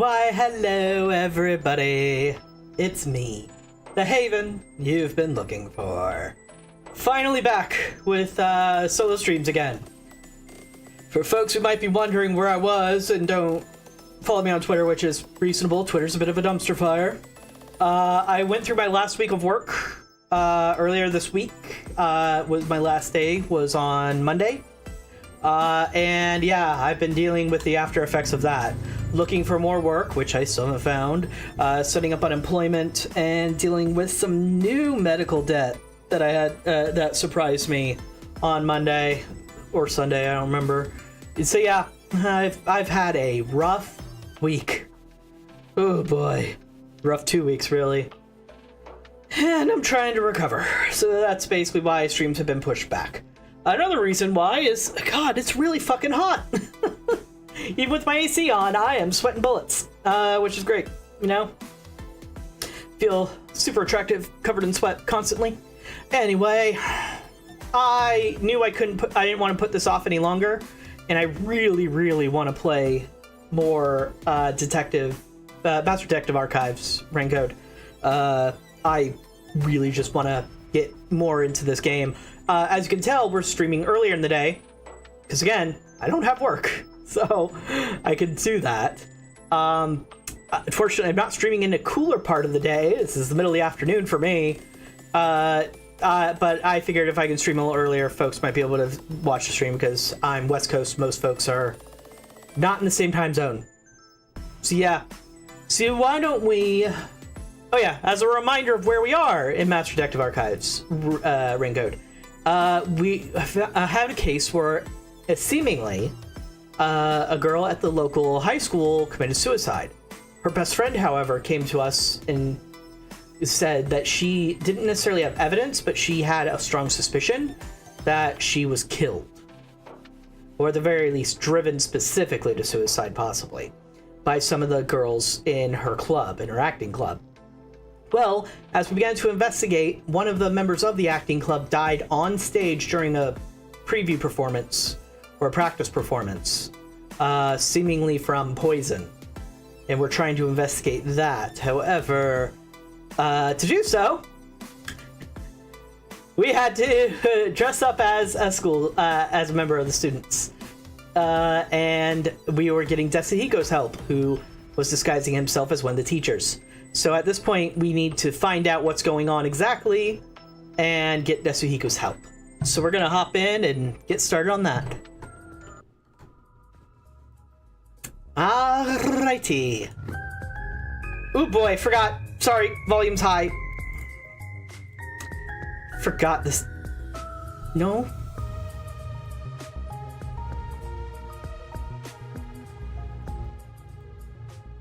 Why, hello everybody. It's me, the Haven you've been looking for. Finally back with solo streams again. For folks who might be wondering where I was and don't follow me on Twitter, which is reasonable, Twitter's a bit of a dumpster fire. I went through my last week of work earlier this week. Was my last day was on Monday. And yeah, I've been dealing with the after effects of that. Looking for more work, which I still haven't found, setting up unemployment, and dealing with some new medical debt that I had that surprised me on Monday or Sunday, I don't remember. So yeah, I've had a rough week. Oh boy, rough 2 weeks really, and I'm trying to recover. So that's basically why streams have been pushed back. Another reason why is, God, it's really fucking hot. Even with my AC on, I am sweating bullets, which is great, you know? Feel super attractive, covered in sweat constantly. Anyway, I knew I didn't want to put this off any longer, and I really, really want to play more Master Detective Archives Rancode. I really just want to get more into this game. As you can tell, we're streaming earlier in the day, because again, I don't have work. So I can do that. Unfortunately, I'm not streaming in the cooler part of the day. This is the middle of the afternoon for me. But I figured if I can stream a little earlier, folks might be able to watch the stream because I'm West Coast. Most folks are not in the same time zone. So yeah. So why don't we... Oh yeah, as a reminder of where we are in Master Detective Archives Rancode. We had a case where seemingly... a girl at the local high school committed suicide. Her best friend, however, came to us and said that she didn't necessarily have evidence, but she had a strong suspicion that she was killed. Or at the very least, driven specifically to suicide, possibly, by some of the girls in her club, in her acting club. Well, as we began to investigate, one of the members of the acting club died on stage during a preview performance, or a practice performance, seemingly from poison. And we're trying to investigate that. However, to do so, we had to dress up as a member of the students. And we were getting Desahiko's help, who was disguising himself as one of the teachers. So at this point, we need to find out what's going on exactly and get Desahiko's help. So we're gonna hop in and get started on that. Alrighty. Ooh boy, forgot. Sorry, volume's high. Forgot this. No?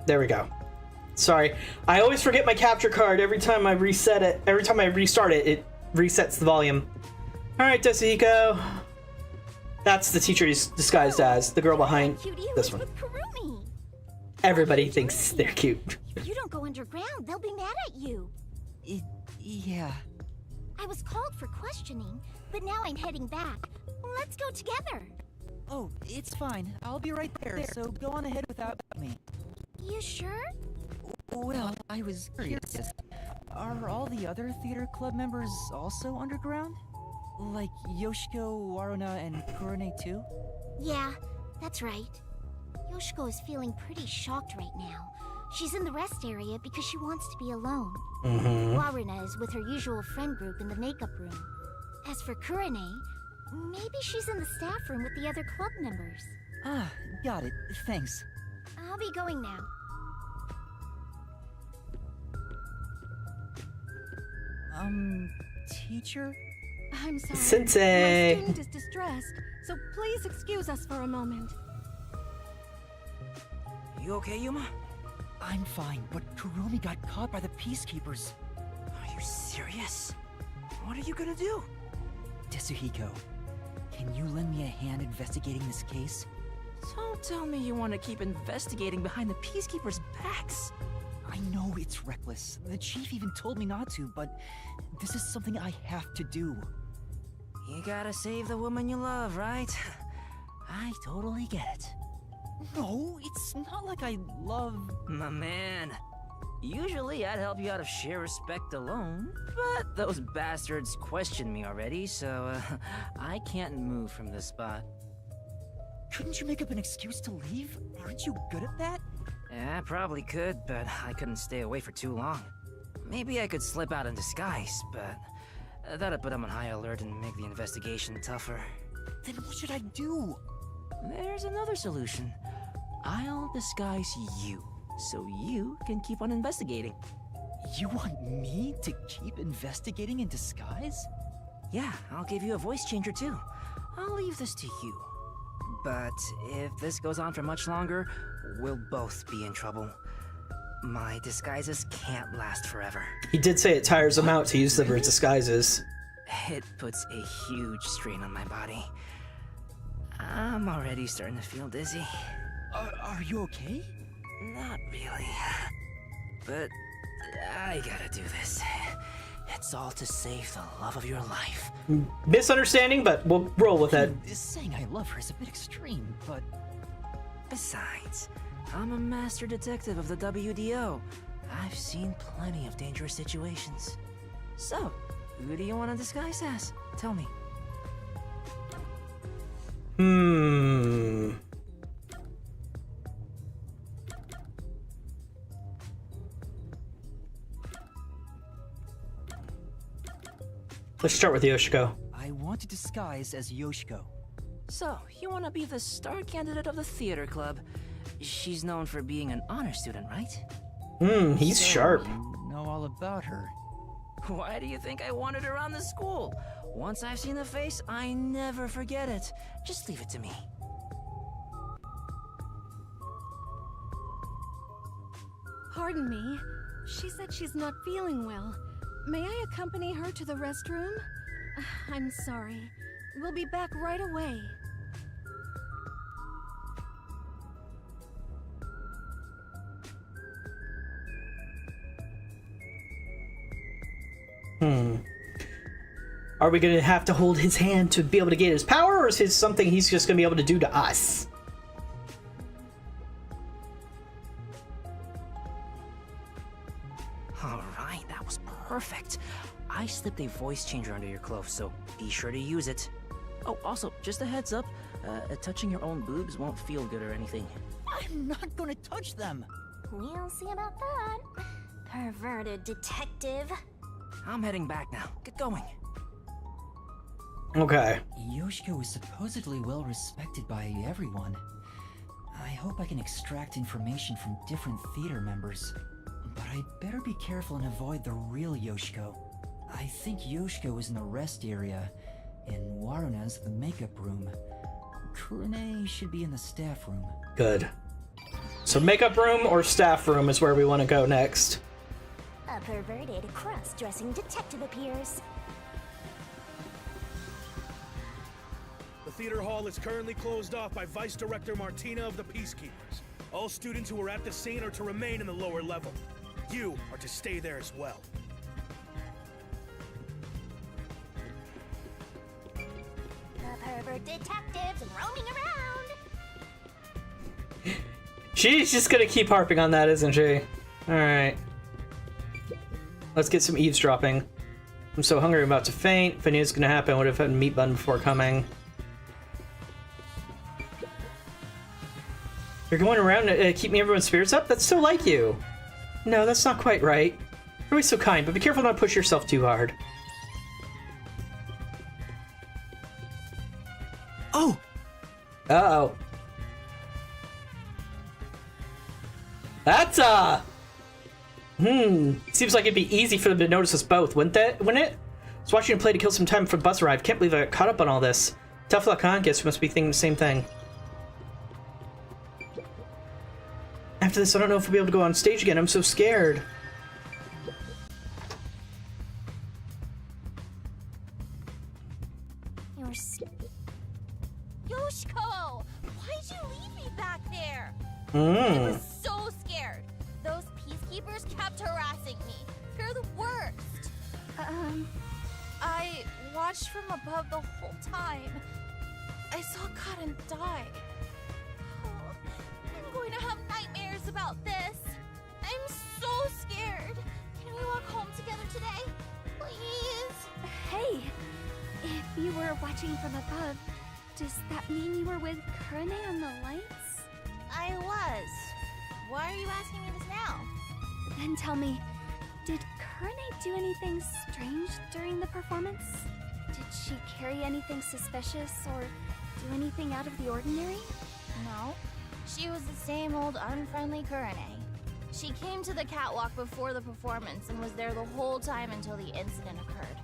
There we go. Sorry. I always forget my capture card every time I reset it. Every time I restart it, it resets the volume. Alright, Desahiko. That's the teacher he's disguised as, the girl behind this one. Everybody thinks they're cute. If you don't go underground, they'll be mad at you. Yeah. I was called for questioning, but now I'm heading back. Let's go together. Oh, it's fine. I'll be right there, so go on ahead without me. You sure? Well, I was curious. Are all the other theater club members also underground? Like Yoshiko, Waruna, and Kurone too? Yeah, that's right. Yoshiko is feeling pretty shocked right now. She's in the rest area because she wants to be alone. Waruna is with her usual friend group in the makeup room. As for Kurone, maybe she's in the staff room with the other club members. Ah, got it. Thanks. I'll be going now. Teacher? I'm sorry. Sensei! My student is distressed, so please excuse us for a moment. You okay, Yuma? I'm fine, but Kuromi got caught by the peacekeepers. Are you serious? What are you gonna do? Tetsuhiko, can you lend me a hand investigating this case? Don't tell me you want to keep investigating behind the peacekeepers' backs. I know it's reckless. The chief even told me not to, but this is something I have to do. You gotta save the woman you love, right? I totally get it. No, it's not like I love... My man. Usually I'd help you out of sheer respect alone, but those bastards questioned me already, so I can't move from this spot. Couldn't you make up an excuse to leave? Aren't you good at that? Yeah, I probably could, but I couldn't stay away for too long. Maybe I could slip out in disguise, but that'd put them on high alert and make the investigation tougher. Then what should I do? There's another solution. I'll disguise you, so you can keep on investigating. You want me to keep investigating in disguise? Yeah, I'll give you a voice changer too. I'll leave this to you. But if this goes on for much longer, we'll both be in trouble. My disguises can't last forever. He did say it tires him out to use the word disguises. It puts a huge strain on my body. I'm already starting to feel dizzy. Are you okay? Not really. But I gotta do this. It's all to save the love of your life. Misunderstanding, but we'll roll with it. Saying I love her is a bit extreme, but... Besides, I'm a master detective of the WDO. I've seen plenty of dangerous situations. So, who do you want to disguise as? Tell me. Let's start with Yoshiko. I want to disguise as Yoshiko. So, you want to be the star candidate of the theater club. She's known for being an honor student, right? He's So, sharp. You know all about her. Why do you think I wandered around the school? Once I've seen the face, I never forget it. Just leave it to me. Pardon me. She said she's not feeling well. May I accompany her to the restroom? I'm sorry. We'll be back right away. Are we gonna have to hold his hand to be able to get his power, or is his something he's just gonna be able to do to us? Alright, that was perfect. I slipped a voice changer under your clothes, so be sure to use it. Oh, also, just a heads up, touching your own boobs won't feel good or anything. I'm not gonna touch them! We'll see about that. Perverted detective. I'm heading back now. Get going. Okay. Yoshiko is supposedly well respected by everyone. I hope I can extract information from different theater members. But I'd better be careful and avoid the real Yoshiko. I think Yoshiko is in the rest area, and Waruna's the makeup room. Kurune should be in the staff room. Good. So makeup room or staff room is where we want to go next. A perverted cross-dressing detective appears. The theater hall is currently closed off by Vice Director Martina of the Peacekeepers. All students who are at the scene are to remain in the lower level. You are to stay there as well. The pervert detectives roaming around. She's just gonna keep harping on that, isn't she? Alright. Let's get some eavesdropping. I'm so hungry, I'm about to faint. If I knew it was gonna happen, I would have had a meat bun before coming. You're going around keeping everyone's spirits up? That's so like you. No, that's not quite right. You're always so kind, but be careful not to push yourself too hard. Oh! Uh-oh. That's, seems like it'd be easy for them to notice us both, wouldn't it? I was watching you play to kill some time for the bus arrive. Can't believe I got caught up on all this. Tough luck, huh? Guess we must be thinking the same thing. After this, I don't know if we'll be able to go on stage again. I'm so scared. Yoshiko! Why'd you leave me back there? I was so scared. Those peacekeepers kept harassing me. They're the worst. I watched from above the whole time. I saw Kaden die. were watching from above, does that mean you were with Kurane on the lights? I was. Why are you asking me this now? Then tell me, did Kurane do anything strange during the performance? Did she carry anything suspicious or do anything out of the ordinary? No. She was the same old unfriendly Kurane. She came to the catwalk before the performance and was there the whole time until the incident occurred.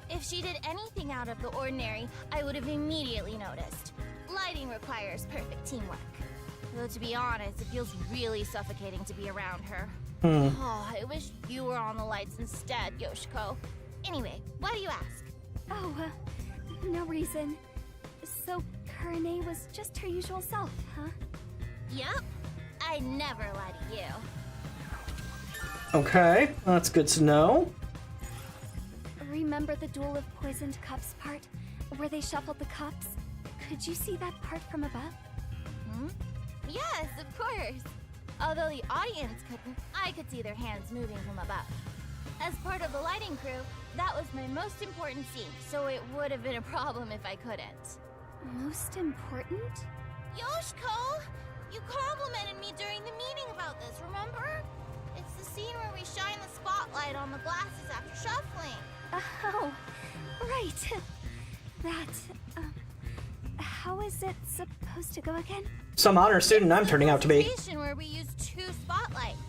If she did anything out of the ordinary, I would have immediately noticed. Lighting requires perfect teamwork. Though to be honest, it feels really suffocating to be around her. Oh, I wish you were on the lights instead, Yoshiko. Anyway, why do you ask? Oh, no reason. So, Kurane was just her usual self, huh? Yep. I never lie to you. Okay, that's good to know. Remember the Duel of Poisoned Cups part, where they shuffled the cups? Could you see that part from above? Yes, of course. Although the audience couldn't, I could see their hands moving from above. As part of the lighting crew, that was my most important scene, so it would have been a problem if I couldn't. Most important? Yoshiko! You complimented me during the meeting about this, remember? It's the scene where we shine the spotlight on the glasses after shuffling. Oh, right. That, how is it supposed to go again? Some honor student I'm turning out to be. Where we use 2 spotlights.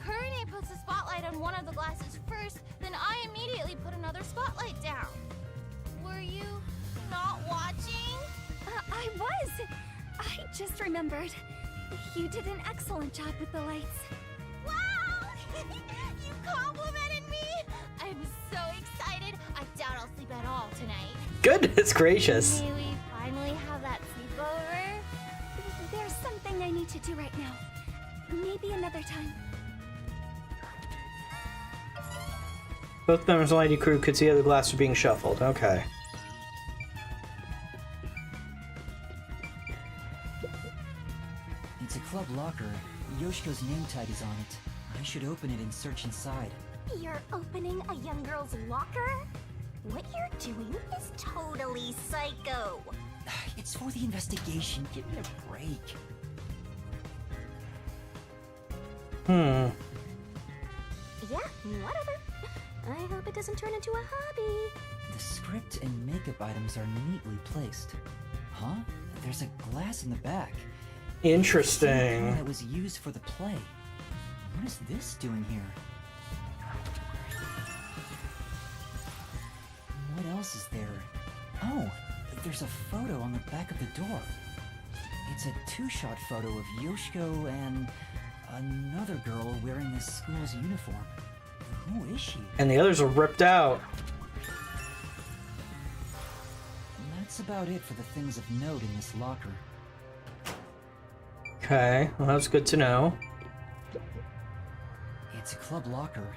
Kurane puts the spotlight on one of the glasses first, then I immediately put another spotlight down. Were you not watching? I was. I just remembered. You did an excellent job with the lights. Wow! You complimented me! I'm so excited. I doubt I'll sleep at all tonight. Goodness gracious. May we finally have that sleepover? There's something I need to do right now. Maybe another time. Both members of the lighting crew could see how the glasses were being shuffled. Okay. It's a club locker. Yoshiko's name tag is on it. I should open it and search inside. You're opening a young girl's locker? What you're doing is totally psycho. It's for the investigation. Give me a break. Yeah, whatever. I hope it doesn't turn into a hobby. The script and makeup items are neatly placed. Huh? There's a glass in the back. Interesting. That was used for the play. What is this doing here? What else is there? Oh, there's a photo on the back of the door. It's a 2-shot photo of Yoshiko and another girl wearing this school's uniform. Who is she? And the others are ripped out. That's about it for the things of note in this locker. Okay, well that's good to know. It's a club locker.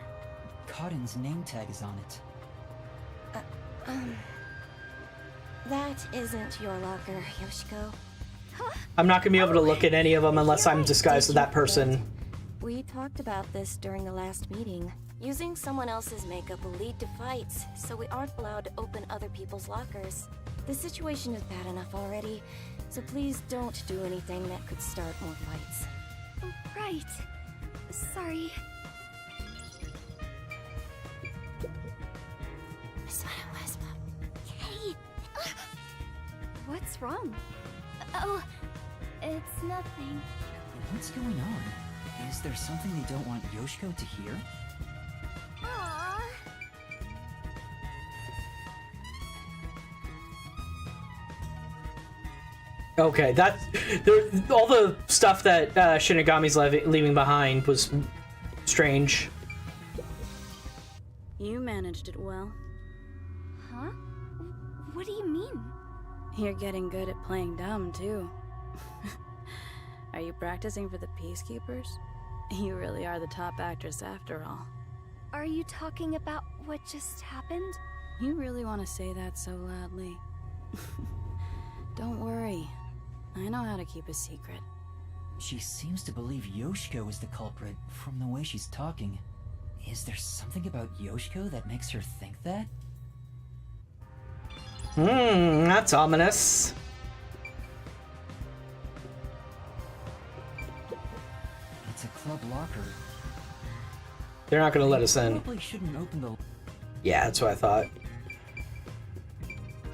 Cotton's name tag is on it. That isn't your locker, Yoshiko. I'm not gonna be able to look at any of them unless I'm disguised as that person. We talked about this during the last meeting. Using someone else's makeup will lead to fights, so we aren't allowed to open other people's lockers. The situation is bad enough already, so please don't do anything that could start more fights. Right. Sorry. Hey! What's wrong? Oh, it's nothing. What's going on? Is there something they don't want Yoshiko to hear? Aww. Okay, all the stuff that Shinigami's leaving behind was strange. You managed it well. Huh? What do you mean? You're getting good at playing dumb, too. Are you practicing for the Peacekeepers? You really are the top actress after all. Are you talking about what just happened? You really want to say that so loudly? Don't worry. I know how to keep a secret. She seems to believe Yoshiko is the culprit from the way she's talking. Is there something about Yoshiko that makes her think that? That's ominous. It's a club locker. They're not gonna let us in. Probably shouldn't open the. Yeah, that's what I thought.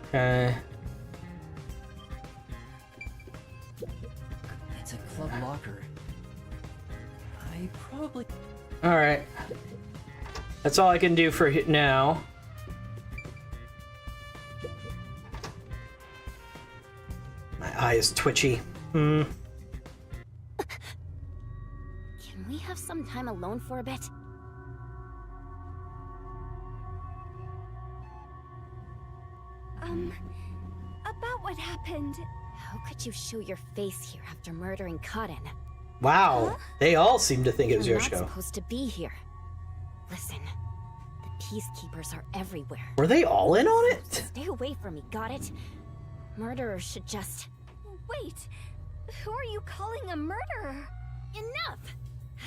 Okay. It's a club locker. I probably. Alright. That's all I can do for now. My eye is twitchy. Can we have some time alone for a bit? About what happened? How could you show your face here after murdering Karen? Wow. They all seem to think it was You're not Yoshiko. supposed to be here. Listen, the peacekeepers are everywhere. Were they all in on it? Stay away from me, got it? Murderers should just... Wait, who are you calling a murderer? Enough!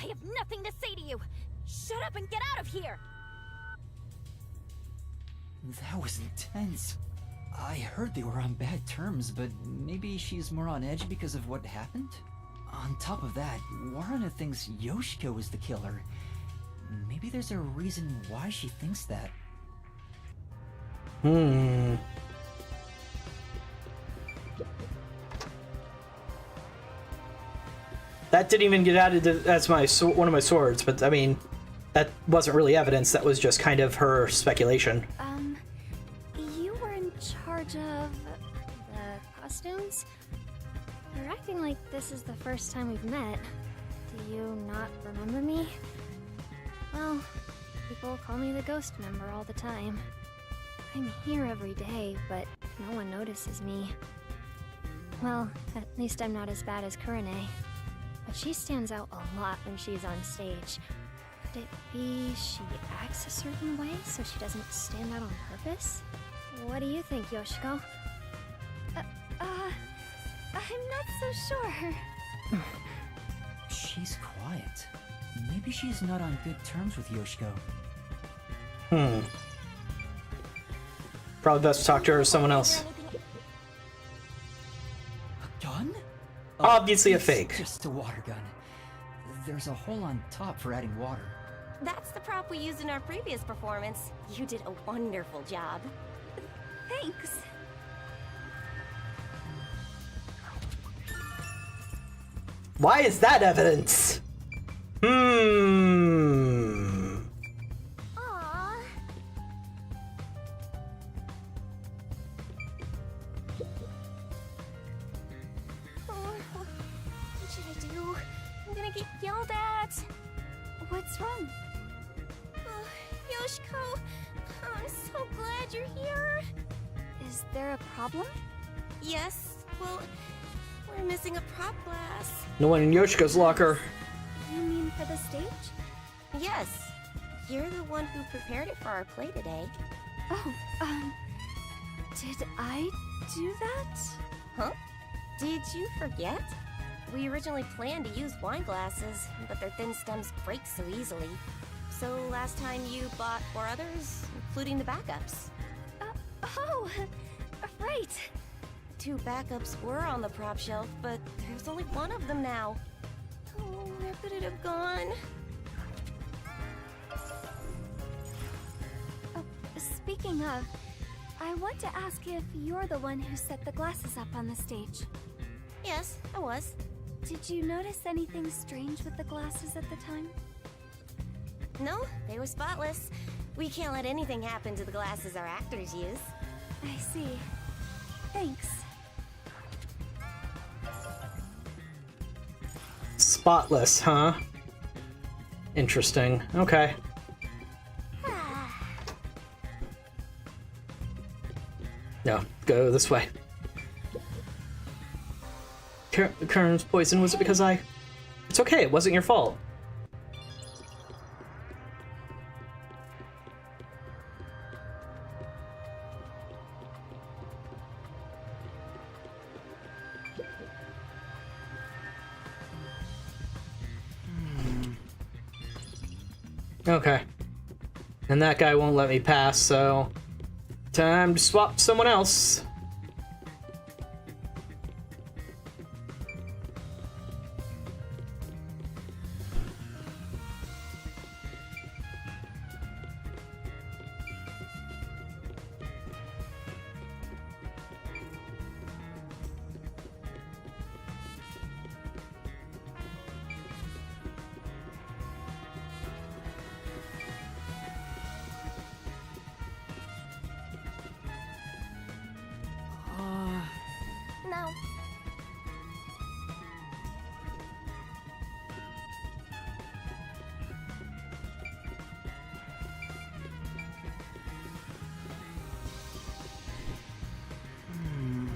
I have nothing to say to you! Shut up and get out of here! That was intense. I heard they were on bad terms, but maybe she's more on edge because of what happened? On top of that, Warren thinks Yoshiko is the killer. Maybe there's a reason why she thinks that. That didn't even get added as my one of my swords, but I mean, that wasn't really evidence. That was just kind of her speculation. You were in charge of the costumes? You're acting like this is the first time we've met. Do you not remember me? Well, people call me the ghost member all the time. I'm here every day, but no one notices me. Well, at least I'm not as bad as Kurene. But she stands out a lot when she's on stage. Could it be she acts a certain way so she doesn't stand out on purpose? What do you think, Yoshiko? I'm not so sure. She's quiet. Maybe she's not on good terms with Yoshiko. Probably best to talk to her or someone else. A gun? Obviously a it's fake. Just a water gun. There's a hole on top for adding water. That's the prop we used in our previous performance. You did a wonderful job. Thanks. Why is that evidence? Aww. What should I do? I'm gonna get yelled at. What's wrong? Yoshiko, I'm so glad you're here. Is there a problem? Yes, well, we're missing a prop glass. No one in Yoshiko's locker. You mean for the stage? Yes, you're the one who prepared it for our play today. Oh, did I do that? Huh? Did you forget? We originally planned to use wine glasses, but their thin stems break so easily. So last time you bought 4 others, including the backups. Oh, right. 2 backups were on the prop shelf, but there's only 1 of them now. Oh, where could it have gone? Speaking of, I want to ask if you're the one who set the glasses up on the stage. Yes, I was. Did you notice anything strange with the glasses at the time? No, they were spotless. We can't let anything happen to the glasses our actors use. I see. Thanks. Spotless, huh? Interesting. Okay. No, go this way. Karen's poison, was it because I... It's okay, it wasn't your fault. Okay. And that guy won't let me pass, so... Time to swap someone else. No.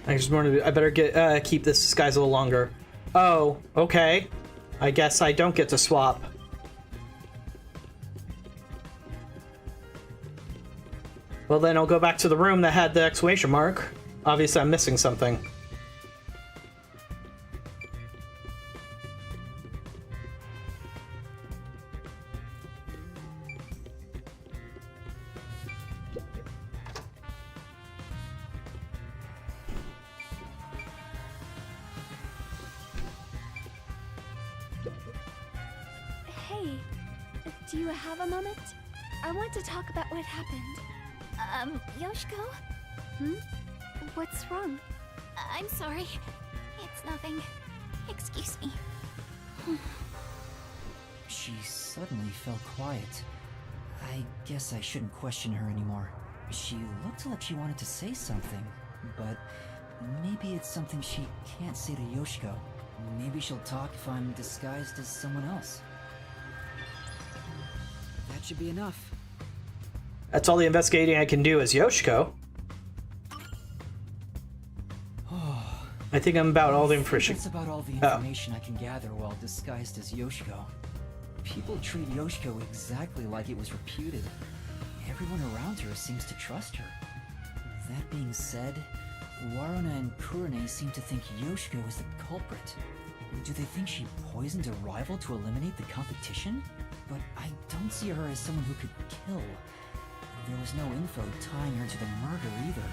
I just wanted to, I better get keep this disguise a little longer. Oh, okay. I guess I don't get to swap. Well, then I'll go back to the room that had the exclamation mark. Obviously, I'm missing something. Hey, do you have a moment? I want to talk about what happened. Yoshiko? Hmm? What's wrong? I'm sorry. It's nothing. Excuse me. She suddenly fell quiet. I guess I shouldn't question her anymore. She looked like she wanted to say something, but maybe it's something she can't say to Yoshiko. Maybe she'll talk if I'm disguised as someone else. That should be enough. That's all the investigating I can do as Yoshiko. I think I'm about all the information. That's about all the information I can gather while disguised as Yoshiko. People treat Yoshiko exactly like it was reputed. Everyone around her seems to trust her. That being said, Waruna and Kurone seem to think Yoshiko is the culprit. Do they think she poisoned a rival to eliminate the competition? But I don't see her as someone who could kill. There was no info tying her to the murder either.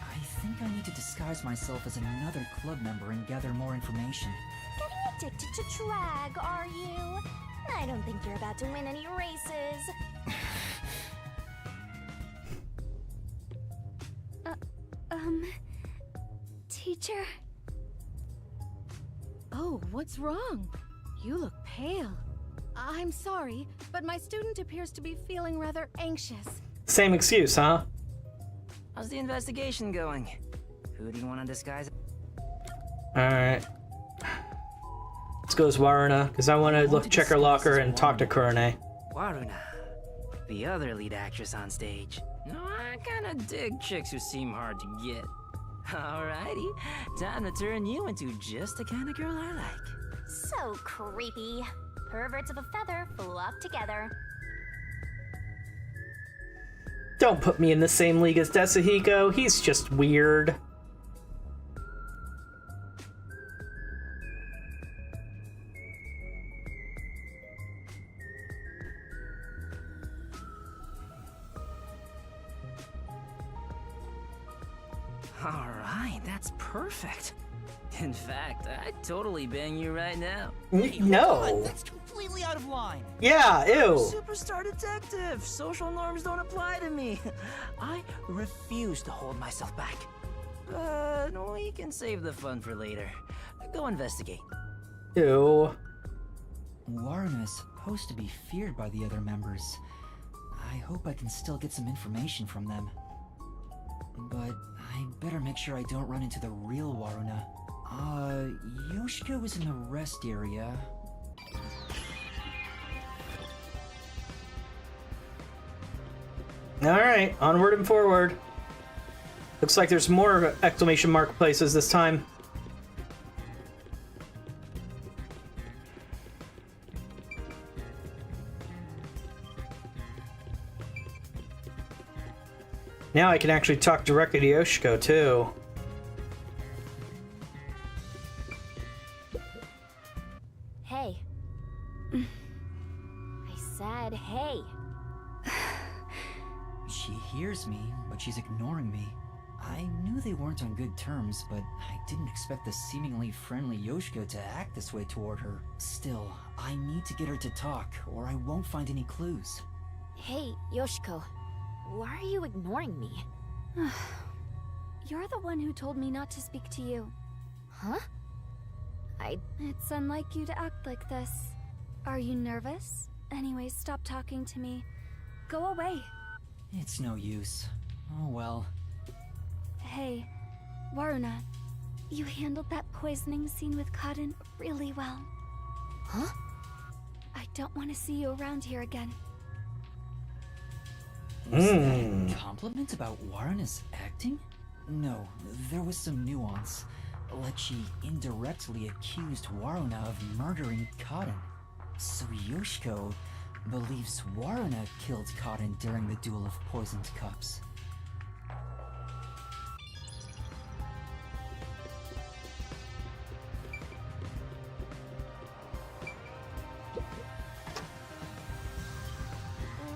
I think I need to disguise myself as another club member and gather more information. Getting addicted to drag, are you? I don't think you're about to win any races. Teacher? Oh, what's wrong? You look pale. I'm sorry, but my student appears to be feeling rather anxious. Same excuse, huh? How's the investigation going? Who do you want to disguise? Alright. Let's go as Waruna, because I want to check her locker and talk to Kurone. Waruna, the other lead actress on stage. No, I kinda dig chicks who seem hard to get. Alrighty, time to turn you into just the kind of girl I like. So creepy. Perverts of a feather flock together. Don't put me in the same league as Desahiko, he's just weird. Alright, that's perfect. In fact, I'd totally bang you right now. No. That's completely out of line. Yeah, ew. Superstar detective. Social norms don't apply to me. I refuse to hold myself back. But we can save the fun for later. Go investigate. Ew. Waruna is supposed to be feared by the other members. I hope I can still get some information from them. But I better make sure I don't run into the real Waruna. Yoshiko is in the rest area. Alright, onward and forward. Looks like there's more exclamation mark places this time. Now I can actually talk directly to Yoshiko, too. Hey. I said hey. She hears me, but she's ignoring me. I knew they weren't on good terms, but I didn't expect the seemingly friendly Yoshiko to act this way toward her. Still, I need to get her to talk, or I won't find any clues. Hey, Yoshiko. Why are you ignoring me? You're the one who told me not to speak to you. Huh? It's unlike you to act like this. Are you nervous? Anyways, stop talking to me. Go away. It's no use. Oh well. Hey, Waruna. You handled that poisoning scene with Cotton really well. Huh? I don't want to see you around here again. Was that a compliment about Waruna's acting? No, there was some nuance. Like she indirectly accused Waruna of murdering Cotton. So Yoshiko believes Waruna killed Cotton during the duel of poisoned cups.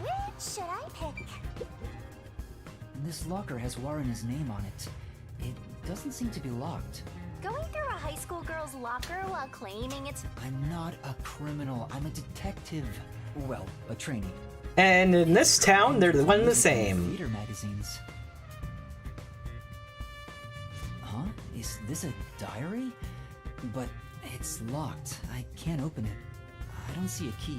Which should I pick? This locker has Waruna's name on it. It doesn't seem to be locked. Going through a high school girl's locker while claiming it's... I'm not a criminal. I'm a detective. Well, a trainee. And in this town, they're the one and the same. Theater magazines. Huh? Is this a diary? But it's locked. I can't open it. I don't see a key.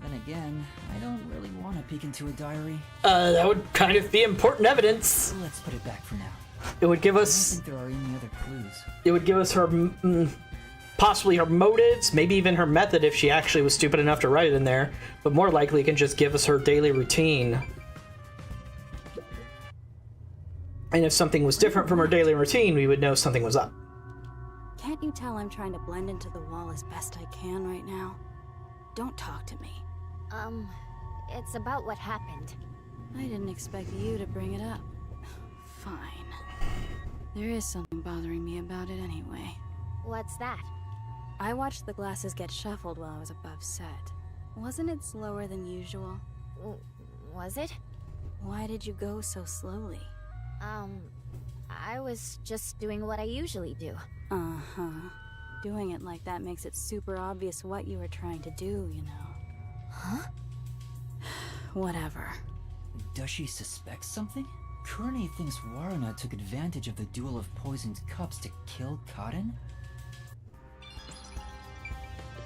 Then again, I don't really want to peek into a diary. That would kind of be important evidence. Let's put it back for now. It would give I don't us... think there are any other clues. It would give us her... possibly her motives, maybe even her method if she actually was stupid enough to write it in there. But more likely it can just give us her daily routine. And if something was different from her daily routine, we would know something was up. Can't you tell I'm trying to blend into the wall as best I can right now? Don't talk to me. It's about what happened. I didn't expect you to bring it up. Fine. There is something bothering me about it anyway. What's that? I watched the glasses get shuffled while I was above set. Wasn't it slower than usual? Was it? Why did you go so slowly? I was just doing what I usually do. Uh-huh. Doing it like that makes it super obvious what you were trying to do, you know. Huh? Whatever. Does she suspect something? Kurane thinks Waruna took advantage of the duel of poisoned cups to kill Cotton?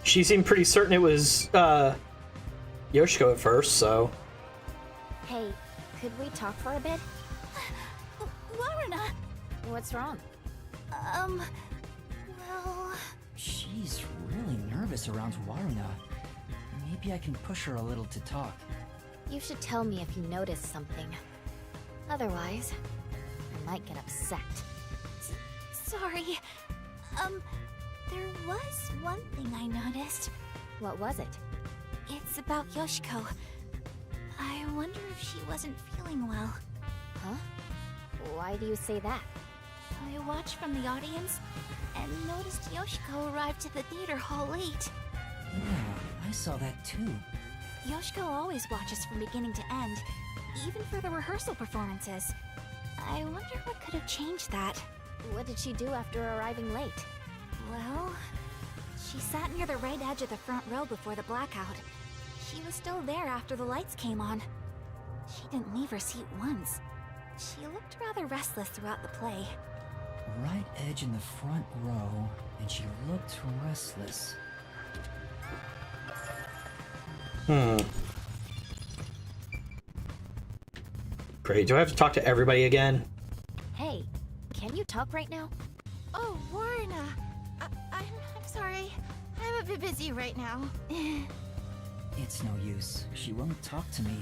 She seemed pretty certain it was, Yoshiko at first, so... Hey, could we talk for a bit? Waruna! What's wrong? Well... She's really nervous around Waruna. Maybe I can push her a little to talk. You should tell me if you notice something. Otherwise, I might get upset. Sorry. There was one thing I noticed. What was it? It's about Yoshiko. I wonder if she wasn't feeling well. Huh? Why do you say that? I watched from the audience and noticed Yoshiko arrived to the theater hall late. Yeah, I saw that too. Yoshiko always watches from beginning to end, even for the rehearsal performances. I wonder what could have changed that. What did she do after arriving late? Well, she sat near the right edge of the front row before the blackout. She was still there after the lights came on. She didn't leave her seat once. She looked rather restless throughout the play. Right edge in the front row, and she looked restless. Great, do I have to talk to everybody again? Hey, can you talk right now? Oh, Waruna. I'm sorry. I'm a bit busy right now. It's no use. She won't talk to me.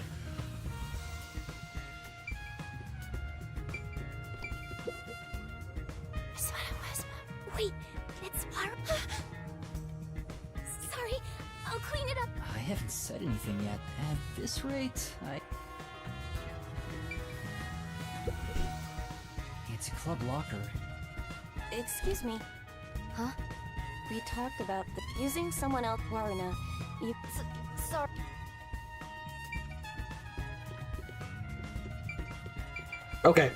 Wait, it's Waruna. Sorry, I'll clean it up. I haven't said anything yet. At this rate, It's a club locker. Excuse me. Huh? We talked about using someone else, Waruna. You... Sorry. Okay.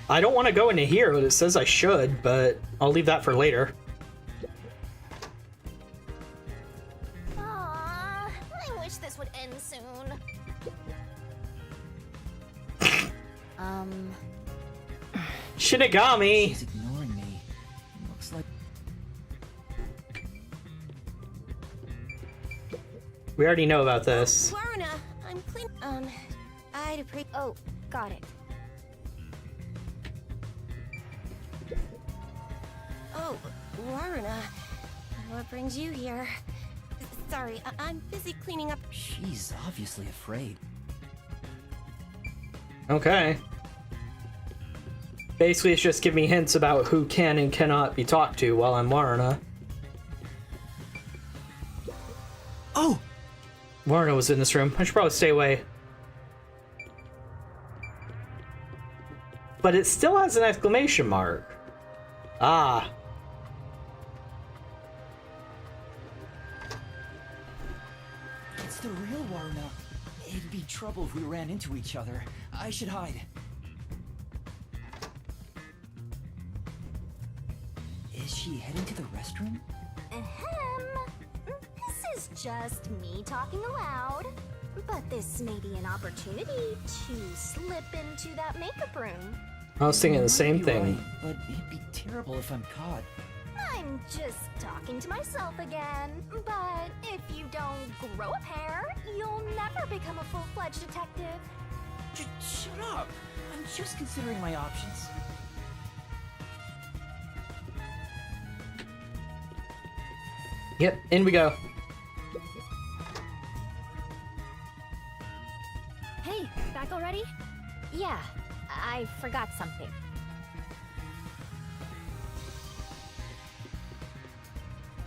I don't want to go into here, but it says I should, but I'll leave that for later. Aww, I wish this would end soon. Shinigami! She's ignoring me. Looks like... We already know about this. Warna, I'm clean. I'd appreciate. Oh, got it. Oh, Warna, what brings you here? Sorry, I'm busy cleaning up. She's obviously afraid. Okay. Basically, it's just giving me hints about who can and cannot be talked to while I'm Warna. Oh! Warna was in this room. I should probably stay away. But it still has an exclamation mark. Ah. It's the real Warna. It'd be trouble if we ran into each other. I should hide. Is she heading to the restroom? Ahem. This is just me talking aloud. But this may be an opportunity to slip into that makeup room. I was thinking the same You're thing. right, but it'd be terrible if I'm caught. I'm just talking to myself again. But if you don't grow a pair, you'll never become a full-fledged detective. Shut up! I'm just considering my options. Yep, in we go. Hey, back already? Yeah, I forgot something.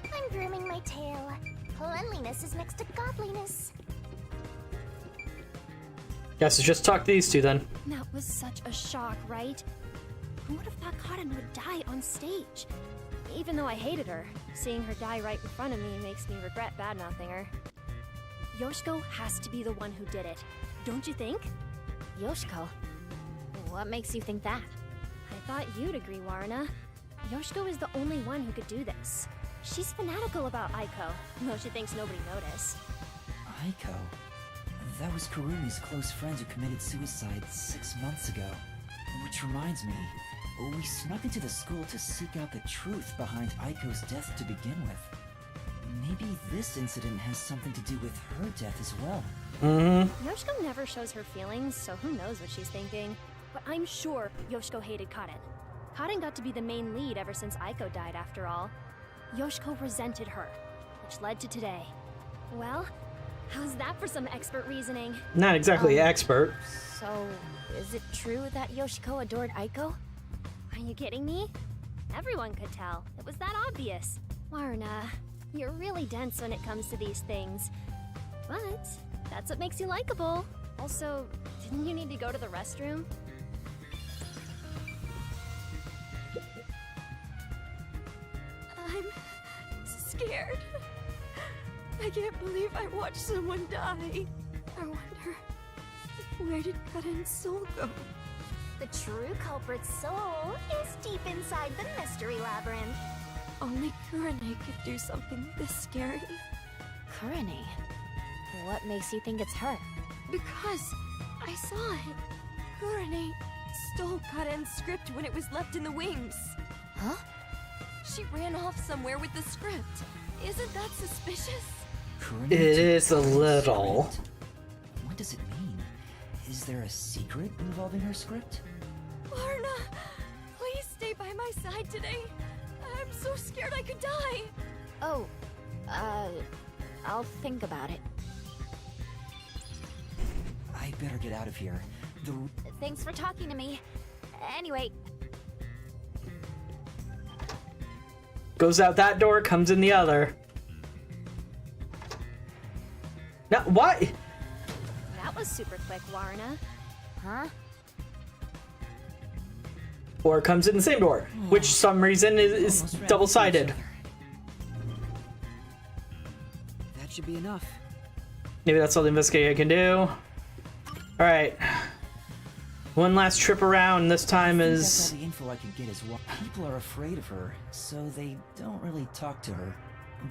I'm grooming my tail. Cleanliness is next to godliness. Guess it's just talk to these two then. That was such a shock, right? Who would have thought Cotton would die on stage? Even though I hated her, seeing her die right in front of me makes me regret bad-mouthing her. Yoshiko has to be the one who did it, don't you think? Yoshiko? What makes you think that? I thought you'd agree, Warna. Yoshiko is the only one who could do this. She's fanatical about Aiko, though she thinks nobody noticed. Aiko? That was Kurumi's close friend who committed suicide 6 months ago. Which reminds me, we snuck into the school to seek out the truth behind Aiko's death to begin with. Maybe this incident has something to do with her death as well. Yoshiko never shows her feelings, so who knows what she's thinking. But I'm sure Yoshiko hated Cotton. Cotton got to be the main lead ever since Aiko died, after all. Yoshiko resented her, which led to today. Well, how's that for some expert reasoning? Not exactly expert. So, is it true that Yoshiko adored Aiko? Are you kidding me? Everyone could tell. It was that obvious. Warna, you're really dense when it comes to these things. But that's what makes you likable. Also, didn't you need to go to the restroom? I'm scared. I can't believe I watched someone die. I wonder, where did Karen's soul go? The true culprit's soul is deep inside the mystery labyrinth. Only Kurane could do something this scary. Kurane? What makes you think it's her? Because I saw it. Kurane stole Karen's script when it was left in the wings. Huh? She ran off somewhere with the script. Isn't that suspicious? Kurumi It took is a Karen's little. script? What does it mean? Is there a secret involving her script? Varna, please stay by my side today. I'm so scared I could die. Oh, I'll think about it. I better get out of here. Thanks for talking to me. Anyway, Goes out that door, comes in the other. Now, what? That was super quick, Warna. huh? Or comes in the same door, which some reason is Almost ran into double-sided. each other. That should be enough. Maybe that's all the investigator can do. Alright. One last trip around. This time That's is... all the info I could get as well. People are afraid of her, so they don't really talk to her.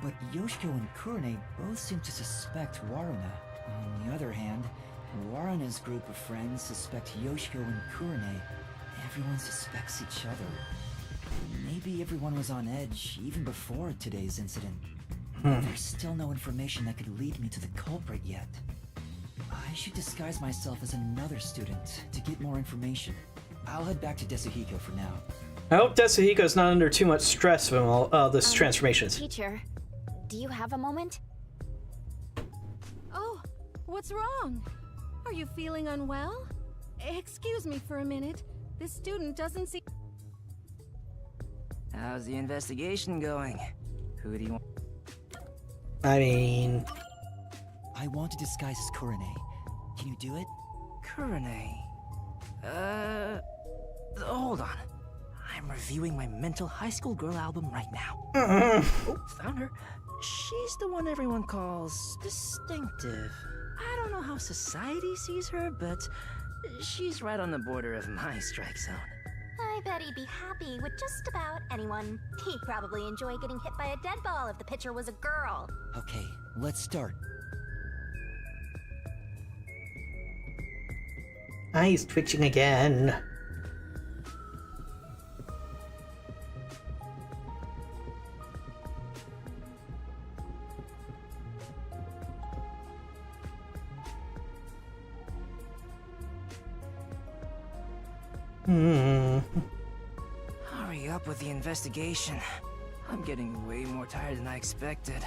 But Yoshiko and Kurone both seem to suspect Waruna. On the other hand, Waruna's group of friends suspect Yoshiko and Kurone. Everyone suspects each other. Maybe everyone was on edge even before today's incident. There's still no information that could lead me to the culprit yet. I should disguise myself as another student to get more information. I'll head back to Desuhiko for now. I hope Desuhiko's not under too much stress from all this transformations. Teacher, do you have a moment? Oh, what's wrong? Are you feeling unwell? Excuse me for a minute. This student doesn't seem... How's the investigation going? Who do you want? I mean... I want to disguise as Kurone. Can you do it? Kurone. Hold on. I'm reviewing my mental high school girl album right now. Oh, found her. She's the one everyone calls distinctive. I don't know how society sees her, but she's right on the border of my strike zone. I bet he'd be happy with just about anyone. He'd probably enjoy getting hit by a dead ball if the pitcher was a girl. Okay, let's start. Eyes twitching again. Hurry up with the investigation. I'm getting way more tired than I expected.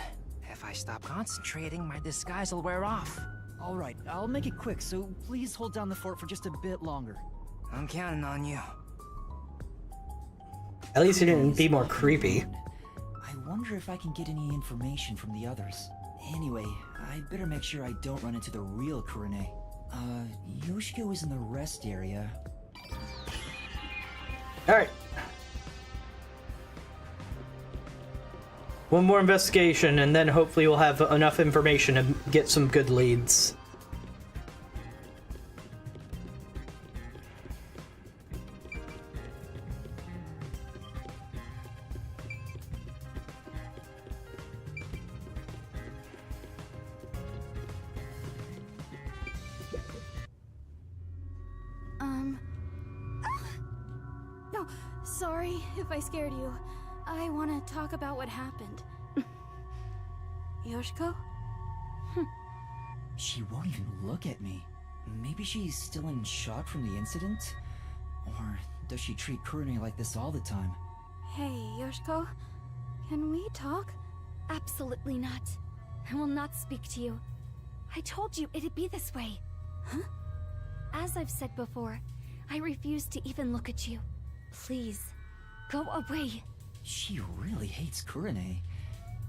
If I stop concentrating, my disguise will wear off. Alright, I'll make it quick, so please hold down the fort for just a bit longer. I'm counting on you. At least he didn't be more creepy. I wonder if I can get any information from the others. Anyway, I better make sure I don't run into the real Kurone. Yoshiko is in the rest area. Alright. One more investigation, and then hopefully we'll have enough information to get some good leads. No, sorry if I scared you. I want to talk about what happened. Yoshiko? She won't even look at me. Maybe she's still in shock from the incident? Or does she treat Kurone like this all the time? Hey, Yoshiko. Can we talk? Absolutely not. I will not speak to you. I told you it'd be this way. Huh? As I've said before, I refuse to even look at you. Please, go away. She really hates Kurone.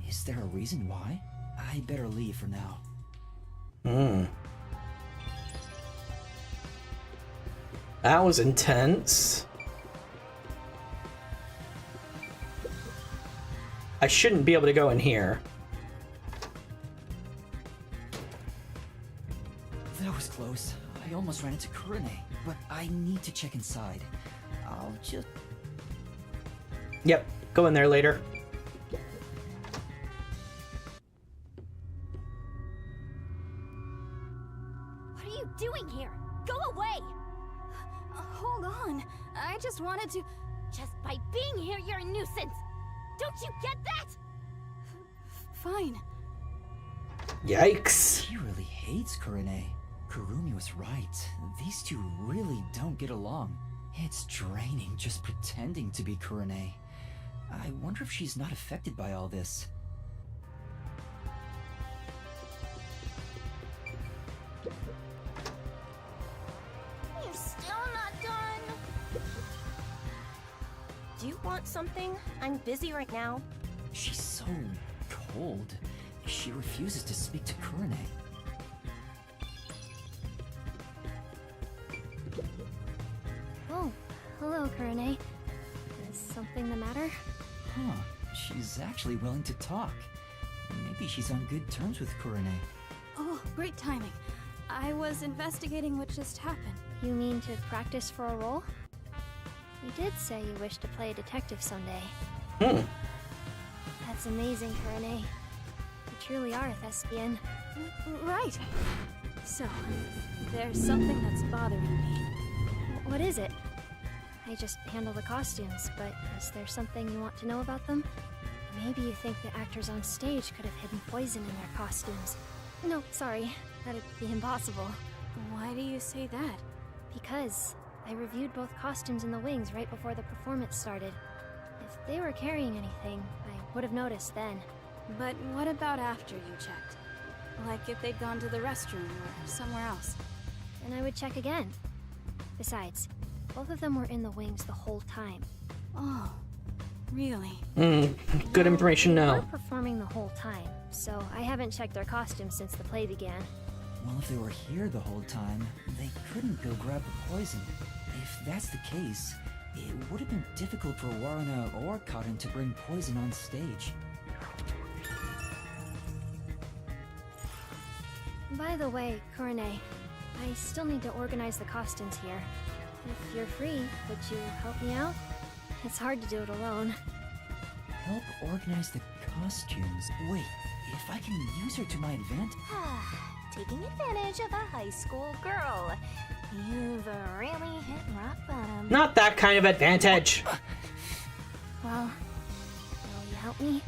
Is there a reason why? I better leave for now. That was intense. I shouldn't be able to go in here. That was close. I almost ran into Kurone, but I need to check inside. I'll just... Yep, go in there later. What are you doing here? Go away! Hold on. I just wanted to... Just by being here, you're a nuisance! Don't you get that? Fine. Yikes. She really hates Kurone. Kurumi was right. These two really don't get along. It's draining just pretending to be Kurone. I wonder if she's not affected by all this. You're still not done. Do you want something? I'm busy right now. She's so cold. She refuses to speak to Kurone. Oh, hello, Kurone. Is something the matter? Huh, she's actually willing to talk. Maybe she's on good terms with Kurone. Oh, great timing. I was investigating what just happened. You mean to practice for a role? You did say you wish to play a detective someday. Hmm. That's amazing, KuriNe. You truly are a thespian. Right. So, there's something that's bothering me. What is it? I just handle the costumes, but is there something you want to know about them? Maybe you think the actors on stage could have hidden poison in their costumes. No, sorry. That'd be impossible. Why do you say that? Because I reviewed both costumes in the wings right before the performance started. If they were carrying anything, I would have noticed then. But what about after you checked? Like if they'd gone to the restroom or somewhere else? Then I would check again. Besides, both of them were in the wings the whole time. Oh, really? Good information They now. weren't performing the whole time, so I haven't checked their costumes since the play began. Well, if they were here the whole time, they couldn't go grab the poison. If that's the case, it would have been difficult for Waruna or Cotton to bring poison on stage. By the way, KuriNe, I still need to organize the costumes here. If you're free, would you help me out? It's hard to do it alone. Help organize the costumes? Wait, if I can use her to my advantage... Taking advantage of a high school girl. You've really hit rock bottom. Not that kind of advantage. Well, will you help me?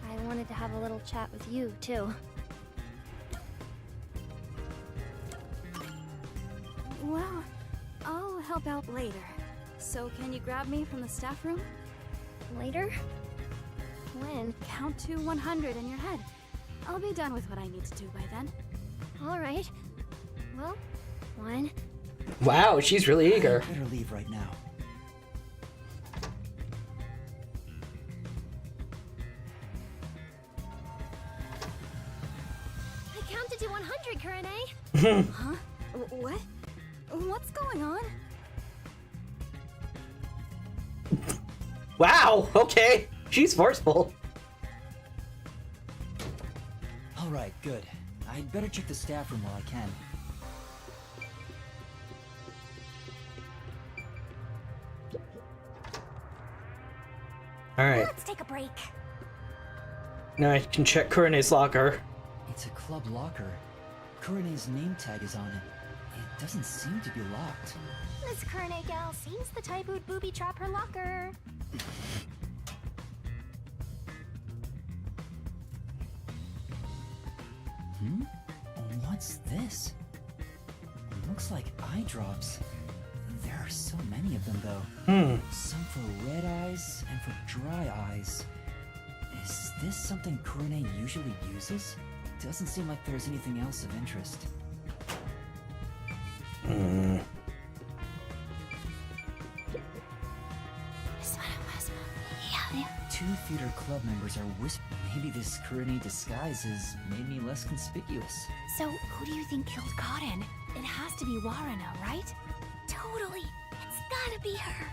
I wanted to have a little chat with you, too. Well, I'll help out later. So can you grab me from the staff room? Later? When? Count to 100 in your head. I'll be done with what I need to do by then. Alright. Well, 1. Wow, she's really eager. I better leave right now. I counted to 100, KuriNe! Huh? What? What's going on? Wow, okay. She's forceful. Alright, good. I'd better check the staff room while I can. Alright, Let's take a break. now I can check KuriNe's locker. It's a club locker. KuriNe's name tag is on it. It doesn't seem to be locked. This KuriNe gal seems the type who'd booby trap her locker. What's this? Looks like eye drops. There are so many of them, though. Some for red eyes and for dry eyes. Is this something KuriNe usually uses? Doesn't seem like there's anything else of interest. Two theater club members are whispering. Maybe this KuriNe disguise has made me less conspicuous. So, who do you think killed Cotton? It has to be Waruna, right? Totally. It's gotta be her.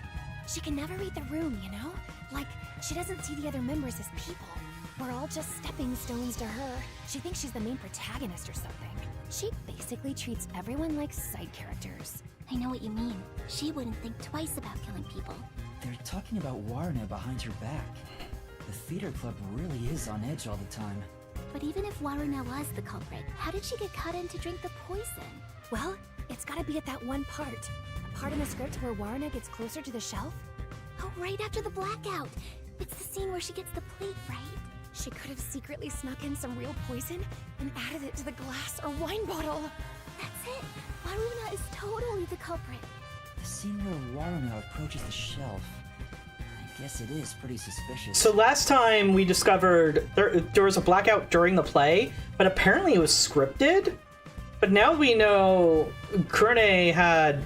She can never read the room, you know? Like, she doesn't see the other members as people. We're all just stepping stones to her. She thinks she's the main protagonist or something. She basically treats everyone like side characters. I know what you mean. She wouldn't think twice about killing people. They're talking about Waruna behind her back. The theater club really is on edge all the time. But even if Waruna was the culprit, how did she get Cotton to drink the poison? Well, it's gotta be at that one part. The part in the script where Waruna gets closer to the shelf? Oh, right after the blackout. It's the scene where she gets the plate, right? She could have secretly snuck in some real poison and added it to the glass or wine bottle. That's it. Waruna is totally the culprit. The scene where Waruna approaches the shelf. I guess it is pretty suspicious. So last time we discovered there was a blackout during the play, but apparently it was scripted. But now we know KuriNe had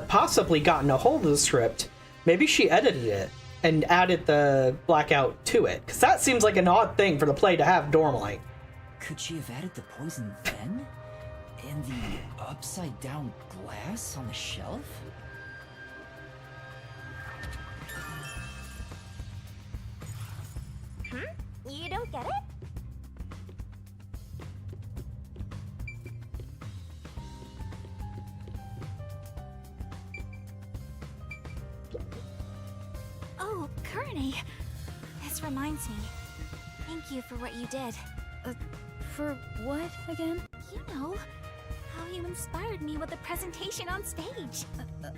possibly gotten a hold of the script. Maybe she edited it and added the blackout to it. Because that seems like an odd thing for the play to have normally. Could she have added the poison then? In the upside down glass on the shelf? You don't get it? Kurane, this reminds me. Thank you for what you did. For what again? You know, how you inspired me with the presentation on stage.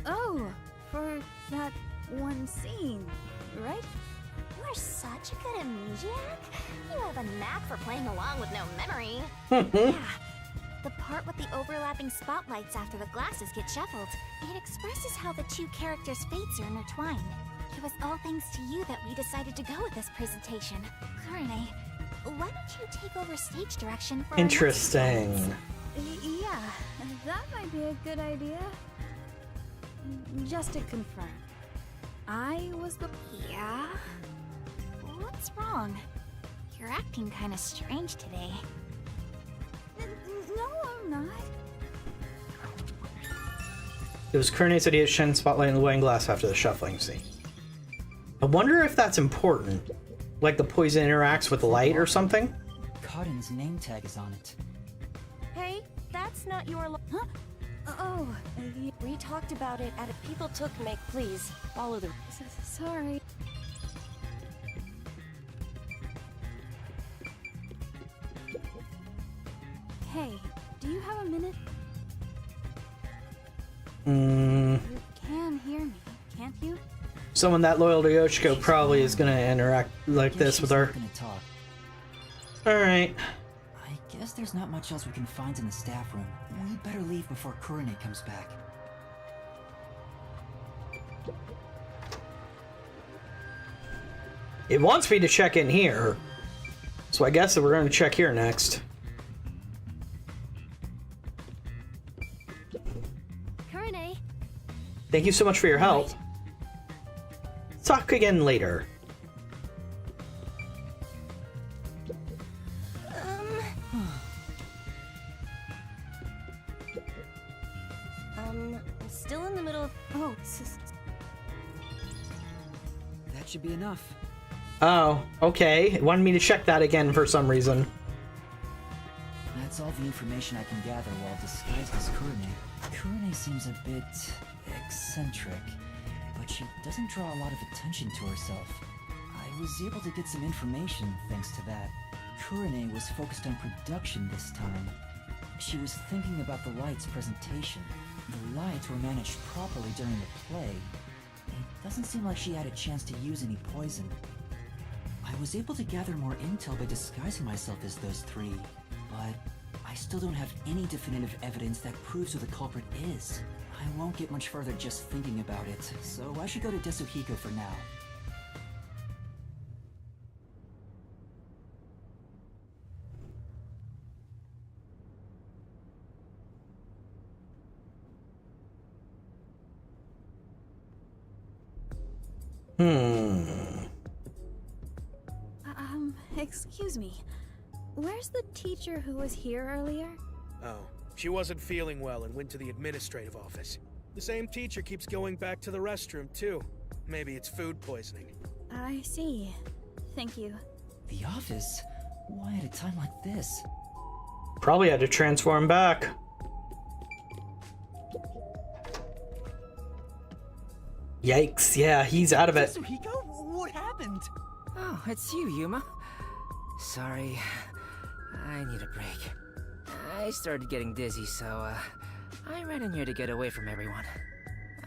Oh, for that one scene, right? You're such a good amnesiac. You have a knack for playing along with no memory. Yeah. The part with the overlapping spotlights after the glasses get shuffled. It expresses how the two characters' fates are intertwined. It was all thanks to you that we decided to go with this presentation. Kurane, why don't you take over stage direction for our next Interesting. performance? Yeah, that might be a good idea. Just to confirm, I was the... Yeah? What's wrong? You're acting kind of strange today. No, I'm not. It was Kurane said he had Shen spotlight in the wine glass after the shuffling scene. I wonder if that's important. Like the poison interacts with light or something? Cotton's name tag is on it. Hey, that's not your Huh? Oh, We talked about it at a people took make. Please, follow the... sorry. Hey, do you have a minute? You can hear me, can't you? Someone that loyal to Yoshiko probably is gonna interact like Guess this she's with her. not gonna talk. Alright. I guess there's not much else we can find in the staff room. We better leave before Kurane comes back. It wants me to check in here. So I guess that we're gonna check here next. Kurane, Thank you so much for your help. Talk again later. I'm still in the middle of... Oh, That should be enough. Oh, okay. It wanted me to check that again for some reason. That's all the information I can gather while disguised as Kurane. Kurane seems a bit eccentric, but she doesn't draw a lot of attention to herself. I was able to get some information thanks to that. Kurane was focused on production this time. She was thinking about the lights presentation. The lights were managed properly during the play. It doesn't seem like she had a chance to use any poison. I was able to gather more intel by disguising myself as those three, but I still don't have any definitive evidence that proves who the culprit is. I won't get much further just thinking about it, so I should go to Desuhiko for now. Excuse me. Where's the teacher who was here earlier? Oh, she wasn't feeling well and went to the administrative office. The same teacher keeps going back to the restroom, too. Maybe it's food poisoning. I see. Thank you. The office? Why at a time like this? Probably had to transform back. Yikes, yeah, he's out of it. Desuhiko? What happened? Oh, it's you, Yuma. Sorry. I need a break. I started getting dizzy, so, I ran in here to get away from everyone.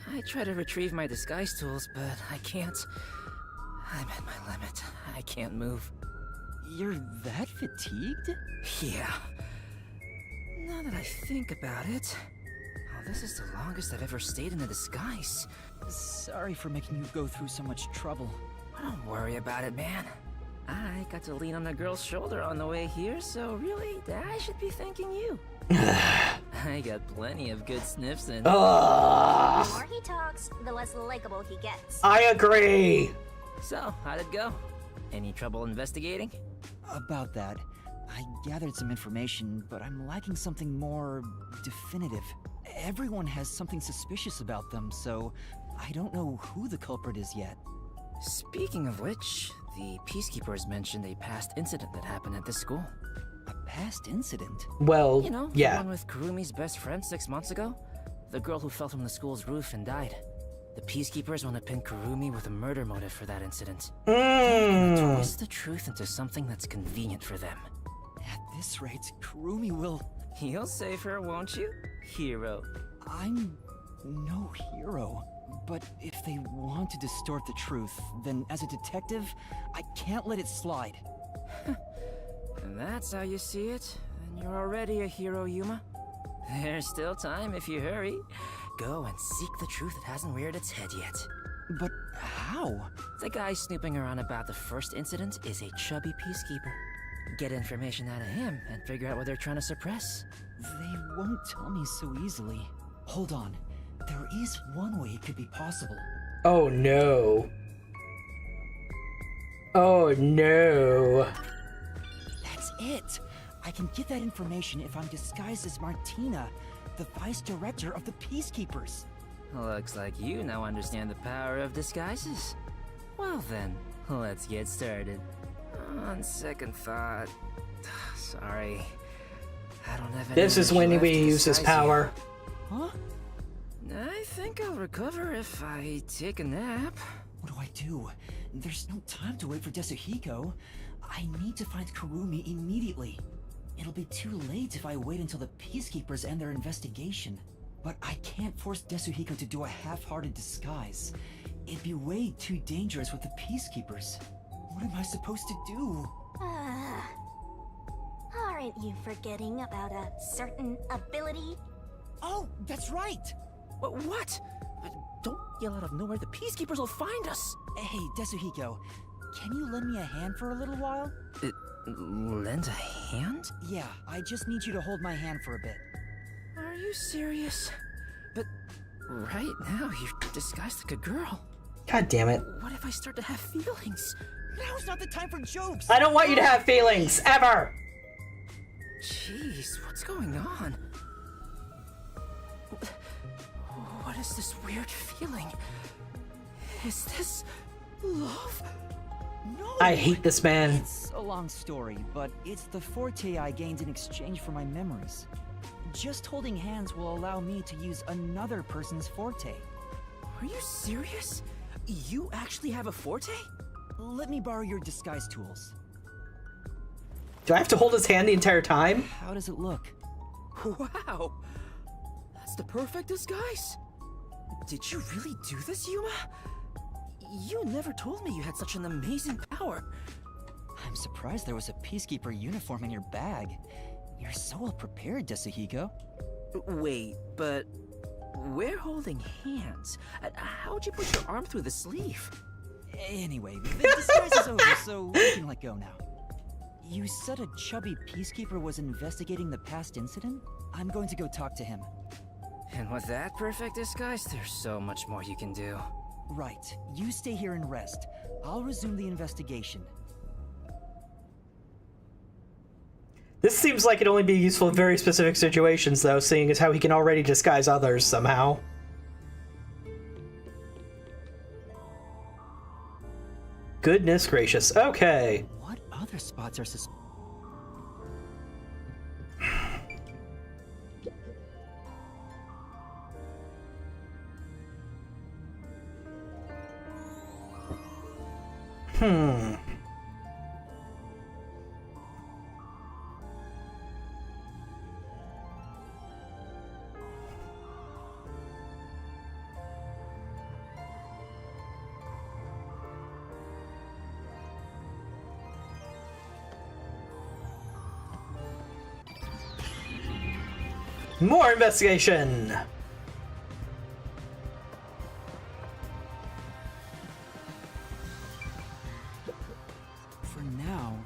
I try to retrieve my disguise tools, but I can't. I'm at my limit. I can't move. You're that fatigued? Yeah. Now that I think about it, this is the longest I've ever stayed in a disguise. Sorry for making you go through so much trouble. Don't worry about it, man. I got to lean on the girl's shoulder on the way here, so really, I should be thanking you. I got plenty of good sniffs in. The more he talks, the less likable he gets. I agree. So, how'd it go? Any trouble investigating? About that, I gathered some information, but I'm lacking something more definitive. Everyone has something suspicious about them, so I don't know who the culprit is yet. Speaking of which, the Peacekeepers mentioned a past incident that happened at this school. A past incident? Well, You know, the yeah. one with Kurumi's best friend 6 months ago? The girl who fell from the school's roof and died. The Peacekeepers want to pin Kurumi with a murder motive for that incident. They're gonna twist the truth into something that's convenient for them. At this rate, Kurumi will... You'll save her, won't you, hero? I'm no hero. But if they want to distort the truth, then as a detective, I can't let it slide. And that's how you see it, then you're already a hero, Yuma. There's still time if you hurry. Go and seek the truth that hasn't reared its head yet. But how? The guy snooping around about the first incident is a chubby peacekeeper. Get information out of him and figure out what they're trying to suppress. They won't tell me so easily. Hold on. There is one way it could be possible. Oh no. Oh no. That's it! I can get that information if I'm disguised as Martina, the vice director of the Peacekeepers. Looks like you now understand the power of disguises. Well then, let's get started. On second thought... Sorry. I don't have any This is when we use his power. Huh? I think I'll recover if I take a nap. What do I do? There's no time to wait for Desuhiko. I need to find Kurumi immediately. It'll be too late if I wait until the Peacekeepers end their investigation. But I can't force Desuhiko to do a half-hearted disguise. It'd be way too dangerous with the Peacekeepers. What am I supposed to do? Aren't you forgetting about a certain ability? Oh, that's right! What? Don't yell out of nowhere, the Peacekeepers will find us! Hey, Desuhiko, can you lend me a hand for a little while? Lend a hand? Yeah, I just need you to hold my hand for a bit. Are you serious? But right now, you're disguised like a girl. God damn it. What if I start to have feelings? Now's not the time for jokes! I don't want you to have feelings, ever! Jeez, what's going on? What is this weird feeling? Is this love? No! I hate this man. It's a long story, but it's the forte I gained in exchange for my memories. Just holding hands will allow me to use another person's forte. Are you serious? You actually have a forte? Let me borrow your disguise tools. Do I have to hold his hand the entire time? How does it look? Wow! That's the perfect disguise! Did you really do this, Yuma? You never told me you had such an amazing power. I'm surprised there was a Peacekeeper uniform in your bag. You're so well prepared, Desuhiko. Wait, but we're holding hands. How'd you put your arm through the sleeve? Anyway, the disguise is over, so we can let go now. You said a chubby Peacekeeper was investigating the past incident? I'm going to go talk to him. And with that perfect disguise, there's so much more you can do. Right. You stay here and rest. I'll resume the investigation. This seems like it'd only be useful in very specific situations, though, seeing as how he can already disguise others somehow. Goodness gracious. Okay. What other spots are More investigation! For now...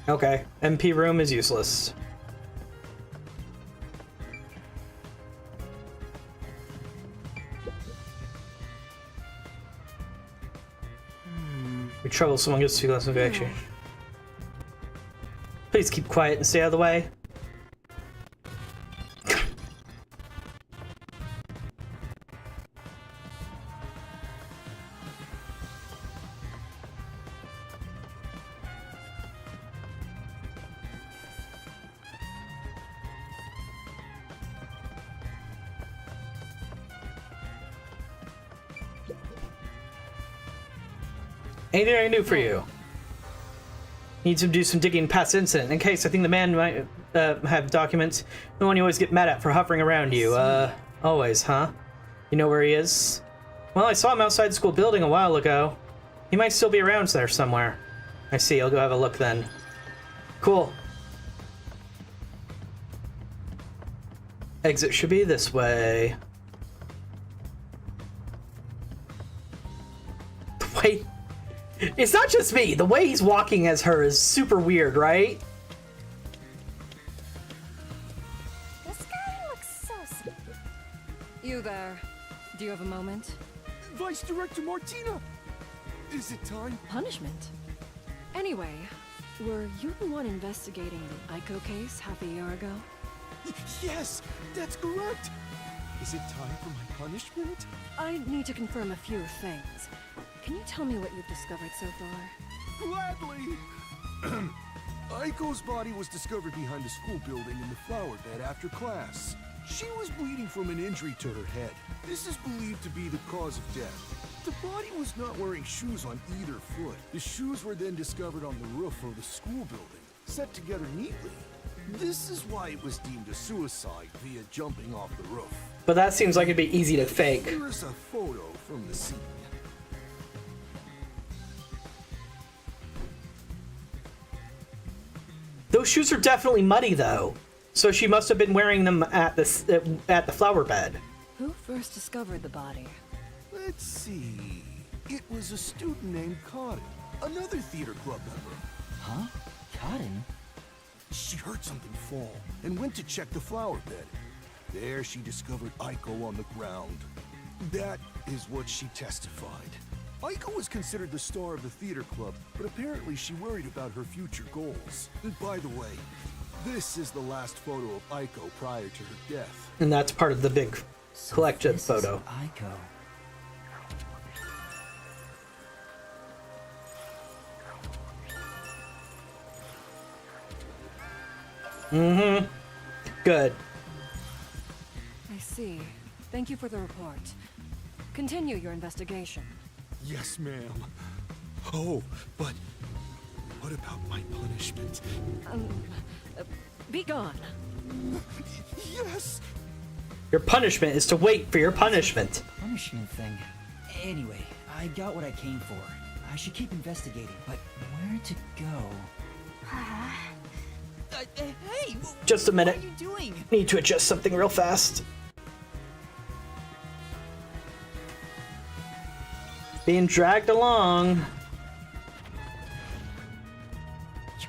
Okay, MP room is useless. We trouble someone gets too less of action. Please keep quiet and stay out of the way. Anything I can do for you? Need to do some digging past the incident. In case, I think the man might have documents. The one you always get mad at for hovering around you. Always, huh? You know where he is? Well, I saw him outside the school building a while ago. He might still be around there somewhere. I see, I'll go have a look then. Cool. Exit should be this way. The way... It's not just me. The way he's walking as her is super weird, right? This guy looks so... You there. Do you have a moment? Vice Director Martina! Is it time? Punishment? Anyway, were you the one investigating the Aiko case half a year ago? Yes, that's correct! Is it time for my punishment? I need to confirm a few things. Can you tell me what you've discovered so far? Gladly! Aiko's body was discovered behind a school building in the flower bed after class. She was bleeding from an injury to her head. This is believed to be the cause of death. The body was not wearing shoes on either foot. The shoes were then discovered on the roof of the school building, set together neatly. This is why it was deemed a suicide via jumping off the roof. But that seems like it'd be easy to fake. Here is a photo from the scene. Those shoes are definitely muddy, though. So she must have been wearing them at the flower bed. Who first discovered the body? Let's see. It was a student named Cotton, another theater club member. Huh? Cotton? She heard something fall and went to check the flower bed. There she discovered Aiko on the ground. That is what she testified. Aiko was considered the star of the theater club, but apparently she worried about her future goals. And by the way, this is the last photo of Aiko prior to her death. And that's part of the big collected This photo. is Aiko. Mm-hmm. Good. I see. Thank you for the report. Continue your investigation. Yes, ma'am. Oh, but what about my punishment? Be gone. Yes! Your punishment is to wait for your punishment. Punishment thing. Anyway, I got what I came for. I should keep investigating, but where to go? Hey! Just a minute. What are you doing? Need to adjust something real fast. Being dragged along.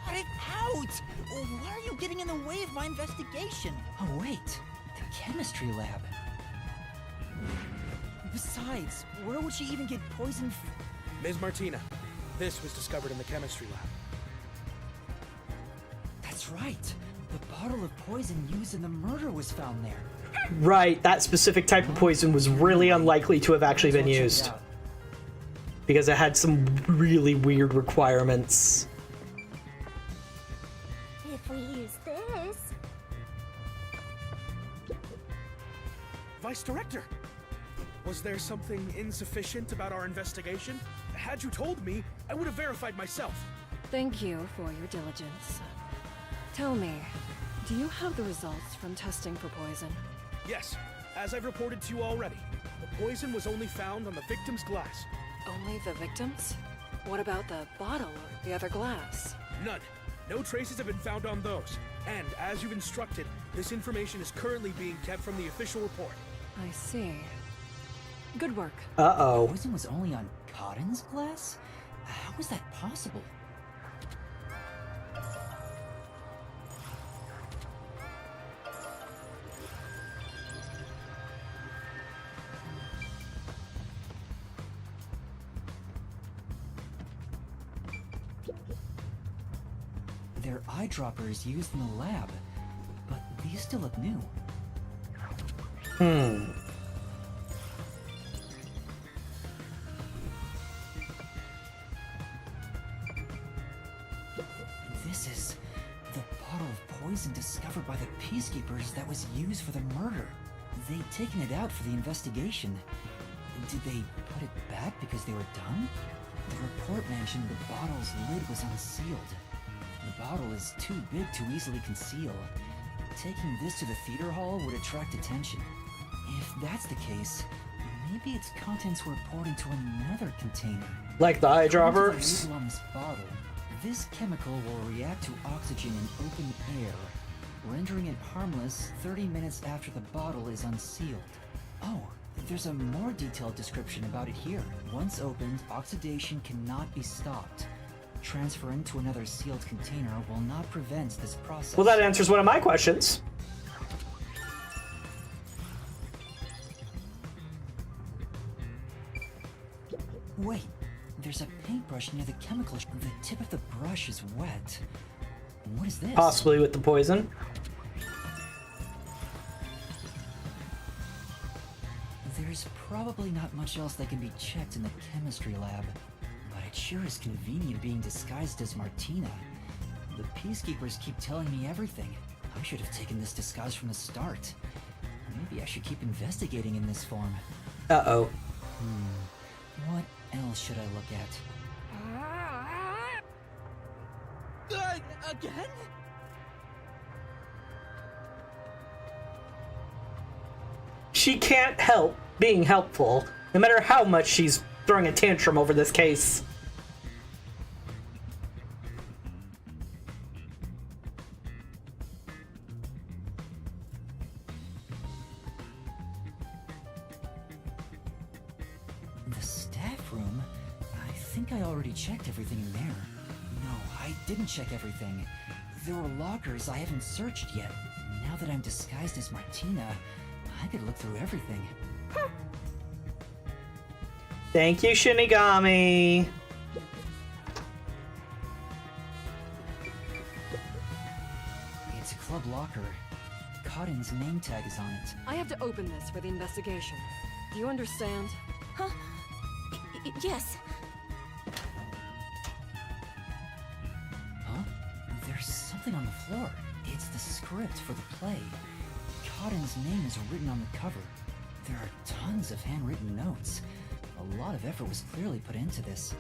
Cut it out! Why are you getting in the way of my investigation? Oh wait, the chemistry lab. Besides, where would she even get poison Ms. Martina, this was discovered in the chemistry lab. That's right. The bottle of poison used in the murder was found there. Right, that specific type of poison was really unlikely to have actually been used. Because it had some really weird requirements. If we use this... Vice Director! Was there something insufficient about our investigation? Had you told me, I would have verified myself. Thank you for your diligence. Tell me, do you have the results from testing for poison? Yes, as I've reported to you already, the poison was only found on the victim's glass. Only the victims? What about the bottle or the other glass? None. No traces have been found on those. And, as you've instructed, this information is currently being kept from the official report. I see. Good work. Uh-oh. Poison was only on Cotton's glass? How was that possible? They're eyedroppers used in the lab, but these still look new. This is the bottle of poison discovered by the peacekeepers that was used for the murder. They'd taken it out for the investigation. Did they put it back because they were done? The report mentioned the bottle's lid was unsealed. The bottle is too big to easily conceal. Taking this to the theater hall would attract attention. If that's the case, maybe its contents were poured into another container. Like the eyedroppers? On this bottle, this chemical will react to oxygen in open air, rendering it harmless 30 minutes after the bottle is unsealed. Oh, there's a more detailed description about it here. Once opened, oxidation cannot be stopped. Transferring to another sealed container will not prevent this process. Well, that answers one of my questions. Wait, there's a paintbrush near the chemical. The tip of the brush is wet. What is this? Possibly with the poison. There's probably not much else that can be checked in the chemistry lab, but it sure is convenient being disguised as Martina. The peacekeepers keep telling me everything. I should have taken this disguise from the start. Maybe I should keep investigating in this form. Uh-oh. What else should I look at? Again? She can't help being helpful, no matter how much she's throwing a tantrum over this case. The staff room? I think I already checked everything in there. No, I didn't check everything. There were lockers I haven't searched yet. Now that I'm disguised as Martina, I could look through everything. Thank you, Shinigami. It's a club locker. Cotton's name tag is on it. I have to open this for the investigation. Do you understand? Huh? Yes. Huh? There's something on the floor. It's the script for the play. Cotton's name is written on the cover. There are tons of handwritten notes. A lot of effort was clearly put into this.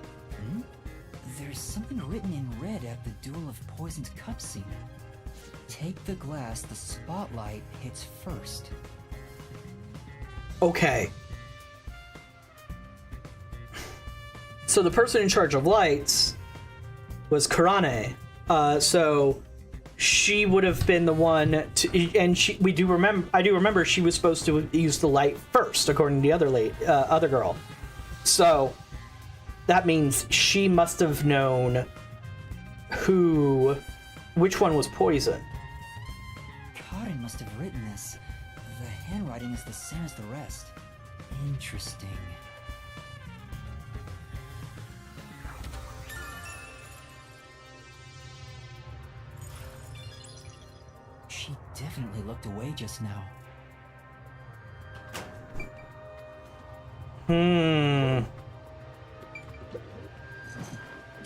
There's something written in red at the Duel of Poisoned Cup scene. Take the glass the spotlight hits first. Okay. So the person in charge of lights was Karane. So she would have been the one to, and I do remember she was supposed to use the light first, according to the other girl. So that means she must have known which one was poison. Cotton must have written this. The handwriting is the same as the rest. Interesting. She definitely looked away just now. Do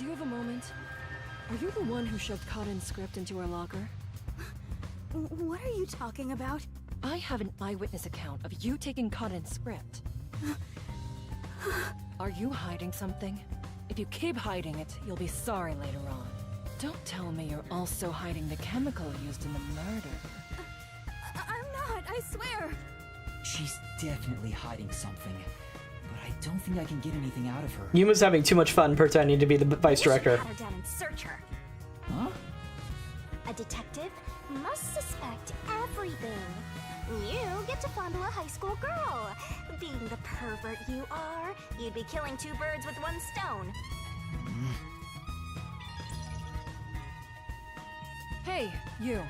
you have a moment? Are you the one who shoved Cotton's script into her locker? What are you talking about? I have an eyewitness account of you taking Cotton's script. Are you hiding something? If you keep hiding it, you'll be sorry later on. Don't tell me you're also hiding the chemical used in the murder. I'm not, I swear. She's definitely hiding something, but I don't think I can get anything out of her. Yuma's having too much fun pretending to be the vice director. Pat her down and search her. Huh? A detective must suspect everything. You get to fondle a high school girl. Being the pervert you are, you'd be killing two birds with one stone. Hey, you.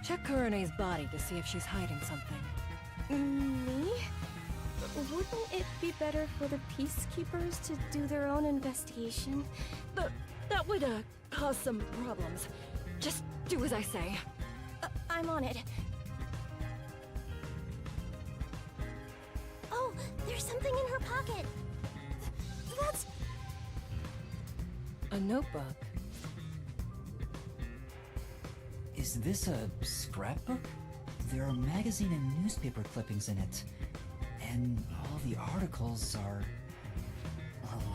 Check Kurane's body to see if she's hiding something. Me? Wouldn't it be better for the peacekeepers to do their own investigation? But that would, cause some problems. Just do as I say. I'm on it. Oh, there's something in her pocket. That's... A notebook. Is this a scrapbook? There are magazine and newspaper clippings in it. And all the articles are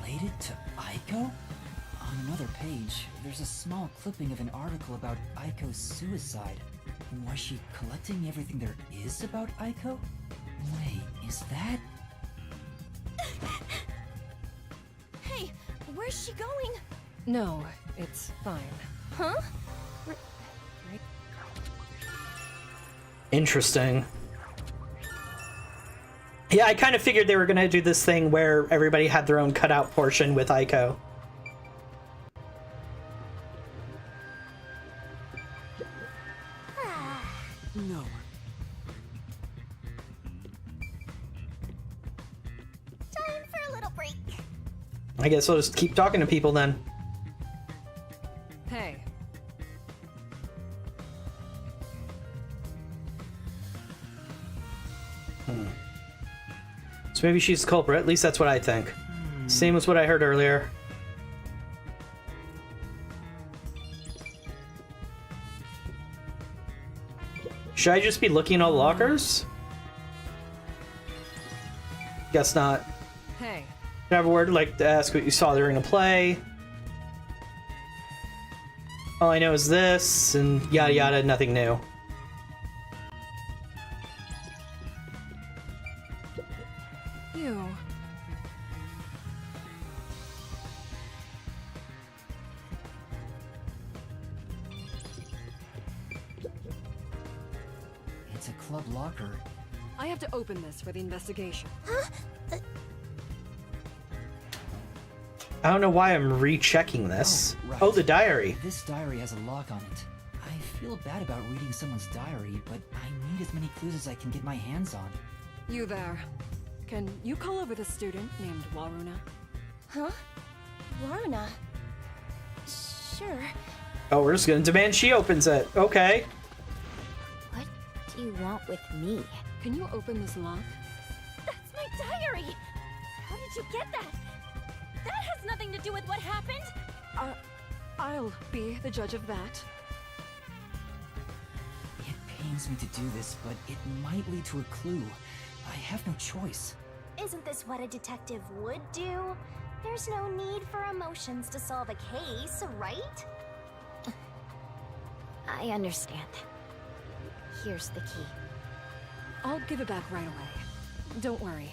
related related to Aiko? On another page, there's a small clipping of an article about Aiko's suicide. Was she collecting everything there is about Aiko? Wait, is that... Hey, where's she going? No, it's fine. Huh? Interesting. Yeah, I kind of figured they were gonna do this thing where everybody had their own cutout portion with Aiko. No. Time for a little break. I guess we'll just keep talking to people then. Hey. So maybe she's the culprit. At least that's what I think. Same as what I heard earlier. Should I just be looking in all the lockers? Guess not. Hey. Can I have a word? Like to ask what you saw during the play. All I know is this, and yada yada, nothing new. You. It's a club locker. I have to open this for the investigation. I don't know why I'm rechecking this. Oh, right. Oh, the diary. This diary has a lock on it. I feel bad about reading someone's diary, but I need as many clues as I can get my hands on. You there. Can you call over the student named Waruna? Huh? Waruna? Sure. Oh, we're just gonna demand she opens it. Okay. What do you want with me? Can you open this lock? That's my diary! How did you get that? That has nothing to do with what happened! I'll be the judge of that. It pains me to do this, but it might lead to a clue. I have no choice. Isn't this what a detective would do? There's no need for emotions to solve a case, right? I understand. Here's the key. I'll give it back right away. Don't worry.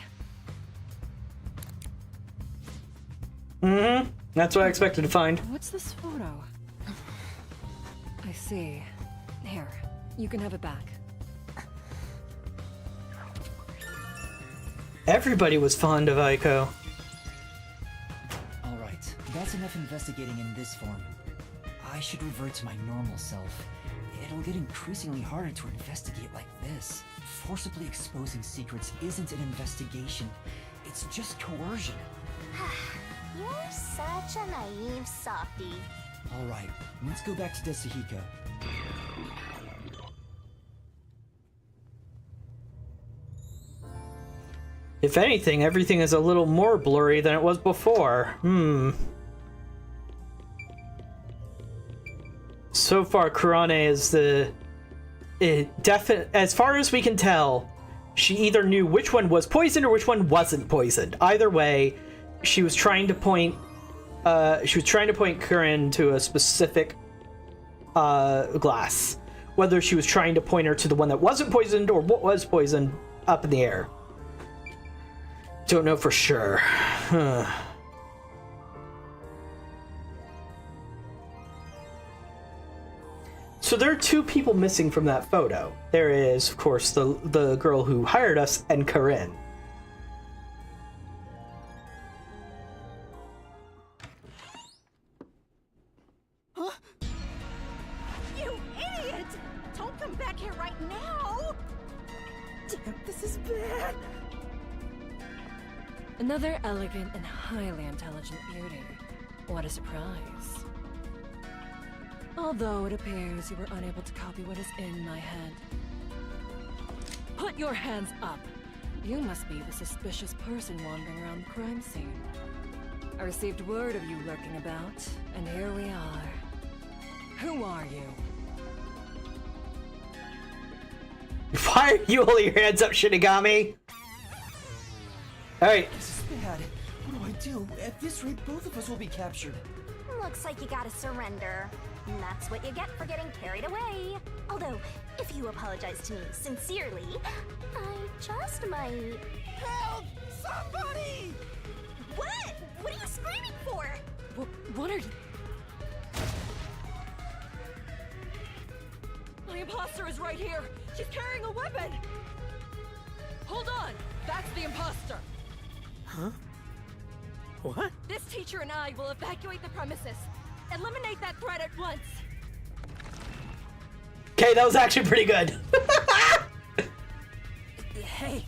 Mm-hmm. That's what I expected to find. What's this photo? I see. Here, you can have it back. Everybody was fond of Aiko. Alright, that's enough investigating in this form. I should revert to my normal self. It'll get increasingly harder to investigate like this. Forcibly exposing secrets isn't an investigation. It's just coercion. You're such a naive softie. Alright, let's go back to Desahiko. If anything, everything is a little more blurry than it was before. So far, Kurane is the... as far as we can tell, she either knew which one was poisoned or which one wasn't poisoned. Either way, she was trying to point... Kurin to a specific glass. Whether she was trying to point her to the one that wasn't poisoned or what was poisoned, up in the air. Don't know for sure. So there are two people missing from that photo. There is, of course, the girl who hired us and Corinne. Huh? You idiot! Don't come back here right now! Damn, this is bad! Another elegant and highly intelligent beauty. What a surprise. Although it appears you were unable to copy what is in my head. Put your hands up! You must be the suspicious person wandering around the crime scene. I received word of you lurking about, and here we are. Who are you? Why are you holding your hands up, Shinigami? Alright. This is bad. What do I do? At this rate, both of us will be captured. Looks like you gotta surrender. And that's what you get for getting carried away. Although, if you apologize to me sincerely, I just might... Help! Somebody! What? What are you screaming for? What are you... My imposter is right here! She's carrying a weapon! Hold on! That's the imposter! Huh? What? This teacher and I will evacuate the premises. Eliminate that threat at once! Okay, that was actually pretty good. Hey,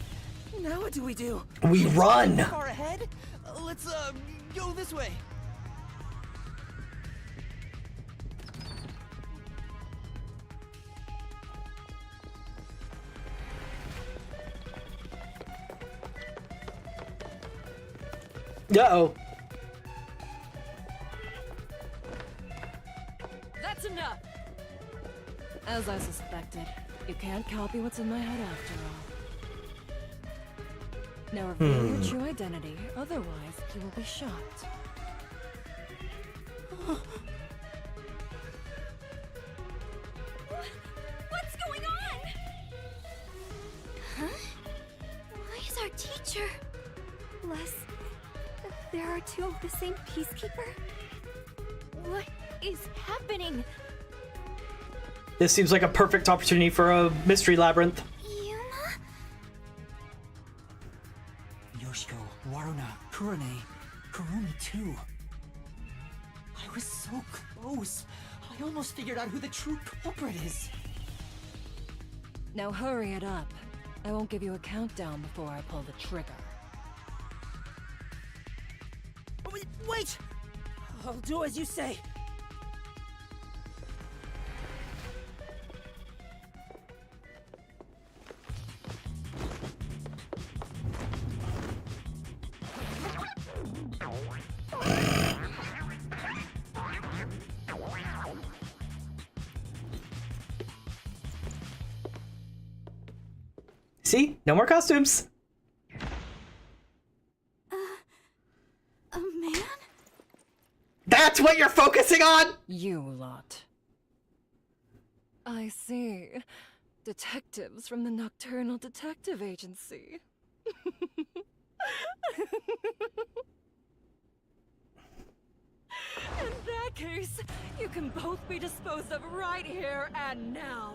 now what do we do? We run! Far ahead? Let's, go this way. Uh-oh. That's enough! As I suspected, you can't copy what's in my head after all. Now reveal your true identity, otherwise you will be shot. What's going on? Huh? Why is our teacher? Les, there are two of the same peacekeeper? What is happening? This seems like a perfect opportunity for a mystery labyrinth. Yuma? Yoshiko, Waruna, Kurane, Kurumi too. I was so close. I almost figured out who the true culprit is. Now hurry it up. I won't give you a countdown before I pull the trigger. Wait! I'll do as you say. See? No more costumes. A man? That's what you're focusing on? You lot. I see. Detectives from the Nocturnal Detective Agency. In that case, you can both be disposed of right here and now.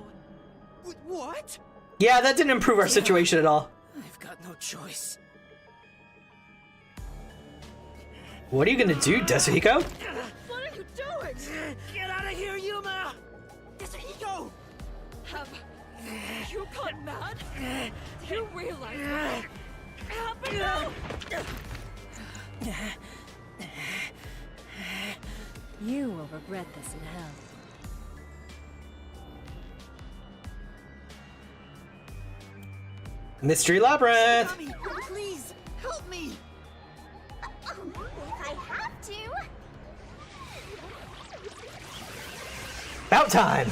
What? Yeah, that didn't improve our situation at all. I've got no choice. What are you gonna do, Desuhiko? What are you doing? Get out of here, Yuma! Desuhiko! Have you gone mad? Do you realize what happened now? You will regret this in hell. Mystery labyrinth. Tommy, please, help me! If I have to. About time.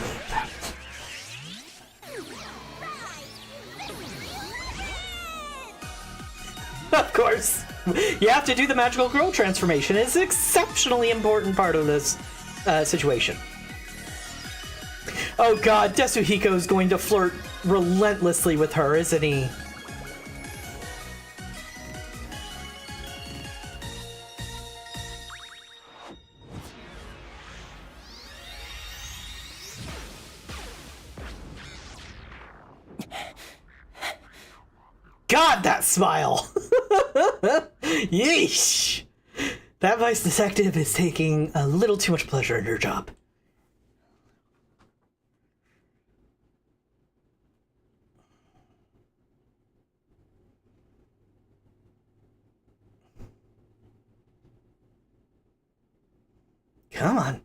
Of course. You have to do the magical girl transformation. It's an exceptionally important part of this situation. Oh god, Desuhiko is going to flirt relentlessly with her, isn't he? God, that smile! Yeesh! That vice detective is taking a little too much pleasure in her job. Come on.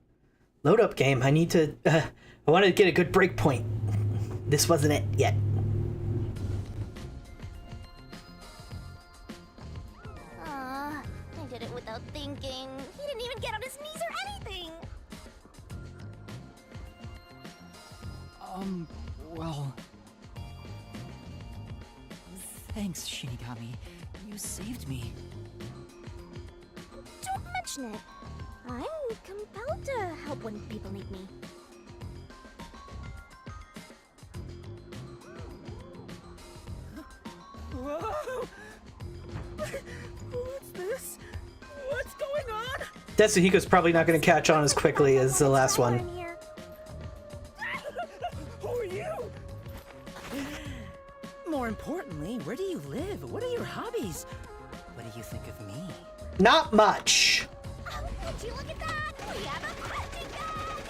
Load up, game. I need to... I want to get a good break point. This wasn't it yet. I did it without thinking. He didn't even get on his knees or anything. Well... Thanks, Shinigami. You saved me. affectionate. I'm compelled to help when people need me. Whoa! What's this? What's going on? Tetsuhiko's probably not going to catch on as quickly as the last one. Who are you? More importantly, where do you live? What are your hobbies? What do you think of me? Not much. Oh, would you look at that? We have a plastic bag!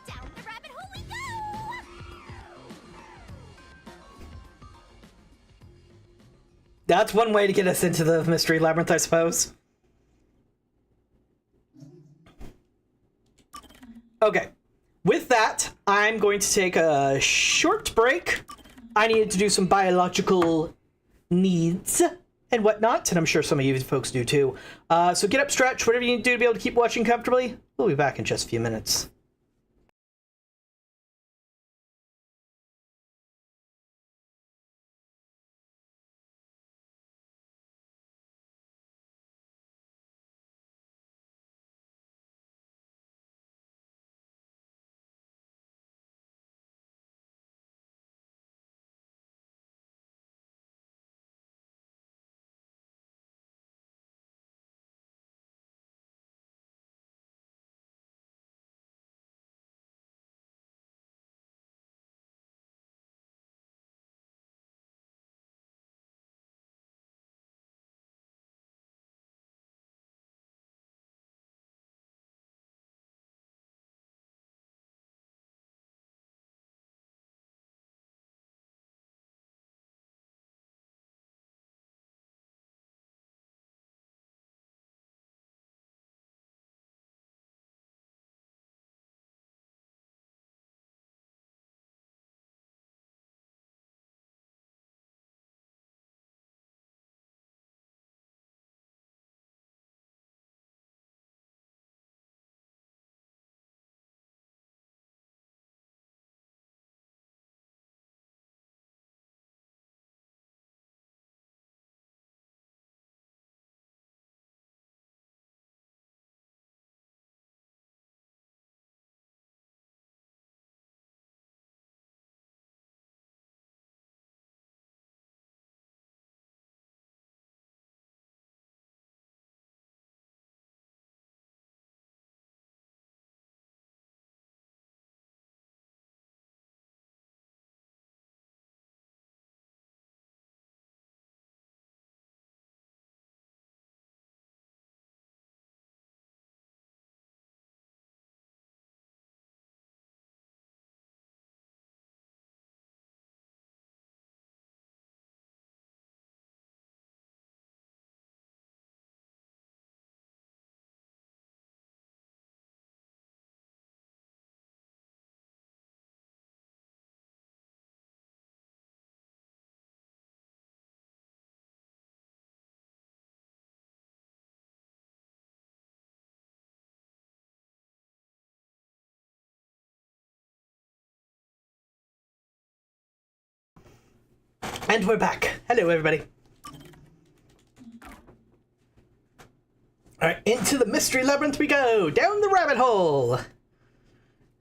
Down the rabbit hole we go! That's one way to get us into the mystery labyrinth, I suppose. Okay. With that, I'm going to take a short break. I needed to do some biological needs and whatnot, and I'm sure some of you folks do too. So get up, stretch, whatever you need to do to be able to keep watching comfortably. We'll be back in just a few minutes. And we're back. Hello, everybody. All right, into the mystery labyrinth we go. Down the rabbit hole. All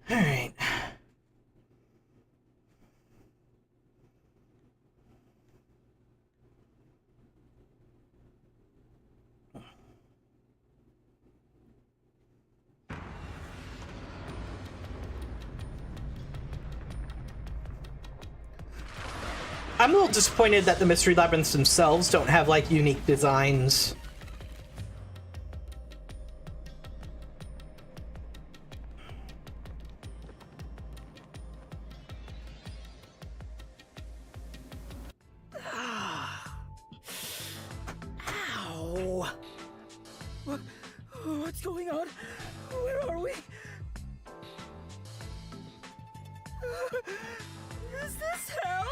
right. I'm a little disappointed that the mystery labyrinths themselves don't have, like, unique designs. Ow! What's going on? Where are we? Is this hell?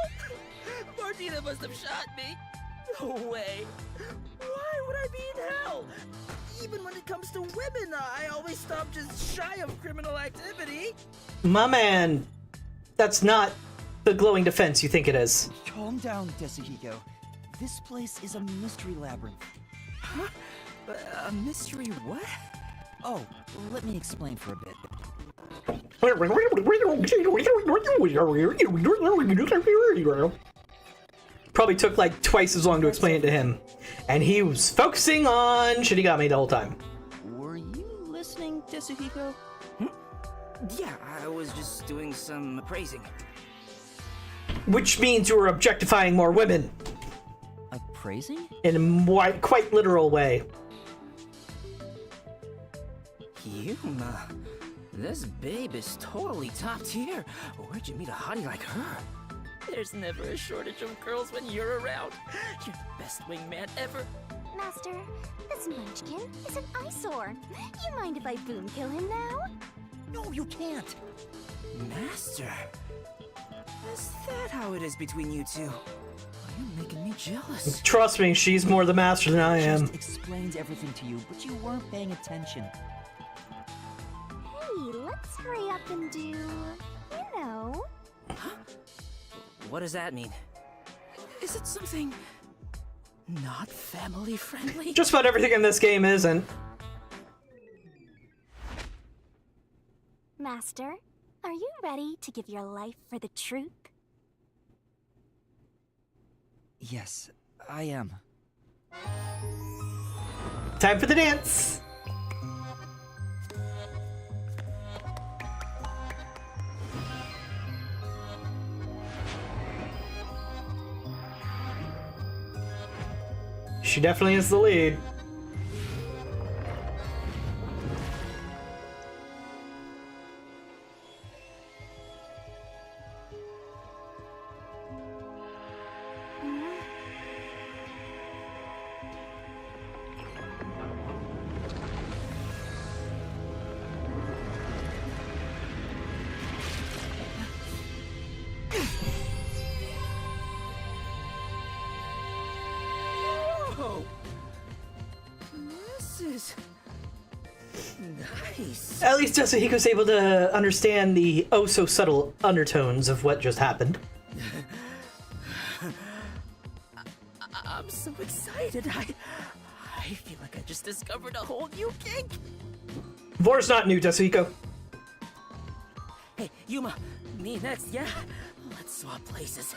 Martina must have shot me. No way. Why would I be in hell? Even when it comes to women, I always stop just shy of criminal activity. My man That's not the glowing defense you think it is. Calm down, Tetsuhiko. This place is a mystery labyrinth. Huh? A mystery what? Oh, let me explain for a bit. Probably took like twice as long to explain it to him. And he was focusing on Shinigami the whole time. Were you listening, Tetsuhiko? Yeah, I was just doing some appraising. Which means you were objectifying more women. Appraising? In a quite literal way. Yuma, this babe is totally top tier. Where'd you meet a hottie like her? There's never a shortage of girls when you're around. You're the best wingman ever. Master, this munchkin is an eyesore. You mind if I boom kill him now? No, you can't. Master, is that how it is between you two? You're making me jealous. Trust me, she's more the master than I am. Just explained everything to you, but you weren't paying attention. Hey, let's hurry up and do, you know. Huh? What does that mean? Is it something not family friendly? Just about everything in this game isn't. Master, are you ready to give your life for the truth? Yes, I am. Time for the dance! She definitely is the lead. Nice. At least Tetsuhiko's able to understand the oh-so-subtle undertones of what just happened. I'm so excited. I feel like I just discovered a whole new kink. Vor's not new, Tetsuhiko. Hey, Yuma, me next, yeah? Let's swap places.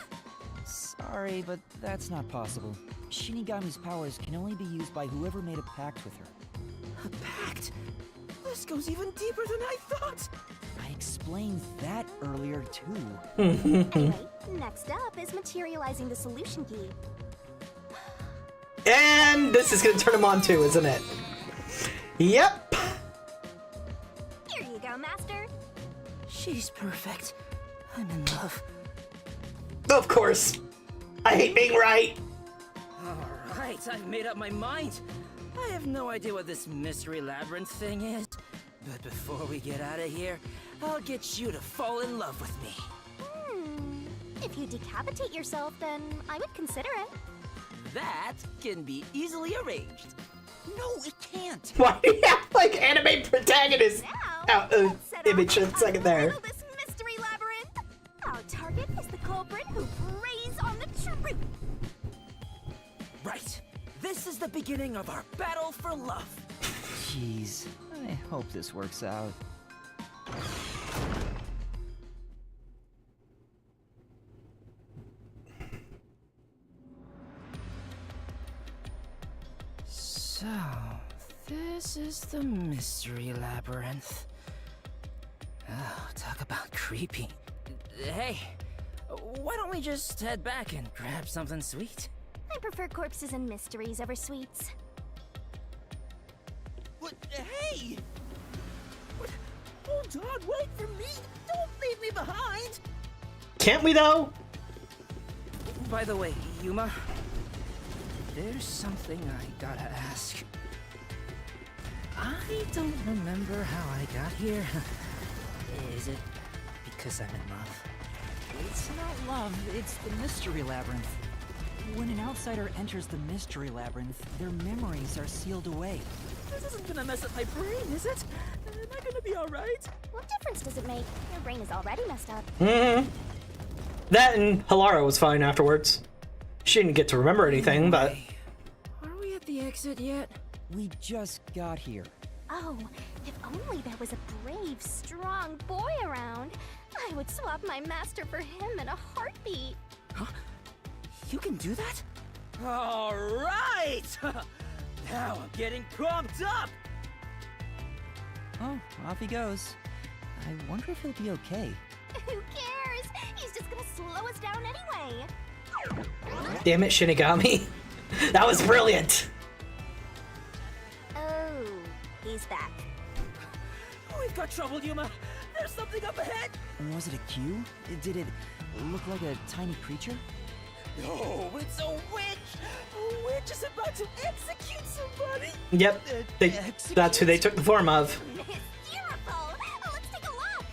Sorry, but that's not possible. Shinigami's powers can only be used by whoever made a pact with her. A pact? This goes even deeper than I thought. I explained that earlier, too. Anyway, next up is materializing the solution key. And this is gonna turn him on too, isn't it? Yep. Here you go, Master. She's perfect. I'm in love. Of course. I hate being right. Alright, I've made up my mind. I have no idea what this mystery labyrinth thing is. But before we get out of here, I'll get you to fall in love with me. If you decapitate yourself, then I would consider it. That can be easily arranged. No, it can't. Why do you have like anime protagonist image a second there? This mystery labyrinth. Our target is the culprit who preys on the truth. Right. This is the beginning of our battle for love. Jeez, I hope this works out. So, this is the mystery labyrinth. Oh, talk about creepy. Hey, why don't we just head back and grab something sweet? I prefer corpses and mysteries over sweets. What? Hey! What? Hold on, wait for me! Don't leave me behind! Can't we though? By the way, Yuma, there's something I gotta ask. I don't remember how I got here. Is it because I'm in love? It's not love, it's the mystery labyrinth. When an outsider enters the mystery labyrinth, their memories are sealed away. This isn't gonna mess up my brain, is it? Am I gonna be alright? What difference does it make? Your brain is already messed up. That and Halara was fine afterwards. She didn't get to remember anything, but... Are we at the exit yet? We just got here. Oh, if only there was a brave, strong boy around. I would swap my master for him in a heartbeat. Huh? You can do that? Alright! Now I'm getting pumped up! Oh, off he goes. I wonder if he'll be okay. Who cares? He's just gonna slow us down anyway. Damn it, Shinigami. That was brilliant. Oh, he's back. We've got trouble, Yuma. There's something up ahead. Was it a cue? Did it look like a tiny creature? No, it's a witch. A witch is about to execute somebody. Yep, that's who they took the form of. Hysterical! Let's take a look.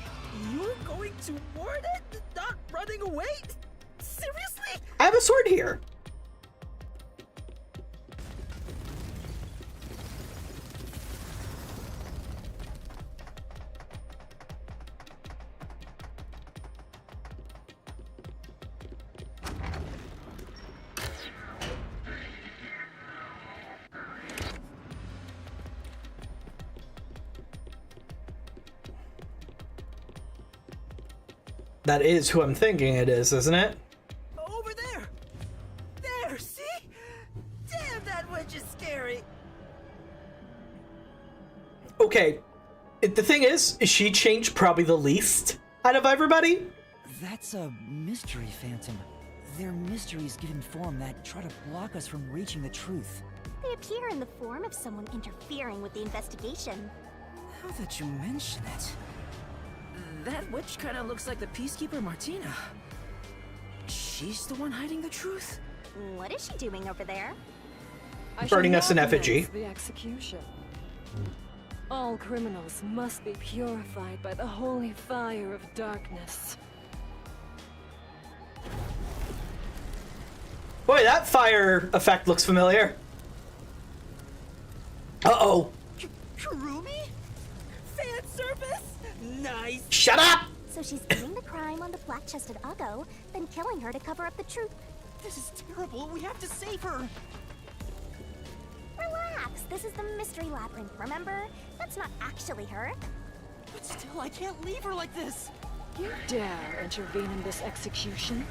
You're going to ward it? Not running away? Seriously? I have a sword here. That is who I'm thinking it is, isn't it? Over there! There, see? Damn, that witch is scary! Okay, the thing is, she changed probably the least out of everybody. That's a mystery phantom. They're mysteries given form that try to block us from reaching the truth. They appear in the form of someone interfering with the investigation. Now that you mention it, that witch kind of looks like the Peacekeeper Martina. She's the one hiding the truth? What is she doing over there? Burning us in effigy. The execution. All criminals must be purified by the holy fire of darkness. Boy, that fire effect looks familiar. Uh-oh. Kurumi? Fan service? Nice. Shut up! So she's doing the crime on the black-chested Uggo, then killing her to cover up the truth. This is terrible. We have to save her. Relax, this is the mystery labyrinth, remember? That's not actually her. But still, I can't leave her like this. You dare intervene in this execution?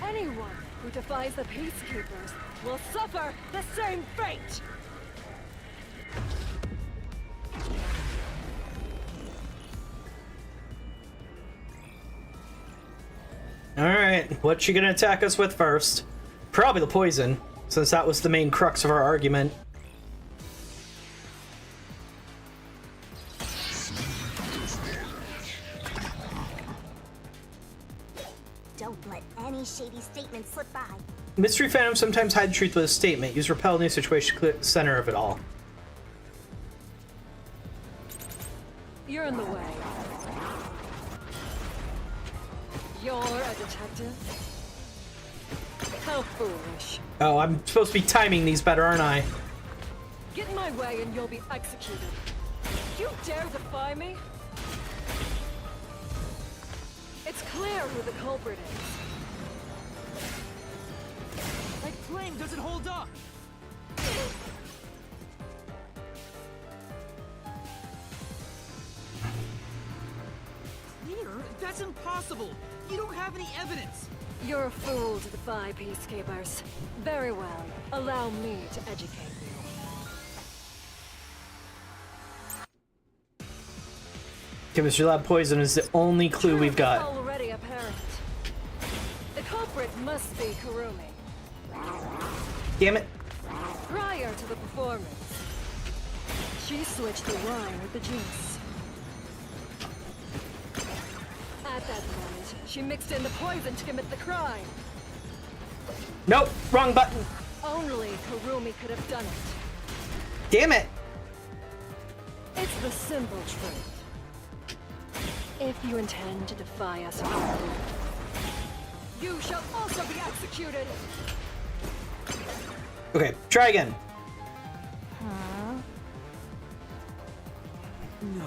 Anyone who defies the Peacekeepers will suffer the same fate! Alright, what's she gonna attack us with first? Probably the poison, since that was the main crux of our argument. Don't let any shady statements slip by. Mystery Phantoms sometimes hide the truth with a statement. Use repel new situation to clear the center of it all. You're in the way. You're a detective? How foolish. Oh, I'm supposed to be timing these better, aren't I? Get in my way and you'll be executed. You dare defy me? It's clear who the culprit is. My flame doesn't hold up. Clear? That's impossible. You don't have any evidence. You're a fool to defy Peacekeepers. Very well. Allow me to educate you. Chemistry lab poison is the only clue we've got. Already apparent. The culprit must be Kurumi. Damn it. Prior to the performance, she switched the wine with the juice. At that moment, she mixed in the poison to commit the crime. Nope, wrong button. Only Kurumi could have done it. Damn it. It's the simple truth. If you intend to defy us further, you shall also be executed. Okay, try again. No.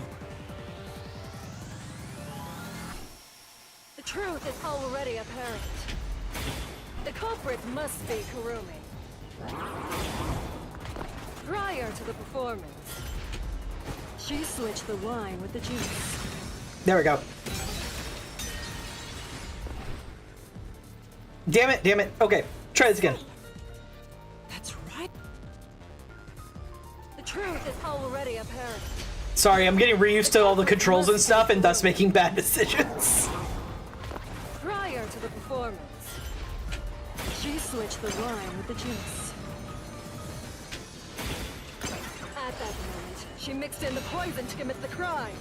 The truth is already apparent. The culprit must be Kurumi. Prior to the performance, she switched the wine with the juice. There we go. Damn it, damn it. Okay, try this again. That's right. The truth is already apparent. Sorry, I'm getting reused to all the controls and stuff, and thus making bad decisions. Prior to the performance, she switched the wine with the juice. At that moment, she mixed in the poison to commit the crime.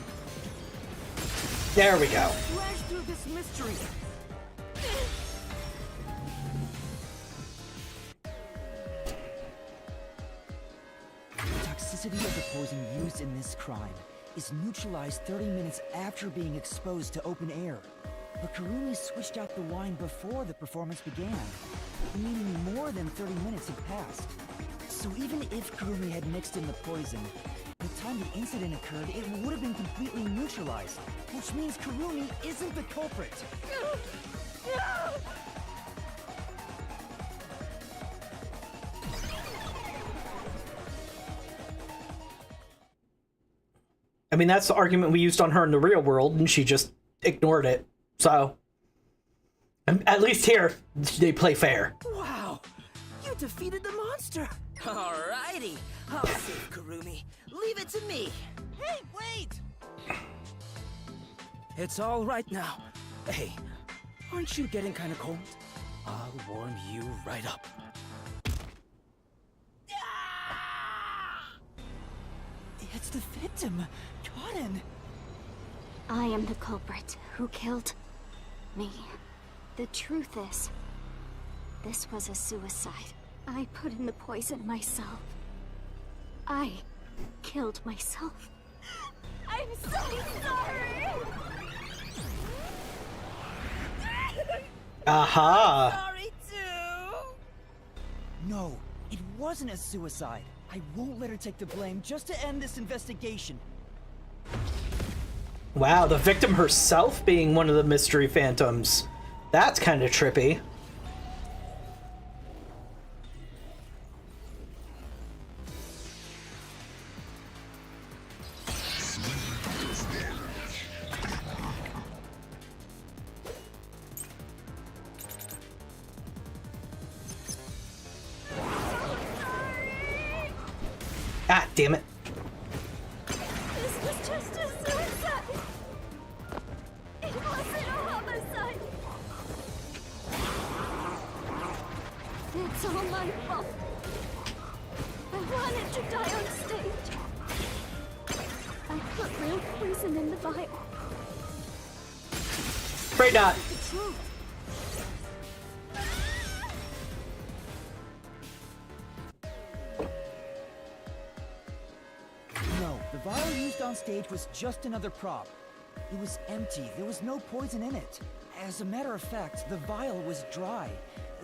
There we go. Flash through this mystery. The toxicity of the poison used in this crime is neutralized 30 minutes after being exposed to open air. But Kurumi switched out the wine before the performance began, meaning more than 30 minutes had passed. So even if Kurumi had mixed in the poison, by the time the incident occurred, it would have been completely neutralized, which means Kurumi isn't the culprit. I mean, that's the argument we used on her in the real world, and she just ignored it. So, at least here, they play fair. Wow! You defeated the monster! Alrighty! I'll save Kurumi. Leave it to me! Hey, wait! It's all right now. Hey, aren't you getting kinda cold? I'll warm you right up. It's the victim, Kaden. I am the culprit who killed me. The truth is, this was a suicide. I put in the poison myself. I killed myself. I'm so sorry! Aha! Sorry too! No, it wasn't a suicide. I won't let her take the blame just to end this investigation. Wow, the victim herself being one of the mystery phantoms. That's kind of trippy. Ah, damn it. This was just a suicide! It wasn't a homicide! It's all my fault. I wanted to die on stage. I put real poison in the vial. Afraid not. The truth. No, the vial used on stage was just another prop. It was empty. There was no poison in it. As a matter of fact, the vial was dry.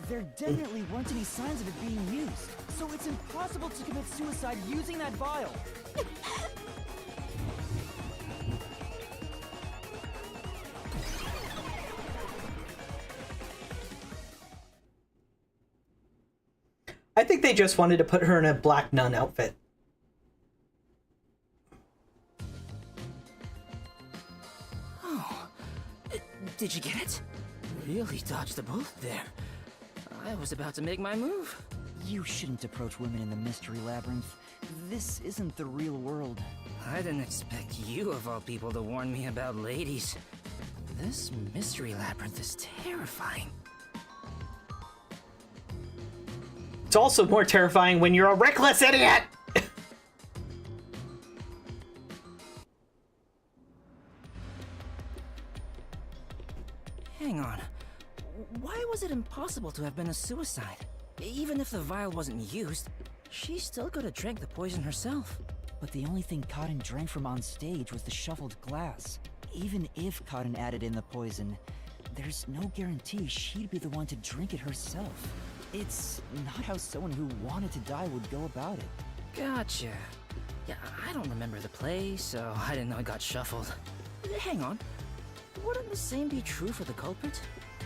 There definitely weren't any signs of it being used. So it's impossible to commit suicide using that vial. I think they just wanted to put her in a black nun outfit. Oh, did you get it? Really dodged the bullet there. I was about to make my move. You shouldn't approach women in the mystery labyrinth. This isn't the real world. I didn't expect you, of all people, to warn me about ladies. This mystery labyrinth is terrifying. It's also more terrifying when you're a reckless idiot! Hang on. Why was it impossible to have been a suicide? Even if the vial wasn't used, she still could have drank the poison herself. But the only thing Cotton drank from on stage was the shuffled glass. Even if Cotton added in the poison, there's no guarantee she'd be the one to drink it herself. It's not how someone who wanted to die would go about it. Gotcha. Yeah, I don't remember the play, so I didn't know it got shuffled. Hang on. Wouldn't the same be true for the culprit?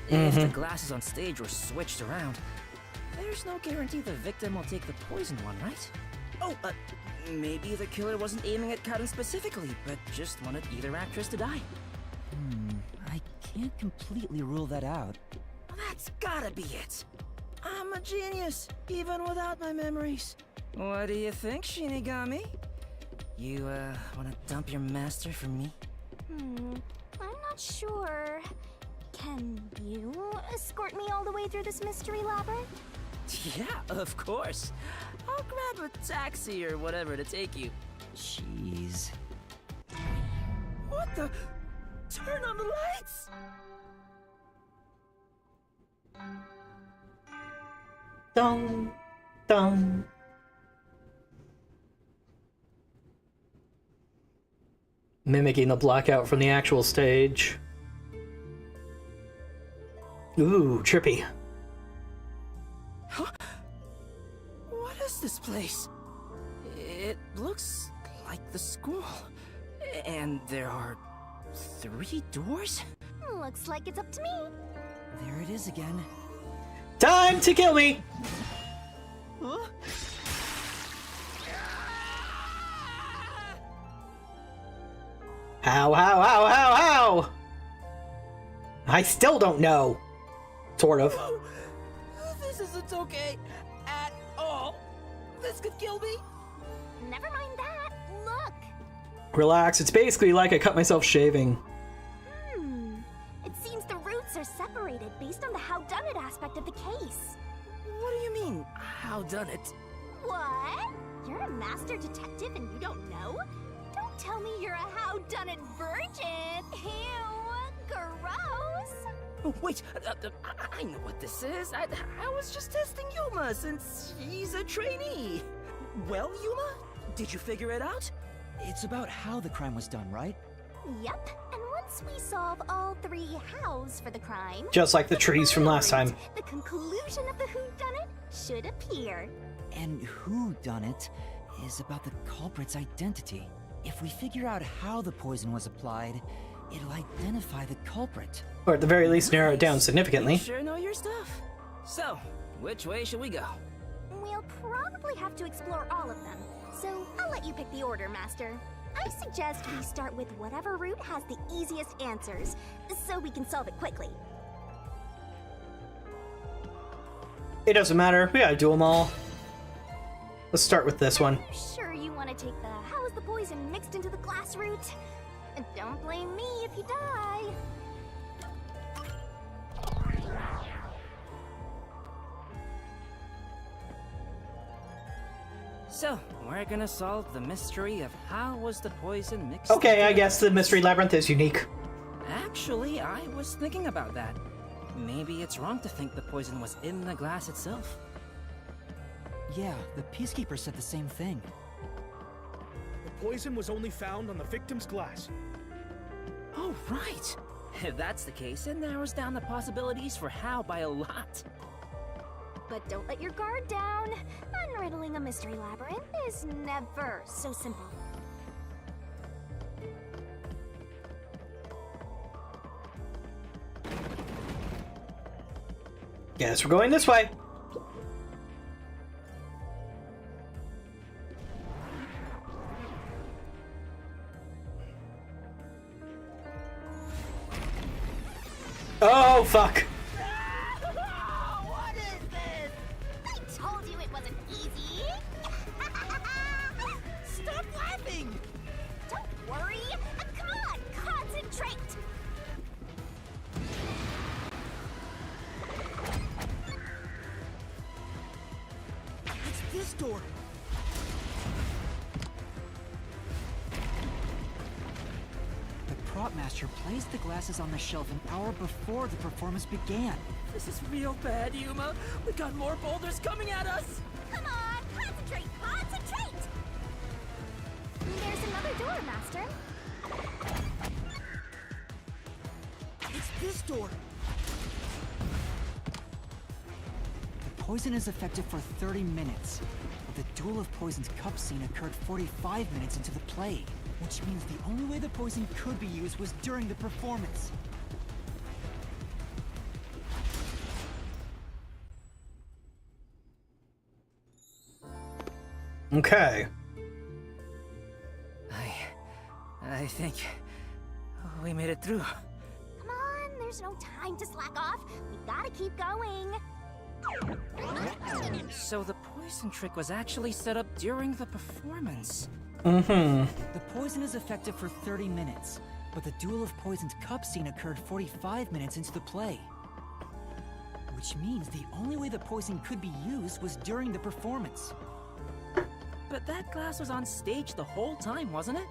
If the glasses on stage were switched around, there's no guarantee the victim will take the poisoned one, right? Oh, maybe the killer wasn't aiming at Karen specifically, but just wanted either actress to die. I can't completely rule that out. That's gotta be it. I'm a genius, even without my memories. What do you think, Shinigami? You, wanna dump your master for me? I'm not sure. Can you escort me all the way through this mystery labyrinth? Yeah, of course. I'll grab a taxi or whatever to take you. Jeez. What the? Turn on the lights! Dun, dun. Mimicking the blackout from the actual stage. Ooh, trippy. Huh? What is this place? It looks like the school. And there are 3 doors? Looks like it's up to me. There it is again. Time to kill me! Huh? How? I still don't know. Sort of. This isn't okay at all. This could kill me. Never mind that. Look. Relax, it's basically like I cut myself shaving. It seems the roots are separated based on the howdunit aspect of the case. What do you mean, how done it? What? You're a master detective and you don't know? Don't tell me you're a howdunit virgin. Ew, gross. Oh, wait, I know what this is. I was just testing Yuma since he's a trainee. Well, Yuma, did you figure it out? It's about how the crime was done, right? Yep, and once we solve all 3 hows for the crime... Just like the trees from last time. The conclusion of the whodunit should appear. And who done it is about the culprit's identity. If we figure out how the poison was applied, it'll identify the culprit. Or at the very least narrow it down significantly. You sure know your stuff. So, which way should we go? We'll probably have to explore all of them, so I'll let you pick the order, Master. I suggest we start with whatever route has the easiest answers, so we can solve it quickly. It doesn't matter, we gotta do them all. Let's start with this one. Sure you want to take the how is the poison mixed into the glass route? And don't blame me if you die. So, we're gonna solve the mystery of how was the poison mixed. Okay, I guess the mystery labyrinth is unique. Actually, I was thinking about that. Maybe it's wrong to think the poison was in the glass itself. Yeah, the Peacekeeper said the same thing. The poison was only found on the victim's glass. Oh, right. If that's the case, it narrows down the possibilities for how by a lot. But don't let your guard down. Unriddling a mystery labyrinth is never so simple. Guess we're going this way. Oh, fuck. What is this? I told you it wasn't easy. Stop laughing! Don't worry. Come on, concentrate. It's this door. The prop master placed the glasses on the shelf an hour before the performance began. This is real bad, Yuma. We got more boulders coming at us. Come on, concentrate, concentrate. There's another door, Master. It's this door. The poison is effective for 30 minutes, but the Duel of Poisons cup scene occurred 45 minutes into the play, which means the only way the poison could be used was during the performance. Okay. I think we made it through. Come on, there's no time to slack off. We gotta keep going. So the poison trick was actually set up during the performance. Mm-hmm. The poison is effective for 30 minutes, but the Duel of Poisons cup scene occurred 45 minutes into the play. Which means the only way the poison could be used was during the performance. But that glass was on stage the whole time, wasn't it?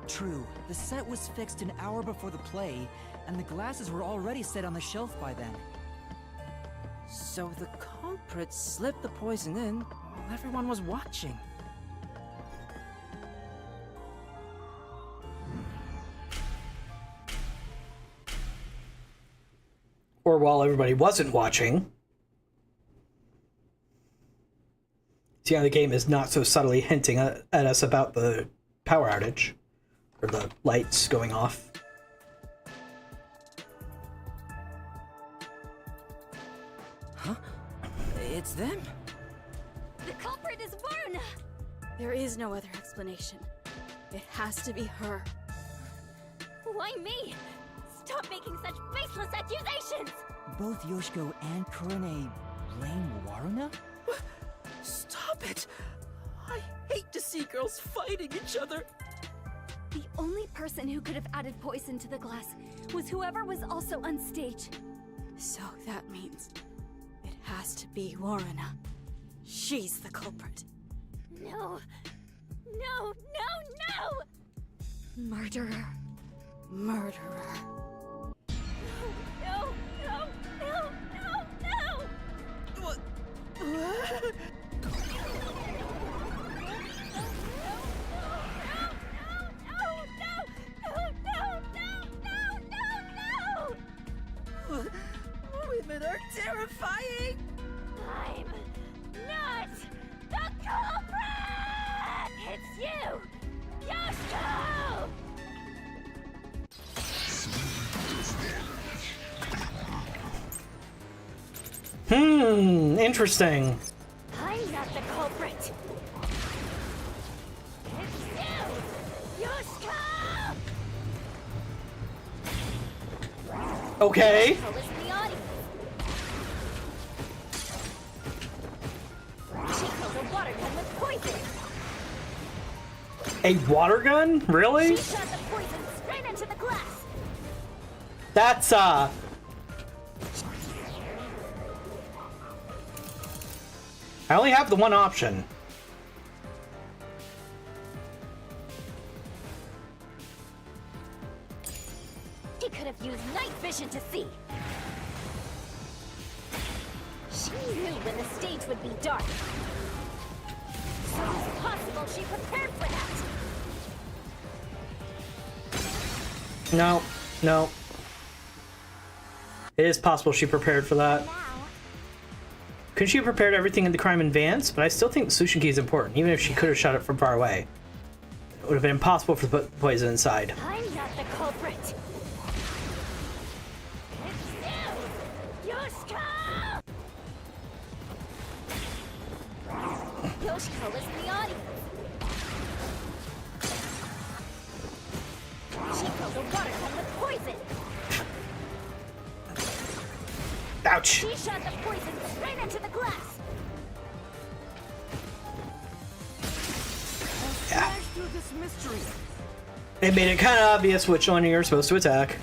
True, the set was fixed an hour before the play, and the glasses were already set on the shelf by then. So the culprit slipped the poison in while everyone was watching. Or while everybody wasn't watching. See how the game is not so subtly hinting at us about the power outage. Or the lights going off. Huh? It's them? The culprit is Varna! There is no other explanation. It has to be her. Why me? Stop making such baseless accusations! Both Yoshiko and Kurene blame Waruna? Stop it! I hate to see girls fighting each other. The only person who could have added poison to the glass was whoever was also on stage. So that means it has to be Waruna. She's the culprit. No. No, no, no! Murderer. Murderer. No, no, no, no, no! What? Women are terrifying! I'm not the culprit! It's you! Yoshiko! Interesting. I'm not the culprit! It's you! Yoshiko! Okay. Yoshiko is in the audience. She killed a water gun with poison! A water gun? Really? She shot the poison straight into the glass! That's, I only have the one option. He could have used night vision to see. She knew when the stage would be dark. So it's possible she prepared for that. No, no. It is possible she prepared for that. Could she have prepared everything in the crime in advance? But I still think the solution key is important, even if she could have shot it from far away. It would have been impossible for the poison inside. I'm not the culprit. It's you, Yoshiko! Yoshiko is in the audience. She killed a water gun with poison. Ouch! She shot the poison straight into the glass. Yeah. Through this mystery. It made it kind of obvious which one you're supposed to attack.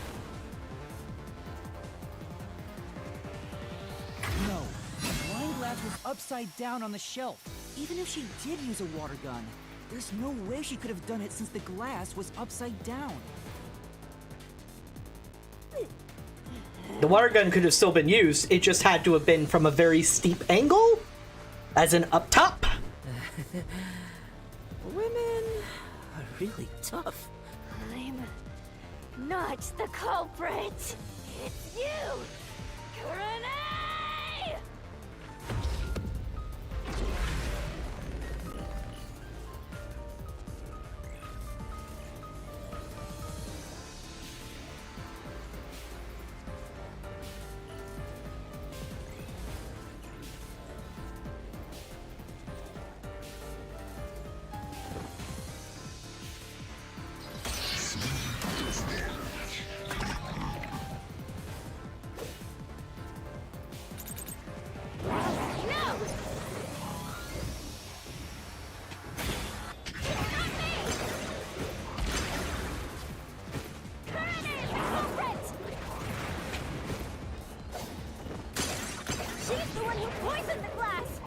No, the wine glass was upside down on the shelf. Even if she did use a water gun, there's no way she could have done it since the glass was upside down. The water gun could have still been used, it just had to have been from a very steep angle? As in up top? Women are really tough. I'm not the culprit. It's you, Kurene! one who poisoned the glass!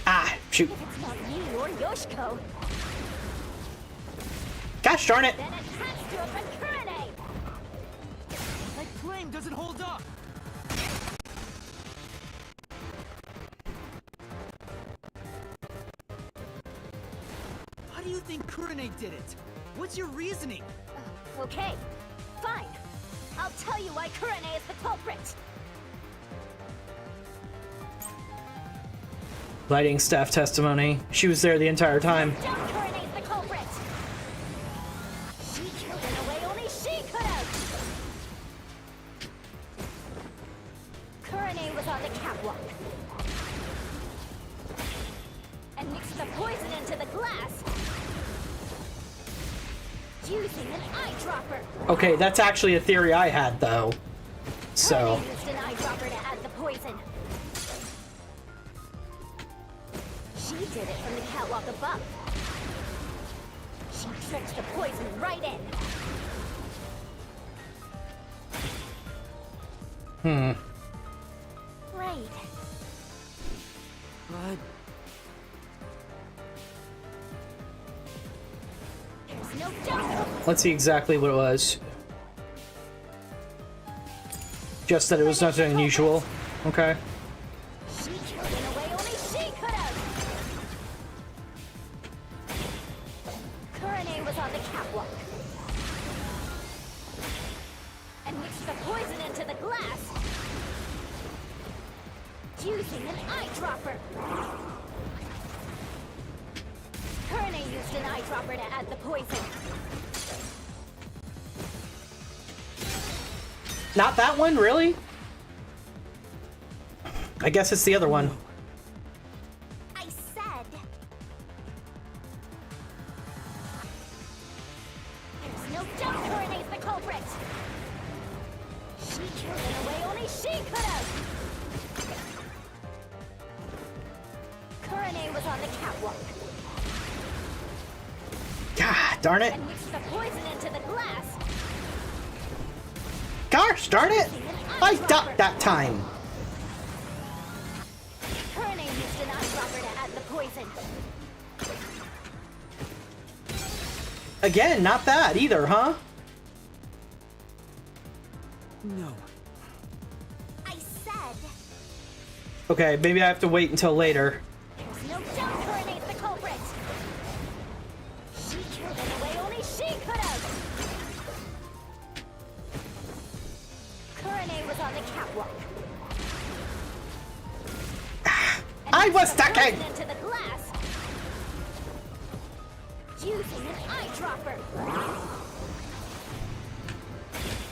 Ah, shoot. If it's not me or Yoshiko, Gosh darn it. then it has to have been Kurane! That claim doesn't hold up! How do you think Kurane did it? What's your reasoning? Okay, fine. I'll tell you why Kurane is the culprit. Lighting staff testimony. She was there the entire time. Don't Kurane's the culprit. She killed in a way only she could have. Kurane was on the catwalk and mixed the poison into the glass using an eyedropper. Okay, that's actually a theory I had, though. So. Kurane used an eyedropper to add the poison. She did it from the catwalk above. She tricked the poison right in. Right. But There's no doubt. Let's see exactly what it was. Just that it was nothing unusual. Okay. She killed in a way only she could have. Kurane was on the catwalk and mixed the poison into the glass using an eyedropper. Kurane used an eyedropper to add the poison. Not that one, really? I guess it's the other one. I said. There's no doubt Kurane's the culprit. She killed in a way only she could have. Kurane was on the catwalk God darn it. and mixed the poison into the glass. Gosh darn it. I ducked that time. Kurane used an eyedropper to add the poison. Again, not that either, huh? no. I said. Okay, maybe I have to wait until later. There's no doubt Kurane's the culprit. She killed in a way only she could have. Kurane was on the catwalk. I was mixed the ducking! poison into the glass using an eyedropper.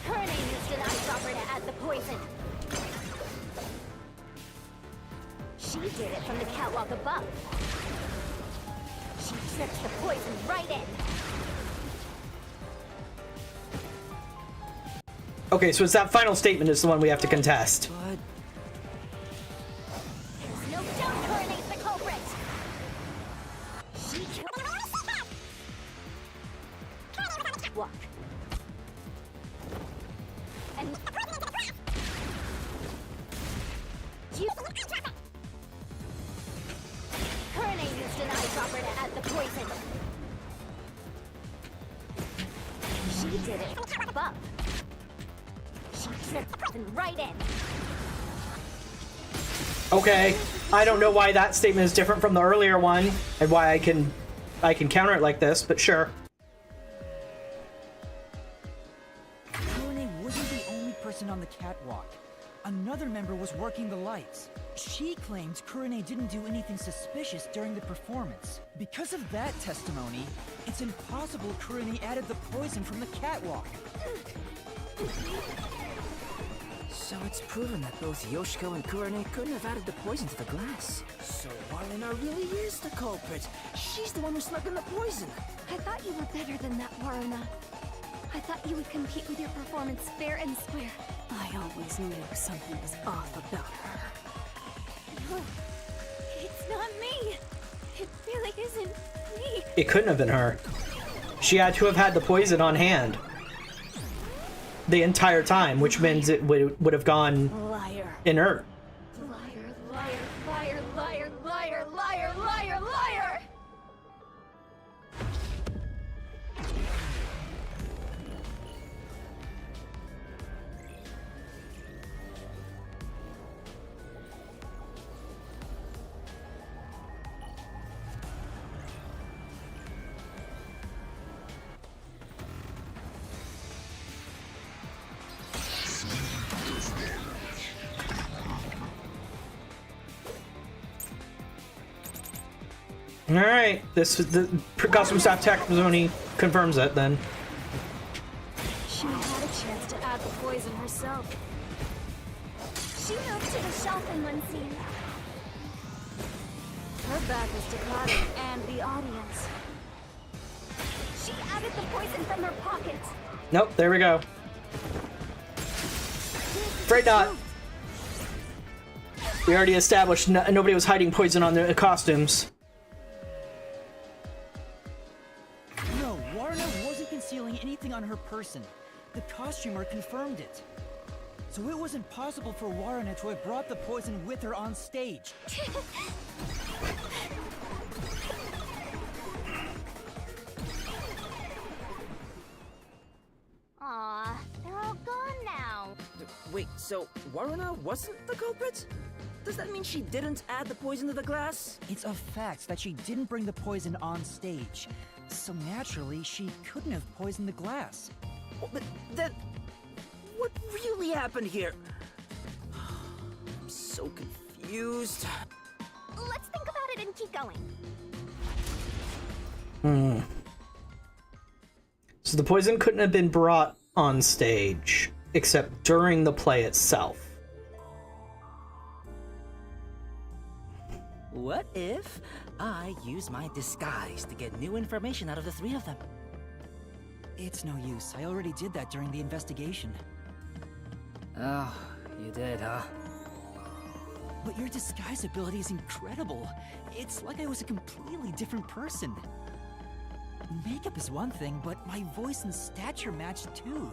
Kurane used an eyedropper to add the poison. She did it from the catwalk above. She tripped the poison right in. Okay, so it's that final statement is the one we have to contest. But There's no doubt Kurane's the culprit. She killed. Walk. And you. Kurane used an eyedropper to add the poison. She did it above. She tripped and right in. Okay, I don't know why that statement is different from the earlier one and why I can counter it like this, but sure. Kurane wasn't the only person on the catwalk. Another member was working the lights. She claims Kurane didn't do anything suspicious during the performance. Because of that testimony, it's impossible Kurane added the poison from the catwalk. so it's proven that both Yoshiko and Kurane couldn't have added the poison to the glass. So Waruna really is the culprit. She's the one who snuck in the poison. I thought you were better than that, Waruna. I thought you would compete with your performance fair and square. I always knew something was off about her. No, it's not me. It really isn't me. It couldn't have been her. She had to have had the poison on hand the entire time, which means it would have gone Liar. inert. Alright, the costume staff testimony confirms it then. She had a chance to add the poison herself. She moved to the shelf in one scene. Her back was to Cotton and the audience. She added the poison from her pocket. Nope, there we go. Afraid not. We already established nobody was hiding poison on their costumes. No, Warna wasn't concealing anything on her person. The costumer confirmed it. So it was impossible for Warna to have brought the poison with her on stage. Aw, they're all gone now. Wait, so Warna wasn't the culprit? Does that mean she didn't add the poison to the glass? It's a fact that she didn't bring the poison on stage. So naturally, she couldn't have poisoned the glass. Well, but then, what really happened here? I'm so confused. Let's think about it and keep going. So the poison couldn't have been brought on stage, except during the play itself. What if I use my disguise to get new information out of the three of them? It's no use. I already did that during the investigation. Oh, you did, huh? But your disguise ability is incredible. It's like I was a completely different person. Makeup is one thing, but my voice and stature match too.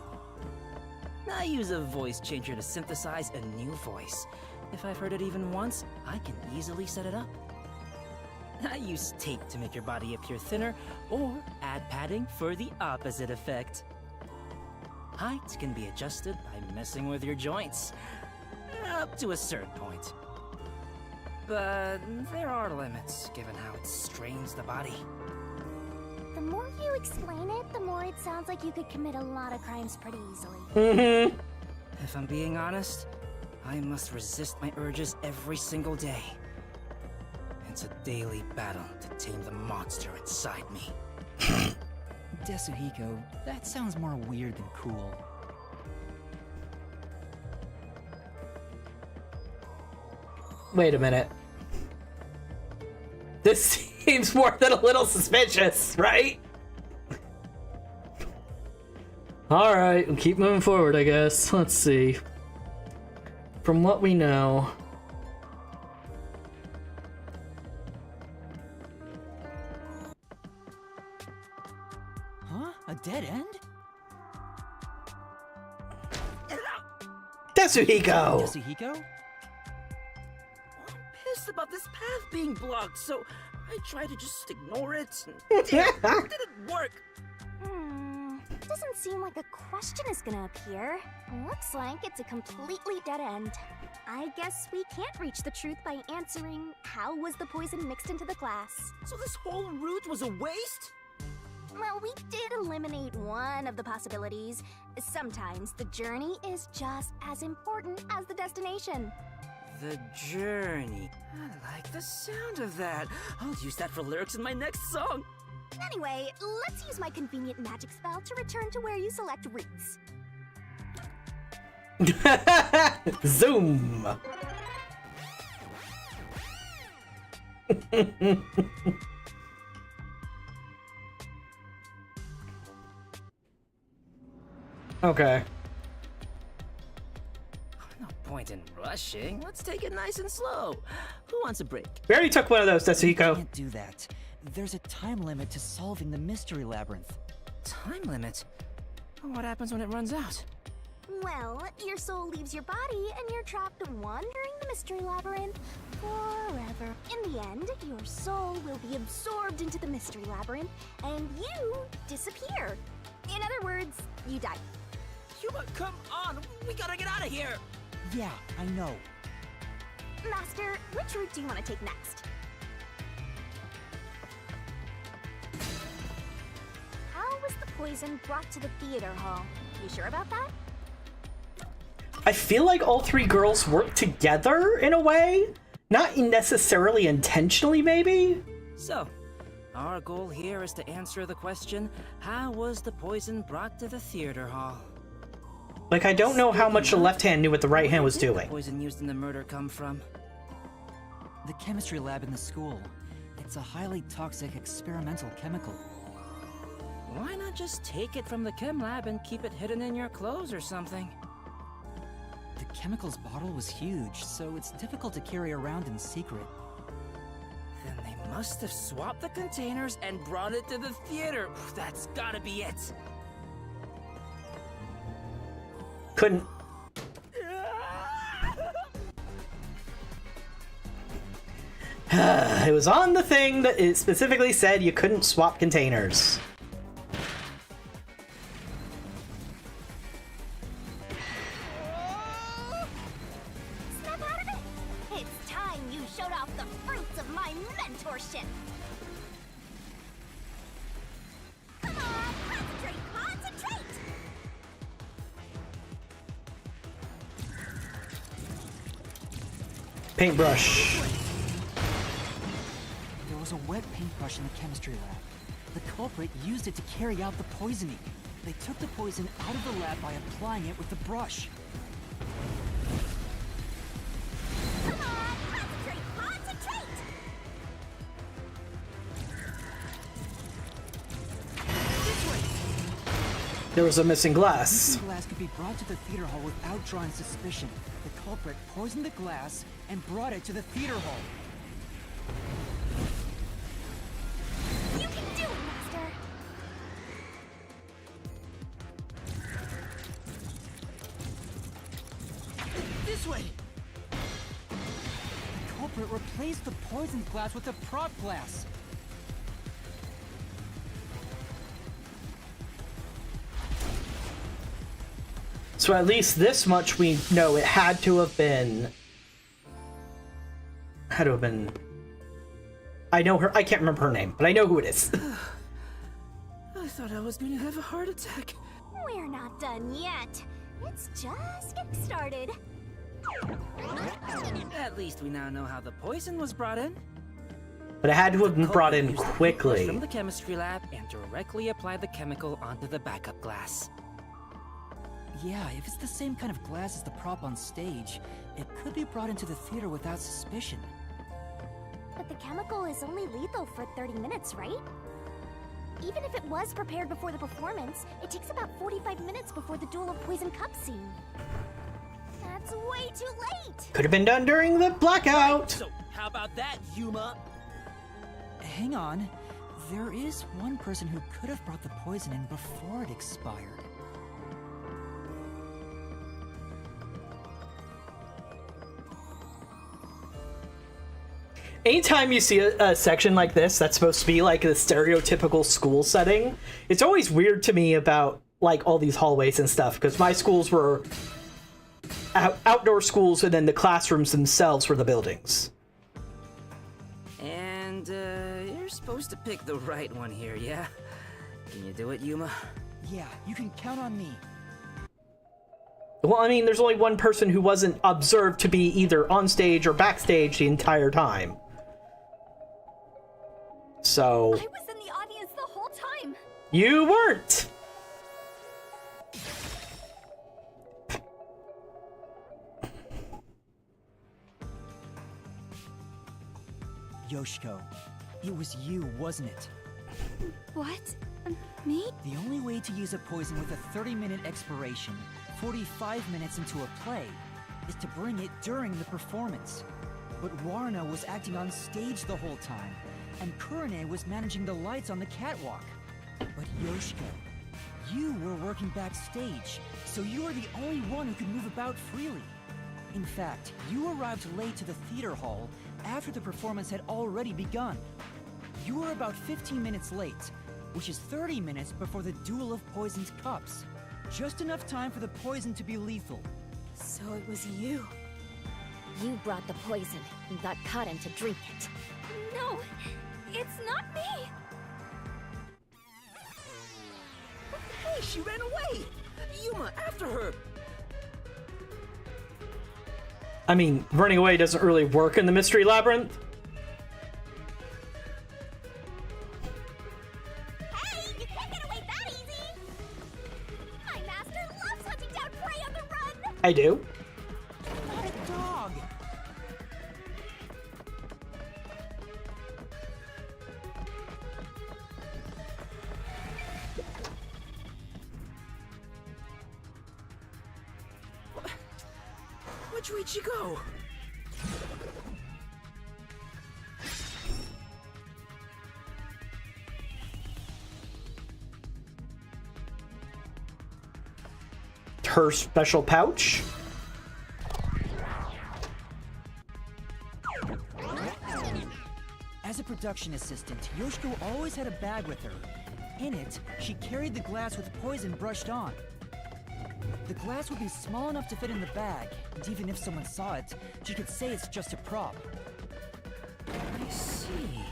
I use a voice changer to synthesize a new voice. If I've heard it even once, I can easily set it up. I use tape to make your body appear thinner, or add padding for the opposite effect. Height can be adjusted by messing with your joints, up to a certain point. But there are limits, given how it strains the body. The more you explain it, the more it sounds like you could commit a lot of crimes pretty easily. If I'm being honest, I must resist my urges every single day. It's a daily battle to tame the monster inside me. Desuhiko, that sounds more weird than cool. Wait a minute. This seems more than a little suspicious, right? Alright, we'll keep moving forward, I guess. Let's see. From what we know... Huh? A dead end? Desuhiko! Desuhiko? I'm pissed about this path being blocked, so I tried to just ignore it. It didn't work. Doesn't seem like a question is gonna appear. Looks like it's a completely dead end. I guess we can't reach the truth by answering, how was the poison mixed into the glass? So this whole route was a waste? Well, we did eliminate one of the possibilities. Sometimes the journey is just as important as the destination. The journey. I like the sound of that. I'll use that for lyrics in my next song. Anyway, let's use my convenient magic spell to return to where you select routes. Zoom! Okay. No point in rushing. Let's take it nice and slow. Who wants a break? We already took one of those, Desuhiko. Can't do that. There's a time limit to solving the mystery labyrinth. Time limit? What happens when it runs out? Well, your soul leaves your body and you're trapped wandering the mystery labyrinth forever. In the end, your soul will be absorbed into the mystery labyrinth and you disappear. In other words, you die. Come on! We gotta get out of here! Yeah, I know. Master, which route do you want to take next? How was the poison brought to the theater hall? You sure about that? I feel like all three girls work together in a way. Not necessarily intentionally, maybe? So, Our goal here is to answer the question, how was the poison brought to the theater hall? Like, I don't know how much the left hand knew what the right hand was Where did doing. the poison used in the murder come from? The chemistry lab in the school. It's a highly toxic experimental chemical. Why not just take it from the chem lab and keep it hidden in your clothes or something? The chemicals bottle was huge, so it's difficult to carry around in secret. Then they must have swapped the containers and brought it to the theater. That's gotta be it. Couldn't. It was on the thing that it specifically said you couldn't swap containers. Snap out of it! It's time you showed off the fruits of my mentorship! Come on, concentrate, concentrate! Paintbrush. There was a wet paintbrush in the chemistry lab. The culprit used it to carry out the poisoning. They took the poison out of the lab by applying it with the brush. Come on, concentrate, concentrate! There was a missing glass. The glass could be brought to the theater hall without drawing suspicion. The culprit poisoned the glass and brought it to the theater hall. You can do it, Master! This way! The culprit replaced the poisoned glass with a prop glass. So at least this much we know it had to have been. I know her. I can't remember her name, but I know who it is. I thought I was going to have a heart attack. We're not done yet. It's just getting started. At least we now know how the poison was brought in. But it had to have been brought in Used the paintbrush quickly. from the chemistry lab and directly apply the chemical onto the backup glass. Yeah, if it's the same kind of glass as the prop on stage, it could be brought into the theater without suspicion. But the chemical is only lethal for 30 minutes, right? Even if it was prepared before the performance, it takes about 45 minutes before the Duel of Poison Cup scene. That's way too late! Could have been done during the blackout. So, how about that, Yuma? Hang on. There is one person who could have brought the poison in before it expired. Anytime you see a section like this that's supposed to be like the stereotypical school setting, it's always weird to me about like all these hallways and stuff, because my schools were outdoor schools and then the classrooms themselves were the buildings. And, you're supposed to pick the right one here, yeah? Can you do it, Yuma? Yeah, you can count on me. Well, I mean, there's only one person who wasn't observed to be either on stage or backstage the entire time. So... I was in the audience the whole time! You weren't! Yoshiko, it was you, wasn't it? What? Me? The only way to use a poison with a 30-minute expiration, 45 minutes into a play, is to bring it during the performance. But Warna was acting on stage the whole time, and VtuberEN was managing the lights on the catwalk. But Yoshiko, you were working backstage, so you were the only one who could move about freely. In fact, you arrived late to the theater hall after the performance had already begun. You were about 15 minutes late, which is 30 minutes before the Duel of Poisoned Cups. Just enough time for the poison to be lethal. So it was you. You brought the poison and got Cotton to drink it. No, it's not me! Hey, she ran away! Yuma, after her! I mean, running away doesn't really work in the Mystery Labyrinth. I do. Not a dog. Which way'd she go? Her special pouch. As a production assistant, Yoshiko always had a bag with her. In it, she carried the glass with poison brushed on. The glass would be small enough to fit in the bag, and even if someone saw it, she could say it's just a prop. I see.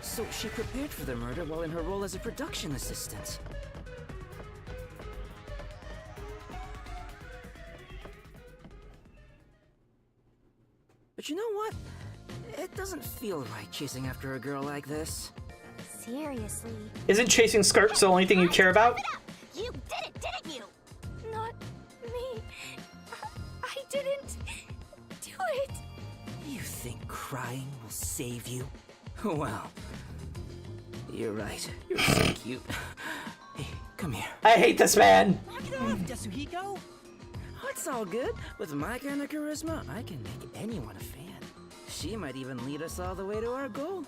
So she prepared for the murder while in her role as a production assistant. But you know what? It doesn't feel right chasing after a girl like this. Seriously. Isn't chasing skirts the only thing you care about? You did it, didn't you? Not me. I didn't do it. You think crying will save you? Well, you're right. You're so cute. Hey, come here. I hate this man. Knock it off, Yasuhiko! Oh, it's all good. With my kind of charisma, I can make anyone a fan. She might even lead us all the way to our goal.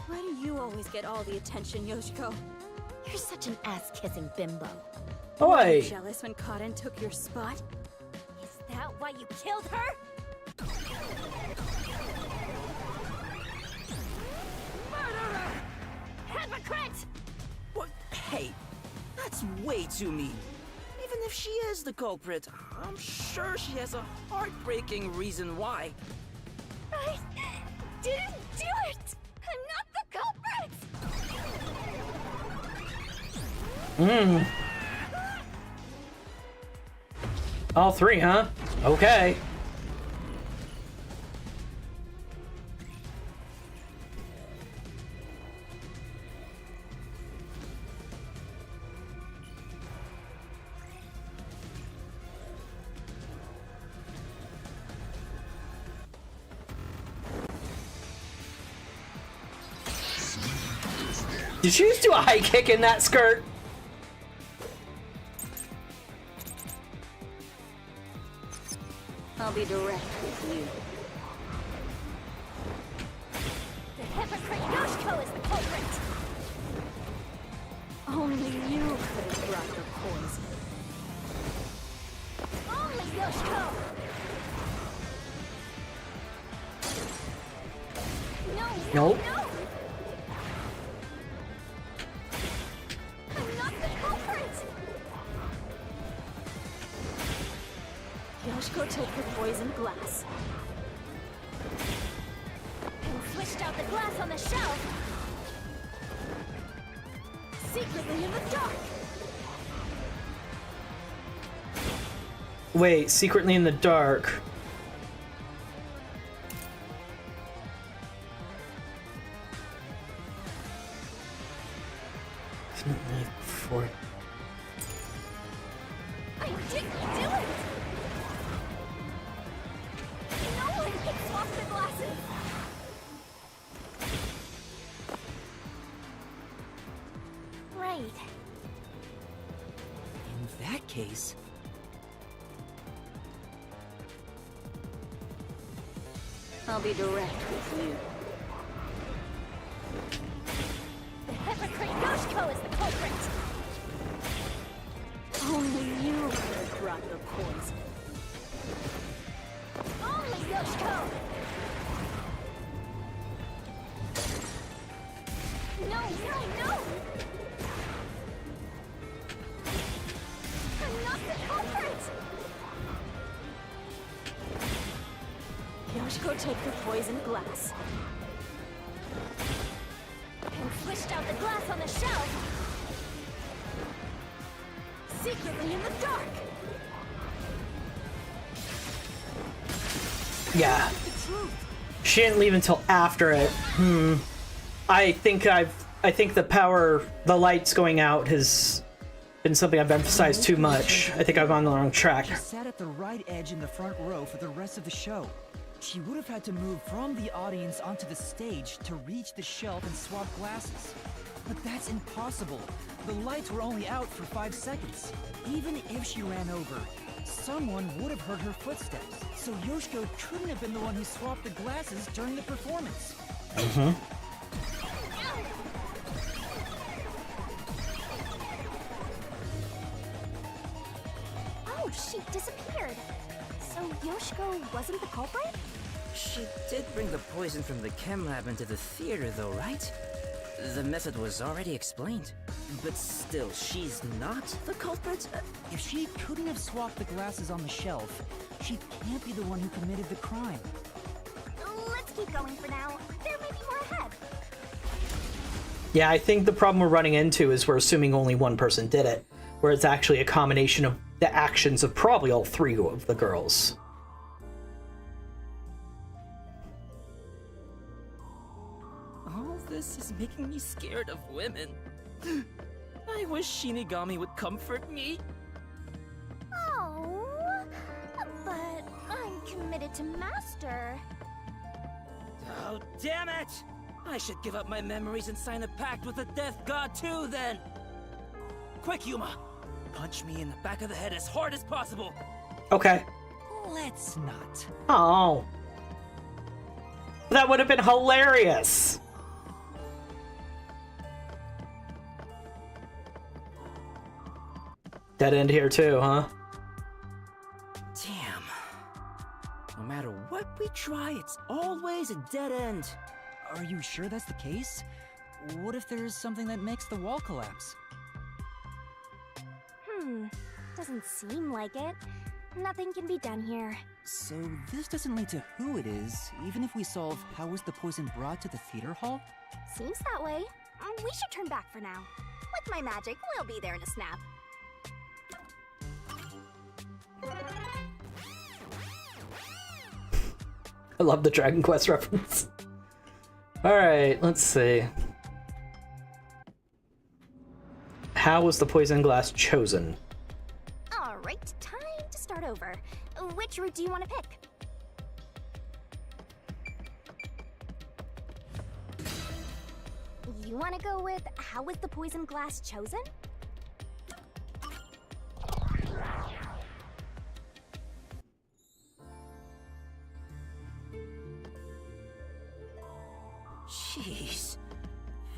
Why do you always get all the attention, Yoshiko? You're such an ass-kissing bimbo. Oi. Jealous when Karen took your spot? Is that why you killed her? Murderer! Hypocrite! What? Hey, that's way too mean. Even if she is the culprit, I'm sure she has a heartbreaking reason why. I didn't do it! I'm not the culprit! All three, huh? Okay. Did she just do a high kick in that skirt? I'll be direct with you. The hypocrite Yoshiko is the culprit! Only you could have brought the poison. Only Yoshiko! No, Nope. no! I'm not the culprit! Yoshiko took the poisoned glass And switched out the glass on the shelf! Secretly in the dark! Wait, secretly in the dark. For I didn't do it! No one can swap the glasses! Right. In that case, I'll be direct with you. The hypocrite Yoshiko is the culprit! Only you could have brought the poison. Only Yoshiko! No, no, no! I'm not the culprit! Yoshiko took the poisoned glass And switched out the glass on the shelf! Secretly in the dark! yeah. She didn't leave until after it. I think the power, the lights going out is been something I've emphasized too much. I think I'm on the wrong track. She sat at the right edge in the front row for the rest of the show. She would have had to move from the audience onto the stage to reach the shelf and swap glasses. But that's impossible. The lights were only out for 5 seconds. Even if she ran over, someone would have heard her footsteps. So Yoshiko couldn't have been the one who swapped the glasses during the performance. Oh, she disappeared. So Yoshiko wasn't the culprit? She did bring the poison from the chem lab into the theater, though, right? The method was already explained. But still, she's not the culprit? If she couldn't have swapped the glasses on the shelf, she can't be the one who committed the crime. Let's keep going for now. There may be more ahead. Yeah, I think the problem we're running into is we're assuming only one person did it, where it's actually a combination of the actions of probably all 3 of the girls. All this is making me scared of women. I wish Shinigami would comfort me. Oh, but I'm committed to Master. Oh, damn it! I should give up my memories and sign a pact with the Death God too, then! Quick, Yuma! Punch me in the back of the head as hard as possible! Okay. Let's not. Oh. That would have been hilarious! Dead end here too, huh? Damn. No matter what we try, it's always a dead end. Are you sure that's the case? What if there's something that makes the wall collapse? Doesn't seem like it. Nothing can be done here. So this doesn't lead to who it is, even if we solve how was the poison brought to the theater hall? Seems that way. We should turn back for now. With my magic, we'll be there in a snap. I love the Dragon Quest reference. Alright, let's see. How was the poison glass chosen? Alright, time to start over. Which route do you want to pick? You want to go with how was the poison glass chosen? Jeez.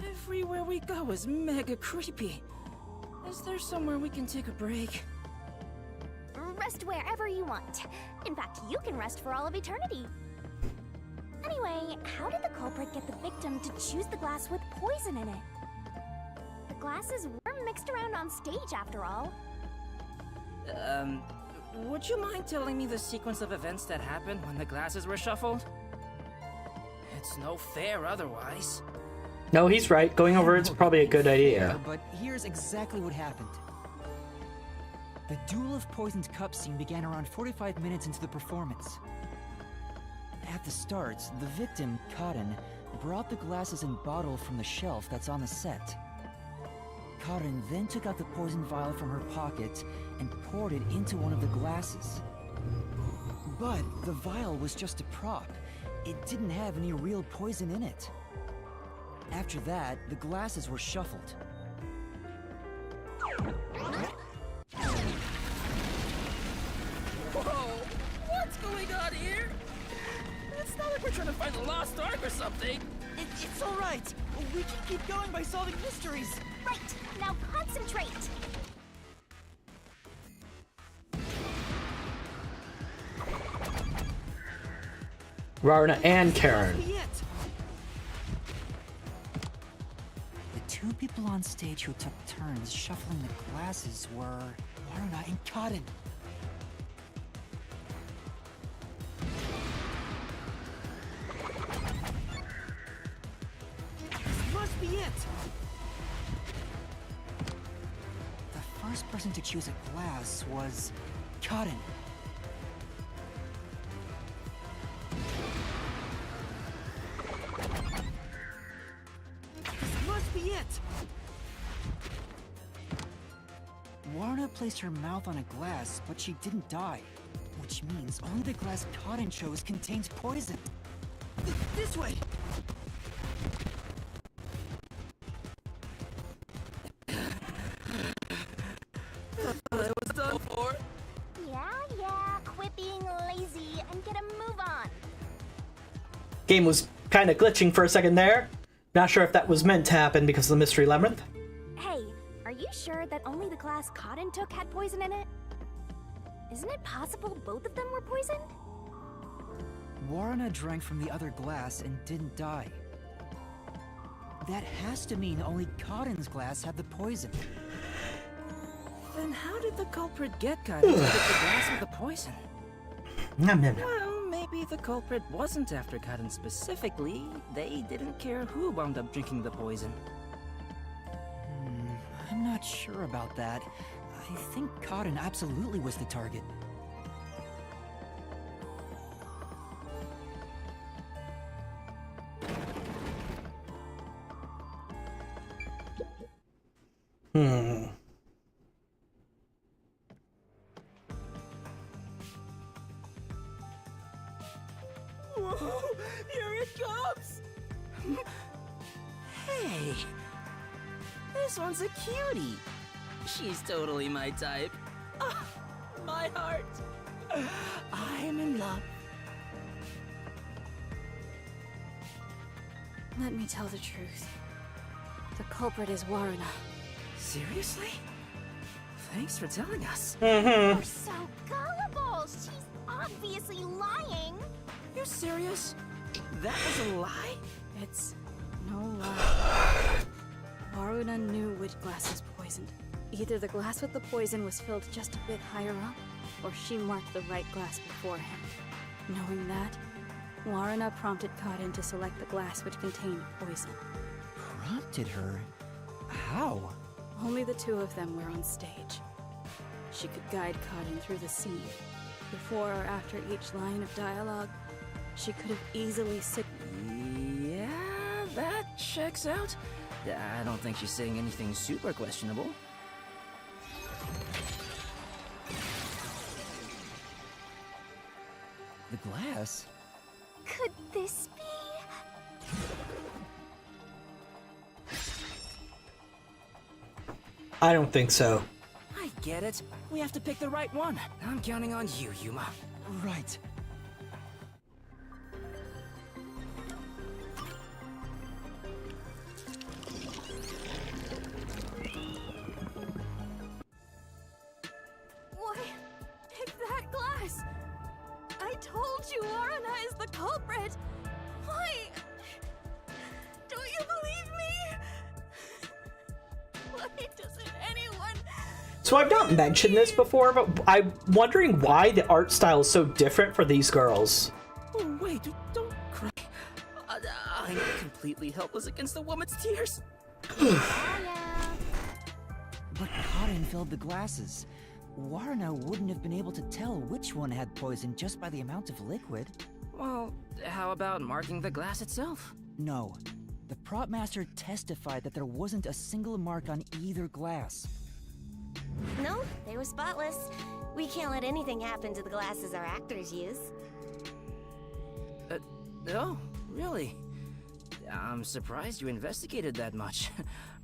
Everywhere we go is mega creepy. Is there somewhere we can take a break? Rest wherever you want. In fact, you can rest for all of eternity. Anyway, how did the culprit get the victim to choose the glass with poison in it? The glasses were mixed around on stage after all. Would you mind telling me the sequence of events that happened when the glasses were shuffled? It's no fair otherwise. No, he's right. Going over it's probably a good idea. But here's exactly what happened. The Duel of Poisoned Cups scene began around 45 minutes into the performance. At the start, the victim, Karen, brought the glasses and bottle from the shelf that's on the set. Karen then took out the poison vial from her pocket and poured it into one of the glasses. But the vial was just a prop. It didn't have any real poison in it. After that, the glasses were shuffled. Whoa! What's going on here? It's not like we're trying to find the lost ark or something. It's all right. We can keep going by solving mysteries. Right, now concentrate. Rarna and Karen. The 2 people on stage who took turns shuffling the glasses were Rarna and Karen. This must be it. The first person to choose a glass was Karen. This must be it. placed her mouth on a glass, but she didn't die. Which means only the glass Cotton chose contains poison. This way! I was done for. Yeah, quit being lazy and get a move on. Game was kind of glitching for a second there. Not sure if that was meant to happen because of the mystery labyrinth. Hey, are you sure that only the glass Cotton took had poison in it? Isn't it possible both of them were poisoned? Warrena drank from the other glass and didn't die. That has to mean only Cotton's glass had the poison. Then how did the culprit get Cotton to get the glass with the poison? Nom, nom, nom. Well, maybe the culprit wasn't after Cotton specifically. They didn't care who wound up drinking the poison. I'm not sure about that. I think Cotton absolutely was the target. Whoa! Here it comes! Hey! This one's a cutie! She's totally my type. Ah, my heart! I'm in love. Let me tell the truth. The culprit is Warrena. Seriously? Thanks for telling us. You're so gullible. She's obviously lying. You serious? That was a lie? It's no lie. Warrena knew which glass was poisoned. Either the glass with the poison was filled just a bit higher up, or she marked the right glass before him. Knowing that, Warrena prompted Cotton to select the glass which contained poison. Prompted her? How? Only the two of them were on stage. She could guide Cotton through the scene. Before or after each line of dialogue, she could have easily Yeah, that checks out. I don't think she's saying anything super questionable. The glass? Could this be? I don't think so. I get it. We have to pick the right one. I'm counting on you, Yuma. Right. Why? It's that glass! I told you Warrena is the culprit! Why? Don't you believe me? Why doesn't anyone... So I've not mentioned this before, but I'm wondering why the art style is so different for these girls. Oh, wait, don't cry. I'm completely helpless against the woman's tears. But Cotton filled the glasses. Warrena wouldn't have been able to tell which one had poison just by the amount of liquid. Well, how about marking the glass itself? No. The prop master testified that there wasn't a single mark on either glass. No, they were spotless. We can't let anything happen to the glasses our actors use. Oh, really? I'm surprised you investigated that much.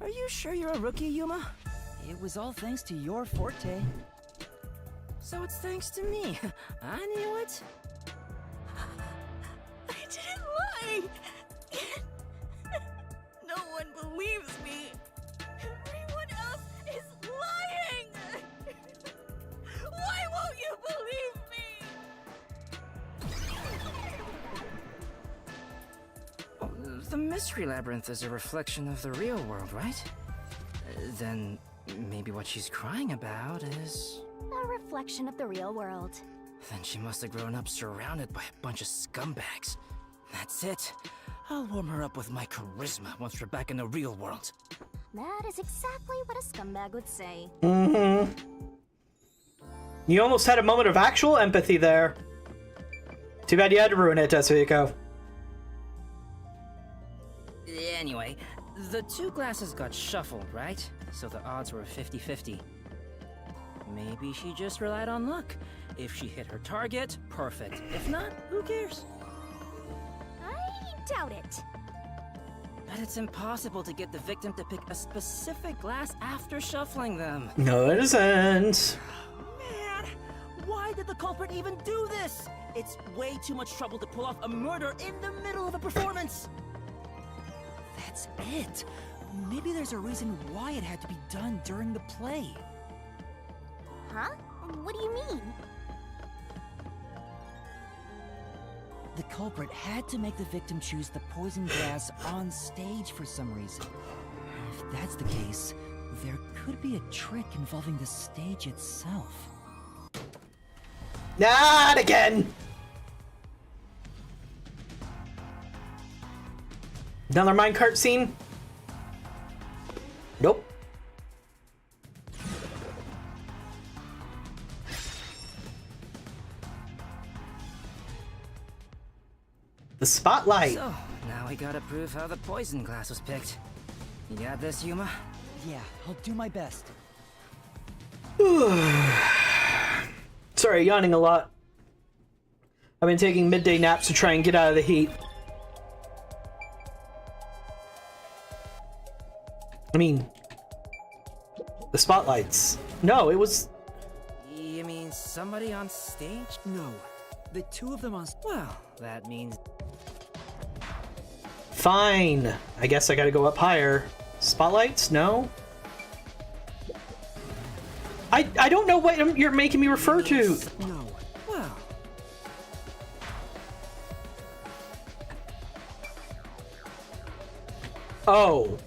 Are you sure you're a rookie, Yuma? It was all thanks to your forte. So it's thanks to me. I knew it. I didn't lie! No one believes me! Everyone else is lying! Why won't you believe me? Oh, the Mystery Labyrinth is a reflection of the real world, right? Then maybe what she's crying about is... A reflection of the real world. Then she must have grown up surrounded by a bunch of scumbags. That's it. I'll warm her up with my charisma once we're back in the real world. That is exactly what a scumbag would say. You almost had a moment of actual empathy there. Too bad you had to ruin it, Tetsuhiko. Anyway, the two glasses got shuffled, right? So the odds were 50-50. Maybe she just relied on luck. If she hit her target, perfect. If not, who cares? I doubt it. But it's impossible to get the victim to pick a specific glass after shuffling them. No, it isn't. Man, why did the culprit even do this? It's way too much trouble to pull off a murder in the middle of a performance. That's it. Maybe there's a reason why it had to be done during the play. Huh? What do you mean? The culprit had to make the victim choose the poison glass on stage for some reason. If that's the case, there could be a trick involving the stage itself. Not again! Another minecart scene? Nope. The spotlight. So, now we gotta prove how the poison glass was picked. You got this, Yuma? Yeah, I'll do my best. Sorry, yawning a lot. I've been taking midday naps to try and get out of the heat. I mean, the spotlights. No, it was... You mean somebody on stage? No, the two of them on... Well, that means... Fine. I guess I gotta go up higher. Spotlights? No? I don't know what you're making me refer to. No. Well... Oh.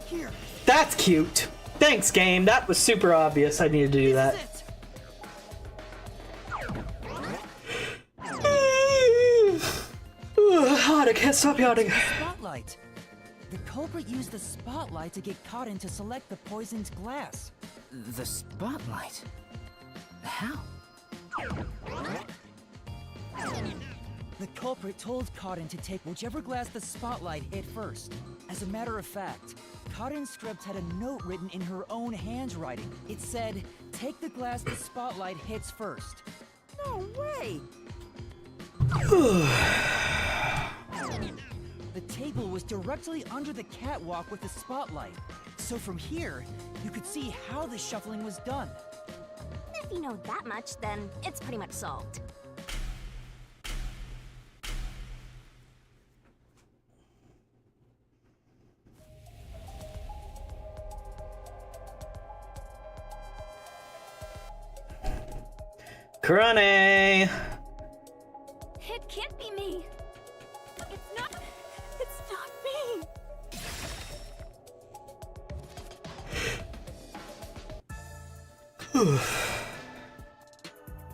Here. That's cute. Thanks, game. That was super obvious. I needed to do that. God, I can't stop yawning. Spotlight. The culprit used the spotlight to get caught in to select the poisoned glass. The spotlight? How? The culprit told Cotton to take whichever glass the spotlight hit first. As a matter of fact, Cotton's script had a note written in her own handwriting. It said, "Take the glass the spotlight hits first." No way! The table was directly under the catwalk with the spotlight. So from here, you could see how the shuffling was done. If you know that much, then it's pretty much solved. Kurane! It can't be me. It's not me.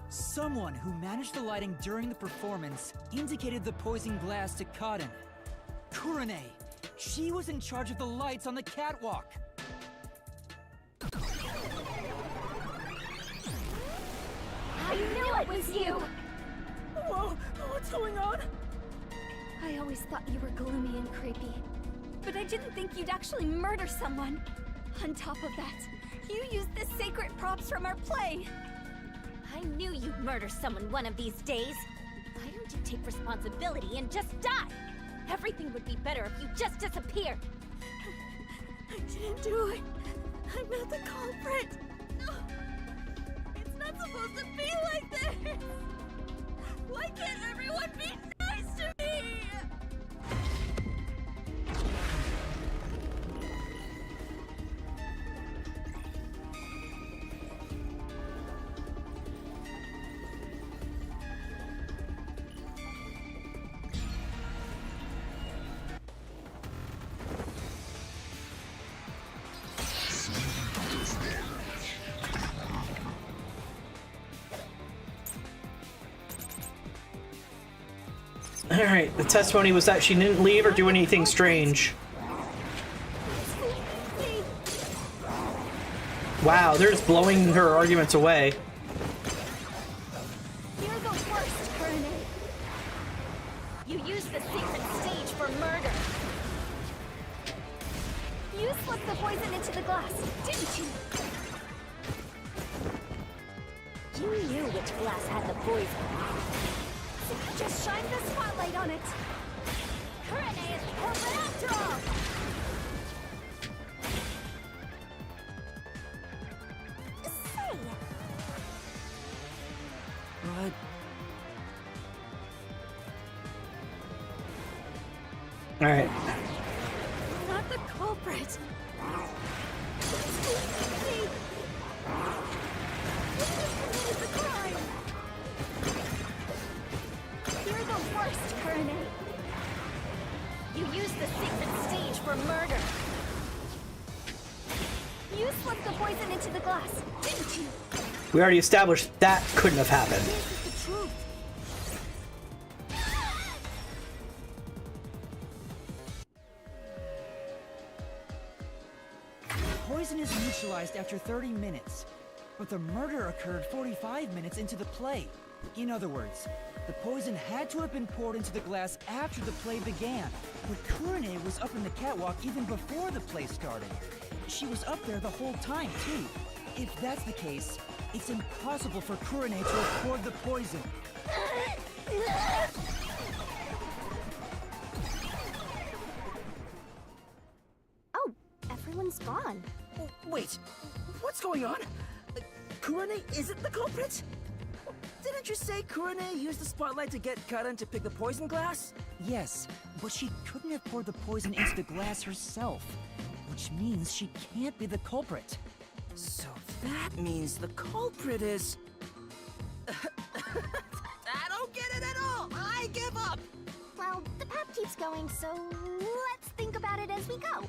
Someone who managed the lighting during the performance indicated the poison glass to Cotton. Kurane! She was in charge of the lights on the catwalk! I knew it was you! Whoa, what's going on? I always thought you were gloomy and creepy, but I didn't think you'd actually murder someone. On top of that, you used the sacred props from our play. I knew you'd murder someone one of these days. Why don't you take responsibility and just die? Everything would be better if you just disappeared. I didn't do it. I'm not the culprit. No. It's not supposed to be like this. Why can't everyone be nice to me? Alright, the testimony was that she didn't leave or do anything strange. Wow, they're just blowing her arguments away. You're the worst, Kurane. You used the secret stage for murder. You slipped the poison into the glass, didn't you? You knew which glass had the poison. So just shine the spotlight on it. VtuberEN is the culprit after all! Say, But All right. Not the culprit. you're the worst, VtuberEN. You used the secret stage for murder. You slipped the poison into the glass, didn't you? We already established that couldn't have happened. This is the truth. Poison is neutralized after 30 minutes, but the murder occurred 45 minutes into the play. In other words, the poison had to have been poured into the glass after the play began. But VtuberEN was up in the catwalk even before the play started. She was up there the whole time, too. If that's the case, it's impossible for VtuberEN to have poured the poison. Oh, everyone's gone. wait, what's going on? VtuberEN isn't the culprit? Didn't you say VtuberEN used the spotlight to get Karan to pick the poison glass? Yes, but she couldn't have poured the poison into the glass herself, which means she can't be the culprit. So that means the culprit is... I don't get it at all! I give up! Well, the path keeps going, so let's think about it as we go.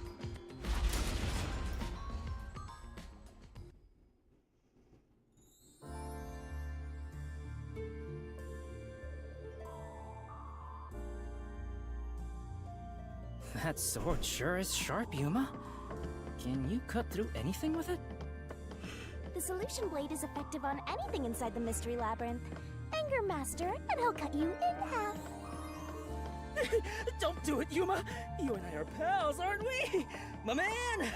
That sword sure is sharp, Yuma. Can you cut through anything with it? The solution blade is effective on anything inside the mystery labyrinth. Anger Master, and he'll cut you in half. Don't do it, Yuma! You and I are pals, aren't we? My man!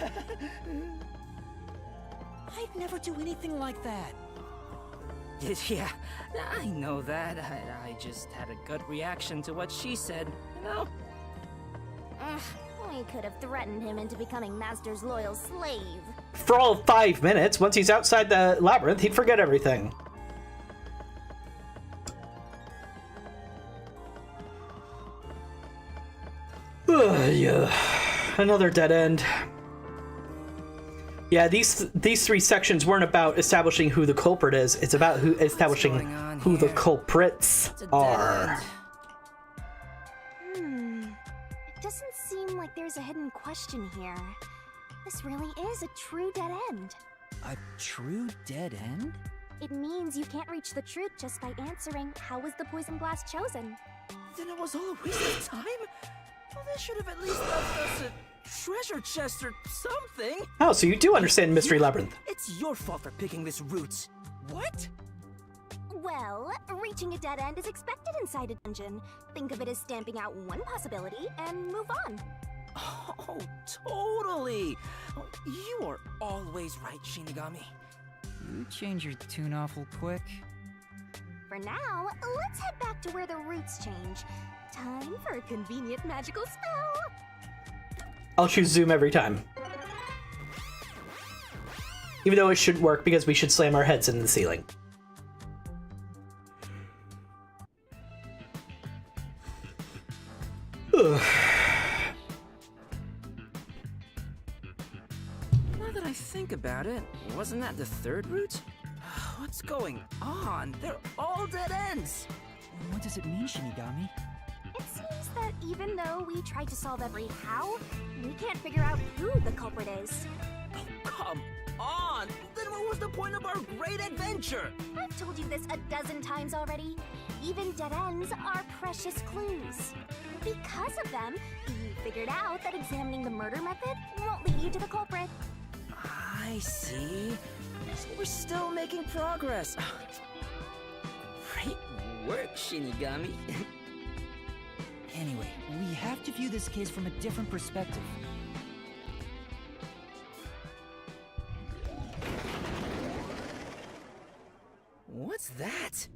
I'd never do anything like that. Yeah, I know that. I just had a gut reaction to what she said, you know? We could have threatened him into becoming Master's loyal slave. For all of 5 minutes, once he's outside the labyrinth, he'd forget everything. Yeah, another dead end. Yeah, these three sections weren't about establishing who the culprit is. It's about establishing who the culprits are. It doesn't seem like there's a hidden question here. This really is a true dead end. A true dead end? It means you can't reach the truth just by answering how was the poison glass chosen. Then it was all a waste of time? Well, they should have at least left us a treasure chest or something. Oh, so you do understand Mystery Labyrinth. It's your fault for picking this route. What? Well, reaching a dead end is expected inside a dungeon. Think of it as stamping out one possibility and move on. Oh, totally. Oh, you are always right, Shinigami. You change your tune awful quick. For now, let's head back to where the roots change. Time for a convenient magical spell. I'll choose Zoom every time. Even though it shouldn't work because we should slam our heads in the ceiling. Ugh. Now that I think about it, wasn't that the third route? What's going on? They're all dead ends! What does it mean, Shinigami? It seems that even though we tried to solve every how, we can't figure out who the culprit is. Oh, come on! Then what was the point of our great adventure? I've told you this a dozen times already. Even dead ends are precious clues. Because of them, you figured out that examining the murder method won't lead you to the culprit. I see. So we're still making progress. Great work, Shinigami. Anyway, we have to view this case from a different perspective. What's that?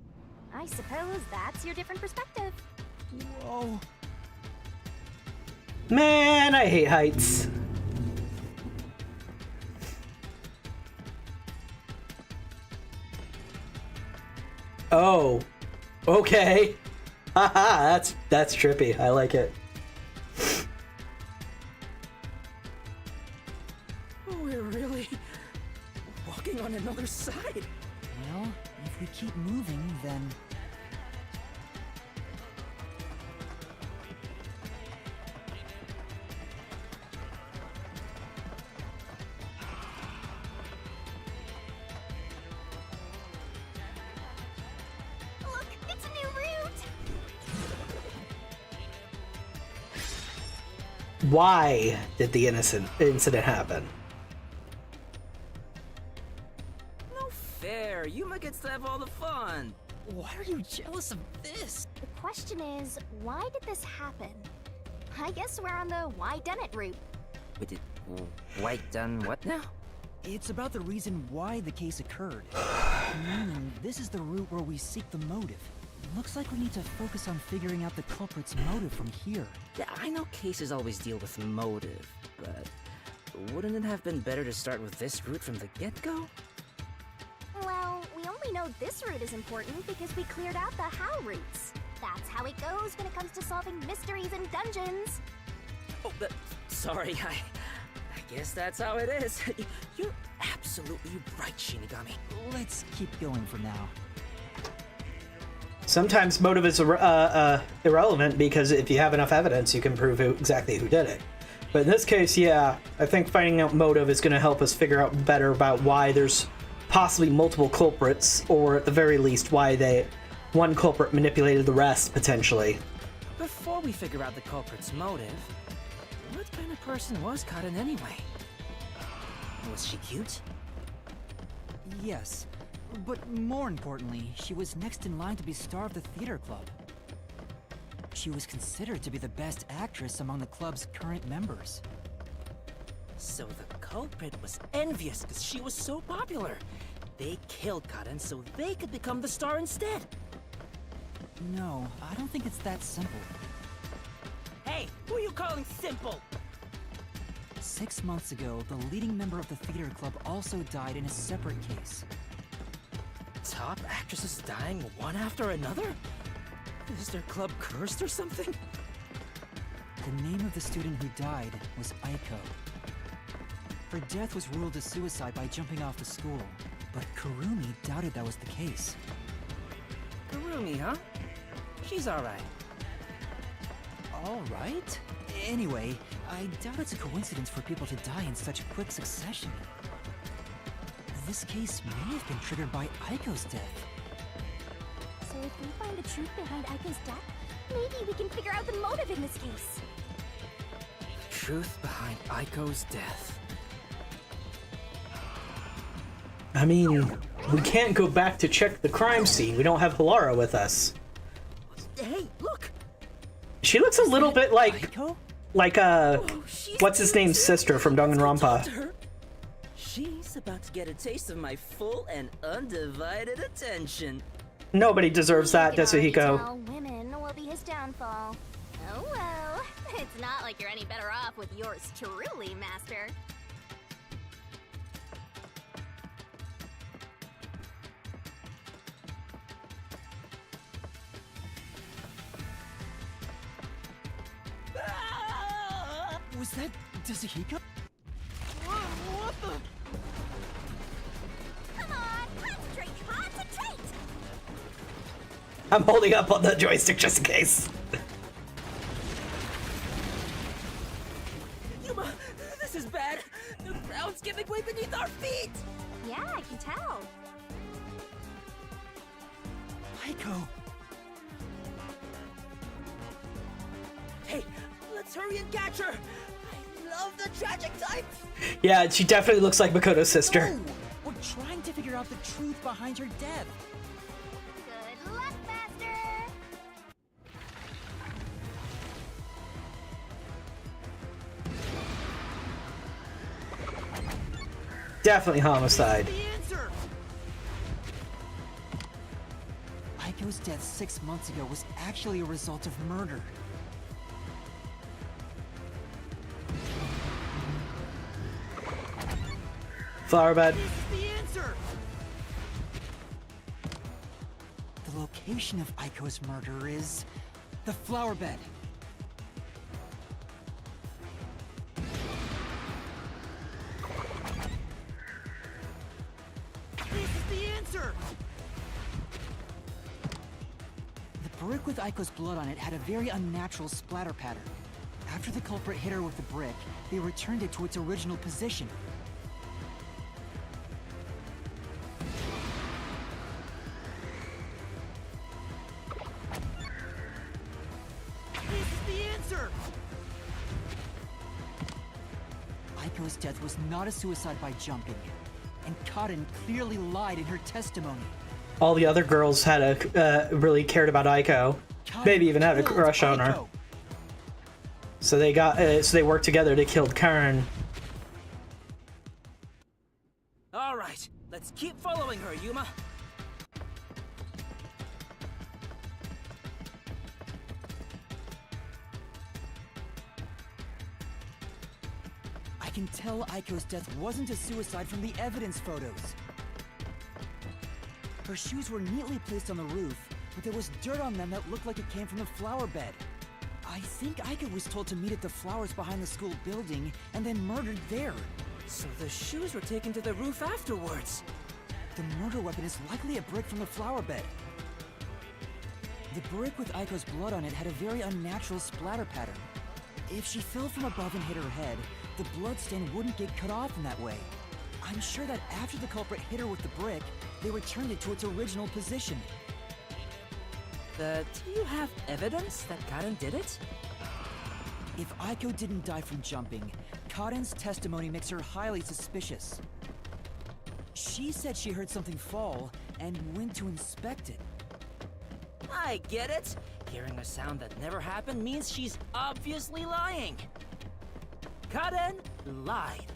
I suppose that's your different perspective. Whoa. Man, I hate heights. Oh, okay. Haha, that's trippy. I like it. We're really walking on another side. Well, if we keep moving, then... Look, it's a new route. Why did the incident happen? No fair. Yuma gets to have all the fun. Why are you jealous of this? The question is, why did this happen? I guess we're on the why done it route. Wait, did White done what now? It's about the reason why the case occurred. Meaning, this is the route where we seek the motive. Looks like we need to focus on figuring out the culprit's motive from here. Yeah, I know cases always deal with motive, but wouldn't it have been better to start with this route from the get-go? Well, we only know this route is important because we cleared out the how routes. That's how it goes when it comes to solving mysteries and dungeons. Oh, sorry, I guess that's how it is. You're absolutely right, Shinigami. Let's keep going for now. Sometimes motive is irrelevant because if you have enough evidence, you can prove exactly who did it. But in this case, yeah, I think finding out motive is going to help us figure out better about why there's possibly multiple culprits, or at the very least, why one culprit manipulated the rest, potentially. Before we figure out the culprit's motive, what kind of person was Karin anyway? Was she cute? Yes, but more importantly, she was next in line to be star of the theater club. She was considered to be the best actress among the club's current members. So the culprit was envious because she was so popular. They killed Karin so they could become the star instead. No, I don't think it's that simple. Hey, who are you calling simple? 6 months ago, the leading member of the theater club also died in a separate case. Top actresses dying one after another? Is their club cursed or something? The name of the student who died was Aiko. Her death was ruled a suicide by jumping off the school, but Kurumi doubted that was the case. Kurumi, huh? She's alright. Alright? Anyway, I doubt it's a coincidence for people to die in such quick succession. This case may have been triggered by Aiko's death. So if we find the truth behind Aiko's death, maybe we can figure out the motive in this case. Truth behind Aiko's death. I mean, we can't go back to check the crime scene. We don't have Halara with us. Hey, look! She looks a little bit like, Aiko? What's his name's sister from Danganronpa. She's about to get a taste of my full and undivided attention. Nobody deserves that, He can already Yasuhiko. tell women will be his downfall. Oh well, it's not like you're any better off with yours truly, Master. Was that Yasuhiko? What the? Come on, concentrate, concentrate! I'm holding up on the joystick just in case. Yuma, this is bad. The ground's giving way beneath our feet. Yeah, I can tell. Aiko! Hey, let's hurry and catch her. I love the tragic types. Yeah, she definitely looks like Makoto's sister. No! We're trying to figure out the truth behind her death. Good luck, Master! Definitely homicide. The answer. Aiko's death 6 months ago was actually a result of murder. Flower bed. This is the answer! The location of Aiko's murder is the flower bed. This is the answer! The brick with Aiko's blood on it had a very unnatural splatter pattern. After the culprit hit her with the brick, they returned it to its original position. This is the answer! Aiko's death was not a suicide by jumping, and Karen clearly lied in her testimony. All the other girls had really cared about Aiko, maybe even had a crush on her. So they got so they worked together to kill Karen. All right, let's keep following her, Yuma. I can tell Aiko's death wasn't a suicide from the evidence photos. Her shoes were neatly placed on the roof, but there was dirt on them that looked like it came from the flower bed. I think Aiko was told to meet at the flowers behind the school building and then murdered there. So the shoes were taken to the roof afterwards. The murder weapon is likely a brick from the flower bed. The brick with Aiko's blood on it had a very unnatural splatter pattern. If she fell from above and hit her head, the blood stain wouldn't get cut off in that way. I'm sure that after the culprit hit her with the brick, they returned it to its original position. Do you have evidence that Karen did it? If Aiko didn't die from jumping, Karen's testimony makes her highly suspicious. She said she heard something fall and went to inspect it. I get it. Hearing a sound that never happened means she's obviously lying. Karen lied.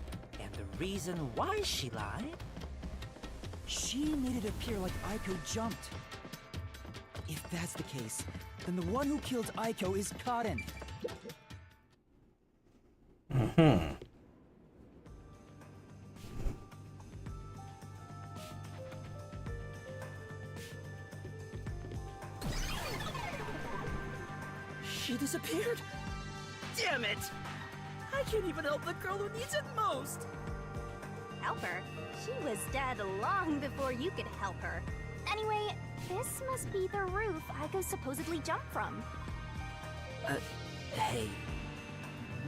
And the reason why she lied? She made it appear like Aiko jumped. If that's the case, then the one who killed Aiko is Karen. She disappeared? Damn it! I can't even help the girl who needs it most! Help her? She was dead long before you could help her. Anyway, this must be the roof Aiko supposedly jumped from. Hey.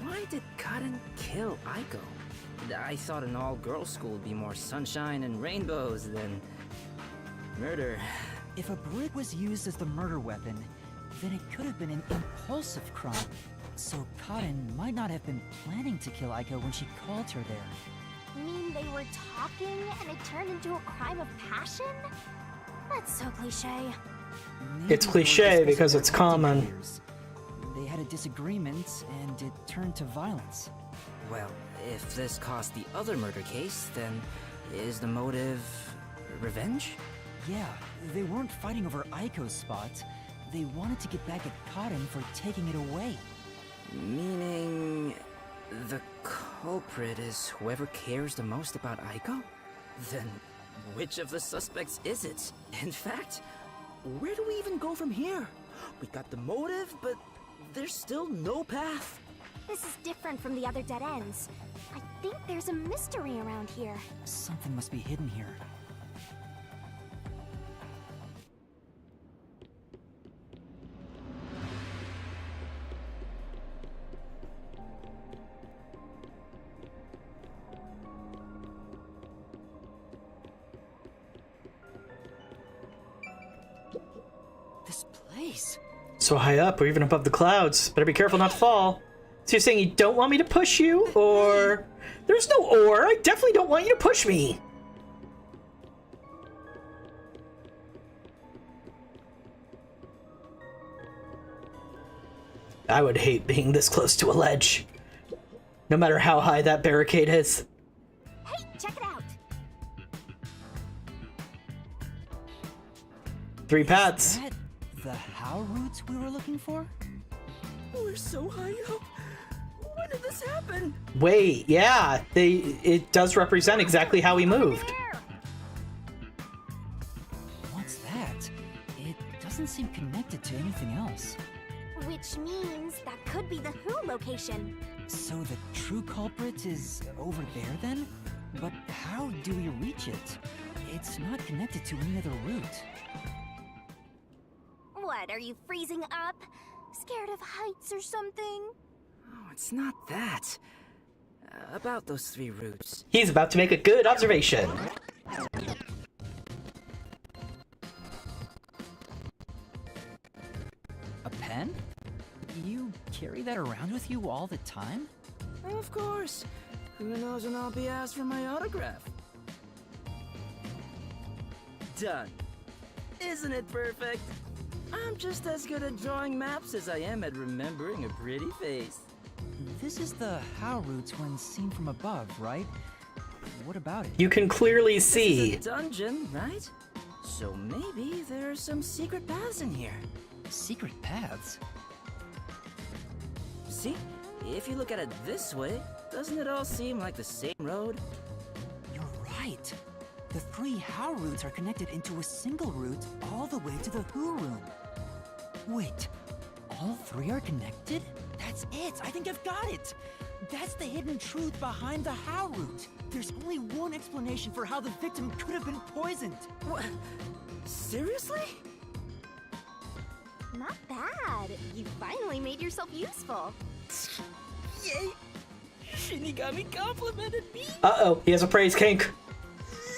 Why did Karen kill Aiko? I thought an all-girls school would be more sunshine and rainbows than murder. If a brick was used as the murder weapon, then it could have been an impulsive crime. So Karen might not have been planning to kill Aiko when she called her there. You mean they were talking and it turned into a crime of passion? That's so cliche. It's cliche because it's common. They had a disagreement and it turned to violence. Well, if this caused the other murder case, then is the motive revenge? Yeah, they weren't fighting over Aiko's spot. They wanted to get back at Karen for taking it away. Meaning the culprit is whoever cares the most about Aiko? Then which of the suspects is it? In fact, where do we even go from here? We got the motive, but there's still no path. This is different from the other dead ends. I think there's a mystery around here. Something must be hidden here. This place. So high up, or even above the clouds. Better be careful not to fall. So you're saying you don't want me to push you, or... There's no or. I definitely don't want you to push me. I would hate being this close to a ledge. No matter how high that barricade is. Hey, check it out! 3 paths. Is that the how routes we were looking for? We're so high up. When did this happen? Wait, yeah, it does represent exactly how he moved. What's that? It doesn't seem connected to anything else. Which means that could be the Who location. So the true culprit is over there then? But how do we reach it? It's not connected to any other route. What, are you freezing up? Scared of heights or something? Oh, it's not that. About those 3 routes. He's about to make a good observation. A pen? You carry that around with you all the time? Of course. Who knows when I'll be asked for my autograph? Done. Isn't it perfect? I'm just as good at drawing maps as I am at remembering a pretty face. This is the how routes when seen from above, right? What about it? You can clearly This see. is a dungeon, right? So maybe there are some secret paths in here. Secret paths? See? If you look at it this way, doesn't it all seem like the same road? You're right. The 3 how routes are connected into a single route all the way to the who room. Wait, all 3 are connected? That's it! I think I've got it! That's the hidden truth behind the how route. There's only one explanation for how the victim could have been poisoned. What? Seriously? Not bad. You finally made yourself useful. Yay! Shinigami complimented me! Uh-oh, he has a praise kink.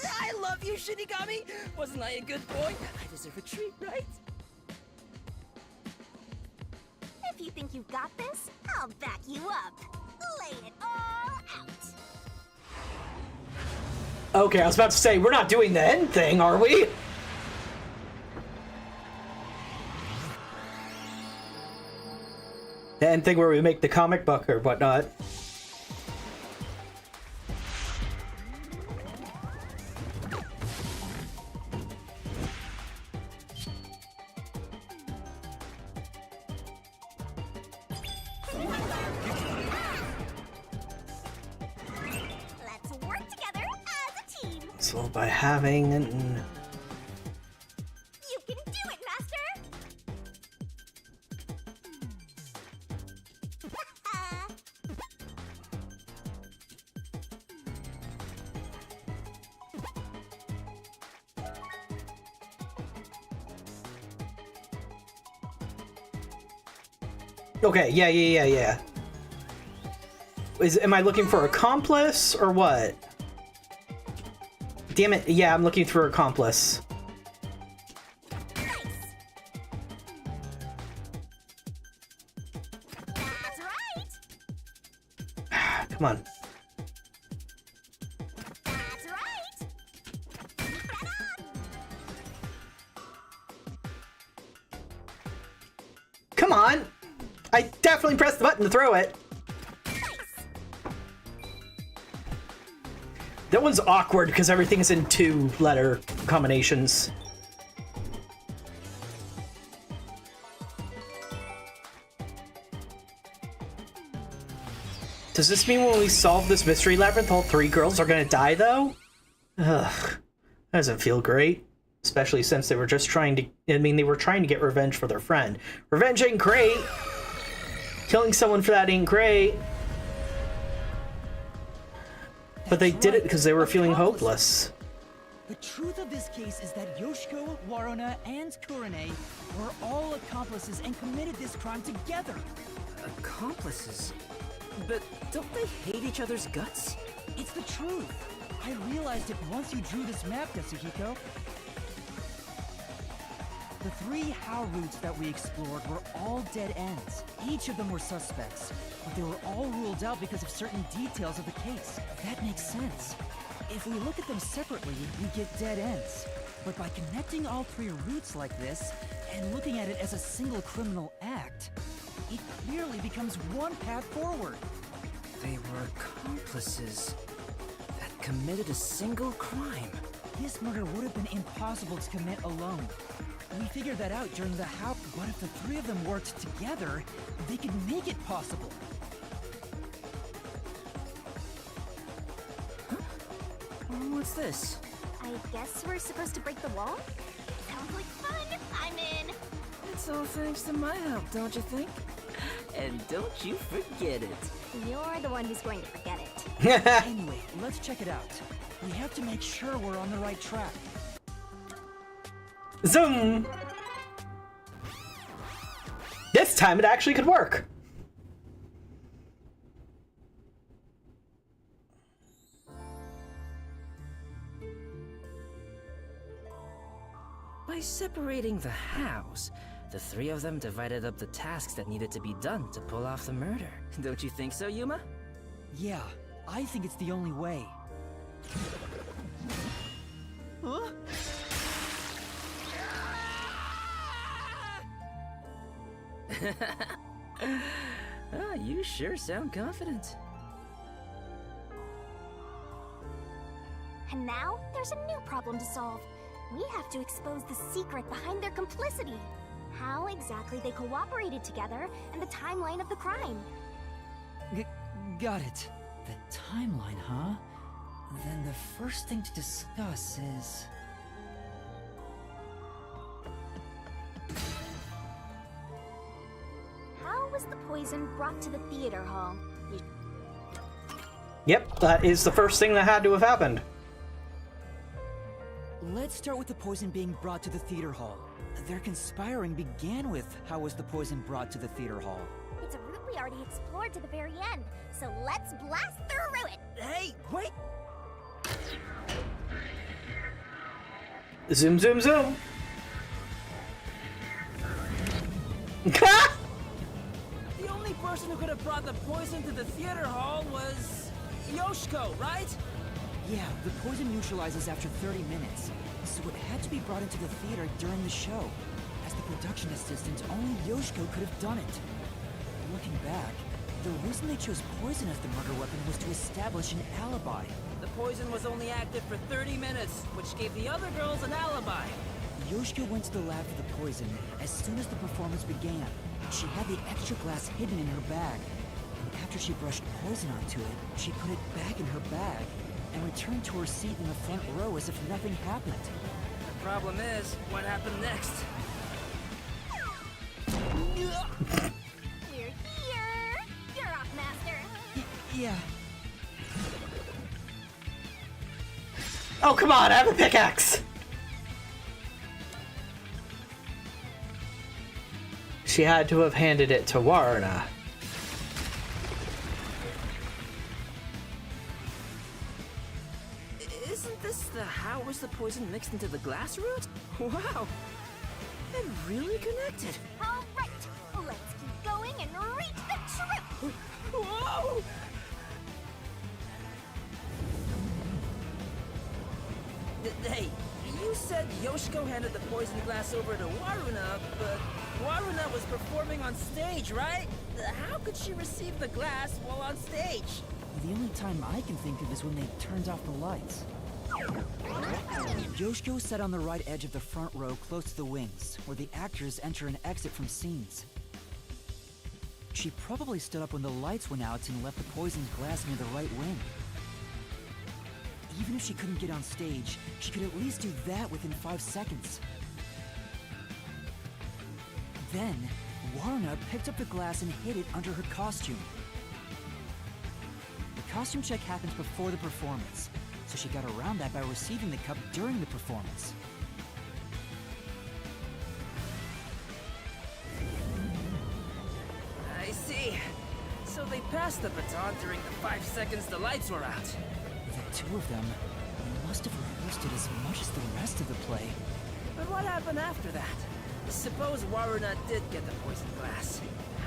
I love you, Shinigami! Wasn't I a good boy? I deserve a treat, right? If you think you've got this, I'll back you up. Lay it all out. Okay, I was about to say, we're not doing the end thing, are we? The end thing where we make the comic book or whatnot. Let's work together as a team. So by having an... You can do it, Master! Okay, yeah. Am I looking for accomplice or what? Damn it, yeah, I'm looking for accomplice. That's right! Come on. That's right! Keep it up! Come on! I definitely pressed the button to throw it. That one's awkward because everything is in 2-letter combinations. Does this mean when we solve this mystery labyrinth, all 3 girls are gonna die, though? Ugh. That doesn't feel great. Especially since they were just trying to... they were trying to get revenge for their friend. Revenge ain't great! Killing someone for that ain't great. But they did it because they were feeling hopeless. The truth of this case is that Yoshiko, Waruna, and Kurane were all accomplices and committed this crime together. Accomplices? But don't they hate each other's guts? It's the truth. I realized it once you drew this map, Yasuhiko. The 3 how routes that we explored were all dead ends. Each of them were suspects, but they were all ruled out because of certain details of the case. That makes sense. If we look at them separately, we get dead ends. But by connecting all 3 routes like this, and looking at it as a single criminal act, it clearly becomes one path forward. They were accomplices that committed a single crime. This murder would have been impossible to commit alone. We figured that out during the house. But if the three of them worked together, they could make it possible. Huh? What's this? I guess we're supposed to break the wall? Sounds like fun! I'm in! It's all thanks to my help, don't you think? And don't you forget it. You're the one who's going to forget it. Anyway, let's check it out. We have to make sure we're on the right track. Zoom! This time it actually could work. By separating the house, the three of them divided up the tasks that needed to be done to pull off the murder. Don't you think so, Yuma? Yeah, I think it's the only way. Huh? You sure sound confident. And now, there's a new problem to solve. We have to expose the secret behind their complicity. How exactly they cooperated together, and the timeline of the crime. Got it. The timeline, huh? Then the first thing to discuss is... How was the poison brought to the theater hall? Yep, that is the first thing that had to have happened. Let's start with the poison being brought to the theater hall. Their conspiring began with how was the poison brought to the theater hall. It's a route we already explored to the very end, so let's blast through it! Hey, wait! Zoom, zoom, zoom. The only person who could have brought the poison to the theater hall was... Yoshiko, right? Yeah, the poison neutralizes after 30 minutes, so it had to be brought into the theater during the show. As the production assistant, only Yoshiko could have done it. Looking back, the reason they chose poison as the murder weapon was to establish an alibi. The poison was only active for 30 minutes, which gave the other girls an alibi. Yoshiko went to the lab for the poison as soon as the performance began. She had the extra glass hidden in her bag. And after she brushed poison onto it, she put it back in her bag and returned to her seat in the front row as if nothing happened. The problem is, what happened next? We're here! You're off, Master! Yeah. Oh, come on, I have a pickaxe! She had to have handed it to Warna. Isn't this the how was the poison mixed into the glass root? Wow! It really connected! Alright, let's keep going and reach the truth! Whoa! Hey, you said Yoshiko handed the poison glass over to Waruna, but Waruna was performing on stage, right? How could she receive the glass while on stage? The only time I can think of is when they turned off the lights. Yoshiko sat on the right edge of the front row close to the wings, where the actors enter and exit from scenes. She probably stood up when the lights went out and left the poisoned glass near the right wing. Even if she couldn't get on stage, she could at least do that within 5 seconds. Then, Warna picked up the glass and hid it under her costume. The costume check happens before the performance, so she got around that by receiving the cup during the performance. I see. So they passed the baton during the 5 seconds the lights were out. The two of them must have rehearsed it as much as the rest of the play. But what happened after that? Suppose Waruna did get the poison glass.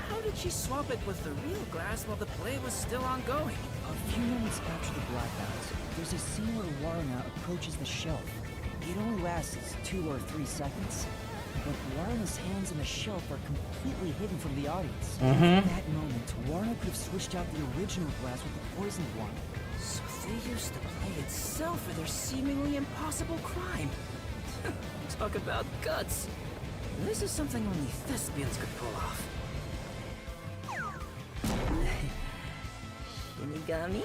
How did she swap it with the real glass while the play was still ongoing? A few moments after the blackout, there's a scene where Waruna approaches the shelf. It only lasts 2 or 3 seconds. But Waruna's hands on the shelf are completely hidden from the audience. At that moment, Waruna could have switched out the original glass with the poisoned one. So they used to play itself for their seemingly impossible crime. Talk about guts. This is something only thespians could pull off. Shinigami?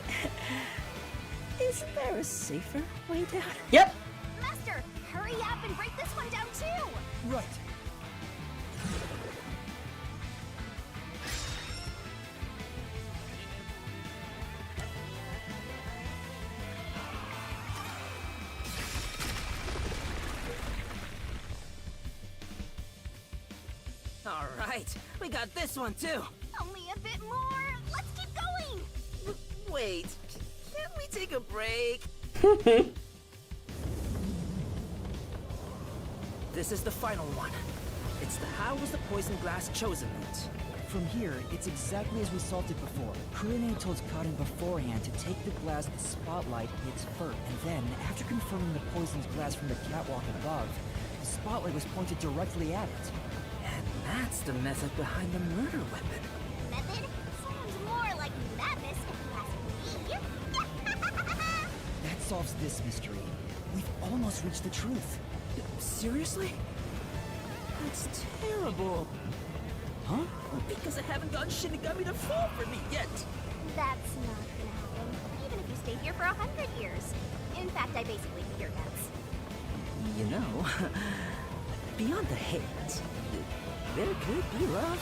Isn't there a safer way down? Yep. Master, hurry up and break this one down too! Right. All right, we got this one too. Only a bit more! Let's keep going! Wait, can't we take a break? This is the final one. It's the How Was the Poison Glass Chosen note. From here, it's exactly as we solved it before. Kurine told Karin beforehand to take the glass the spotlight hits first, and then, after confirming the poisoned glass from the catwalk above, the spotlight was pointed directly at it. And that's the method behind the murder weapon. Method? Sounds more like madness if you ask me. That solves this mystery. We've almost reached the truth. Seriously? That's terrible. Huh? Because I haven't gotten Shinigami to fall for me yet. That's not gonna happen, even if you stay here for 100 years. In fact, I basically eat your guts. You know, beyond the hate, there could be love.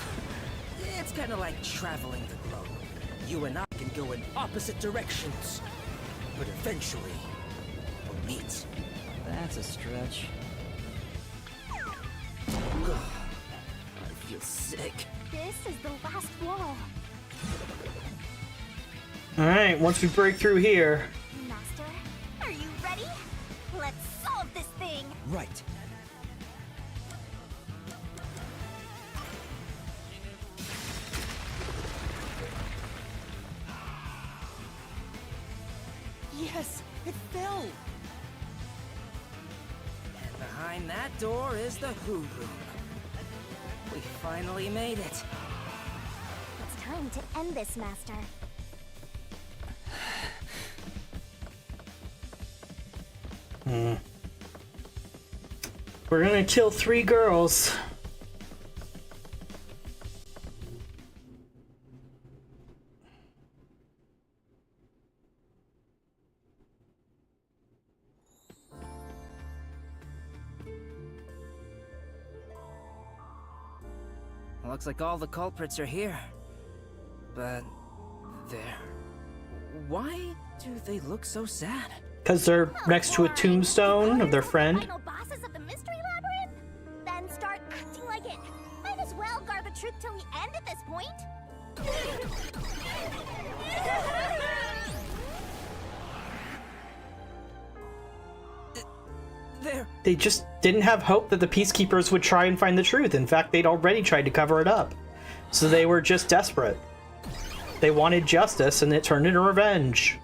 It's kind of like traveling the globe. You and I can go in opposite directions, but eventually we'll meet. That's a stretch. I feel sick. This is the last wall. Alright, once we break through here. Master, are you ready? Let's solve this thing! Right. Yes, it fell. And behind that door is the Who Room. We finally made it. It's time to end this, Master. We're gonna kill 3 girls. Looks like all the culprits are here. But there. Why do they look so sad? Because they're next to a tombstone of their friend. Final bosses of the Mystery Labyrinth? Then start acting like it. Might as well guard the truth till the end at this point. They just didn't have hope that the Peacekeepers would try and find the truth. In fact, they'd already tried to cover it up. So they were just desperate. They wanted justice, and it turned into revenge.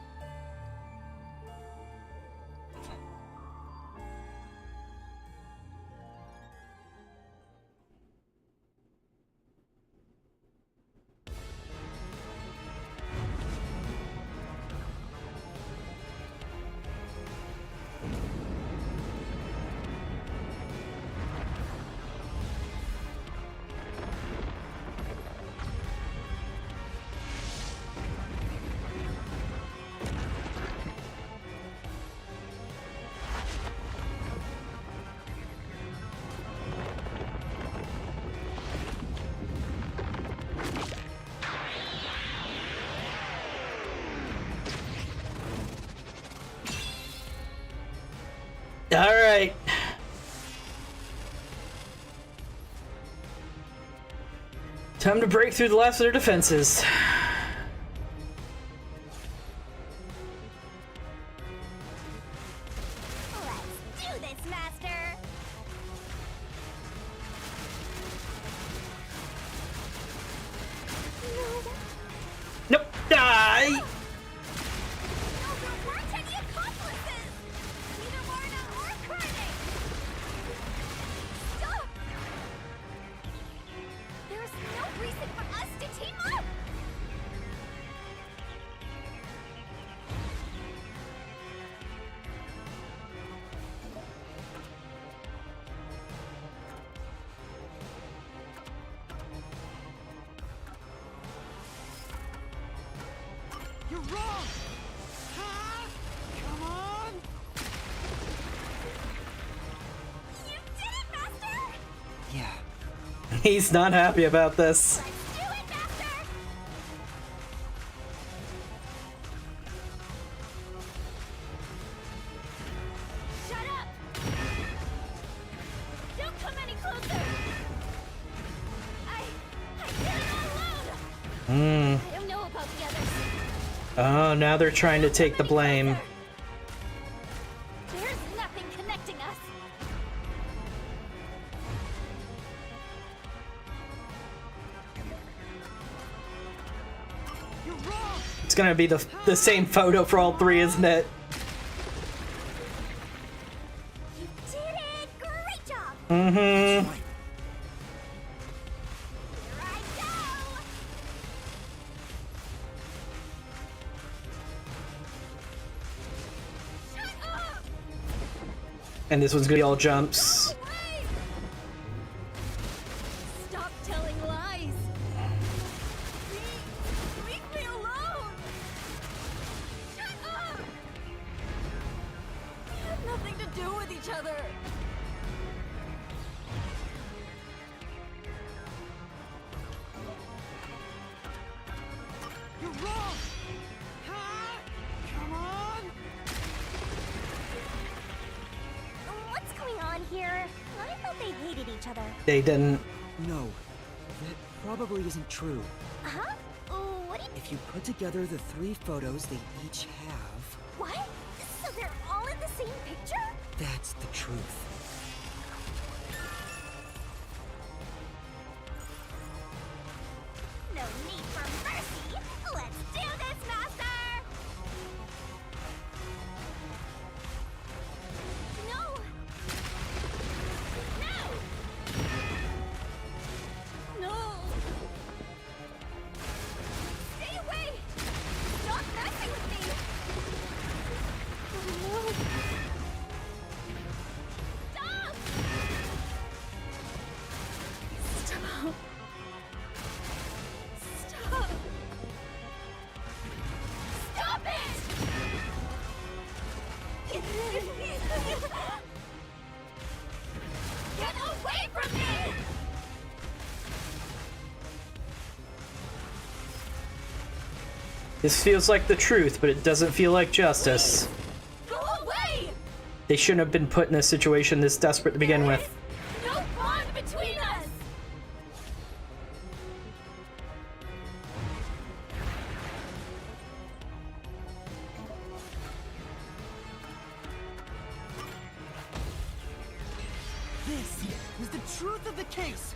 Alright. Time to break through the last of their defenses. Let's do this, Master! Nope. Die. No, there weren't any accomplices! Neither Lorna or Kurine! Stop! There's no reason for us to team up! wrong! Huh? Come on! You did it, Master! Yeah. He's not happy about this. Let's do it, Master! Shut up! Don't come any closer! I did it all alone! I don't know about the others. Oh, now they're trying to take the blame. There's nothing connecting us. You're wrong! It's gonna be the same photo for all three, isn't it? You did it! Great job! Mm-hmm. Here I go! Shut up! And this one's gonna be all jumps. Wait! Stop telling lies! Leave me alone! Shut up! We have nothing to do with each other! You're wrong! Huh? Come on! What's going on here? I thought they hated each other. They didn't. No, that probably isn't true. Uh-huh? What do you... If you put together the 3 photos they each have, What? So they're all in the same picture? that's the truth. No need for mercy! Let's do this, Master! No! No! No! Stay away! Stop messing with me! Stop! Stop! Stop! Stop it! Get away from me! This feels like the truth, but it doesn't feel like justice. Go away! They shouldn't have been put in a situation this desperate to begin with. No bond between us! This is the truth of the case!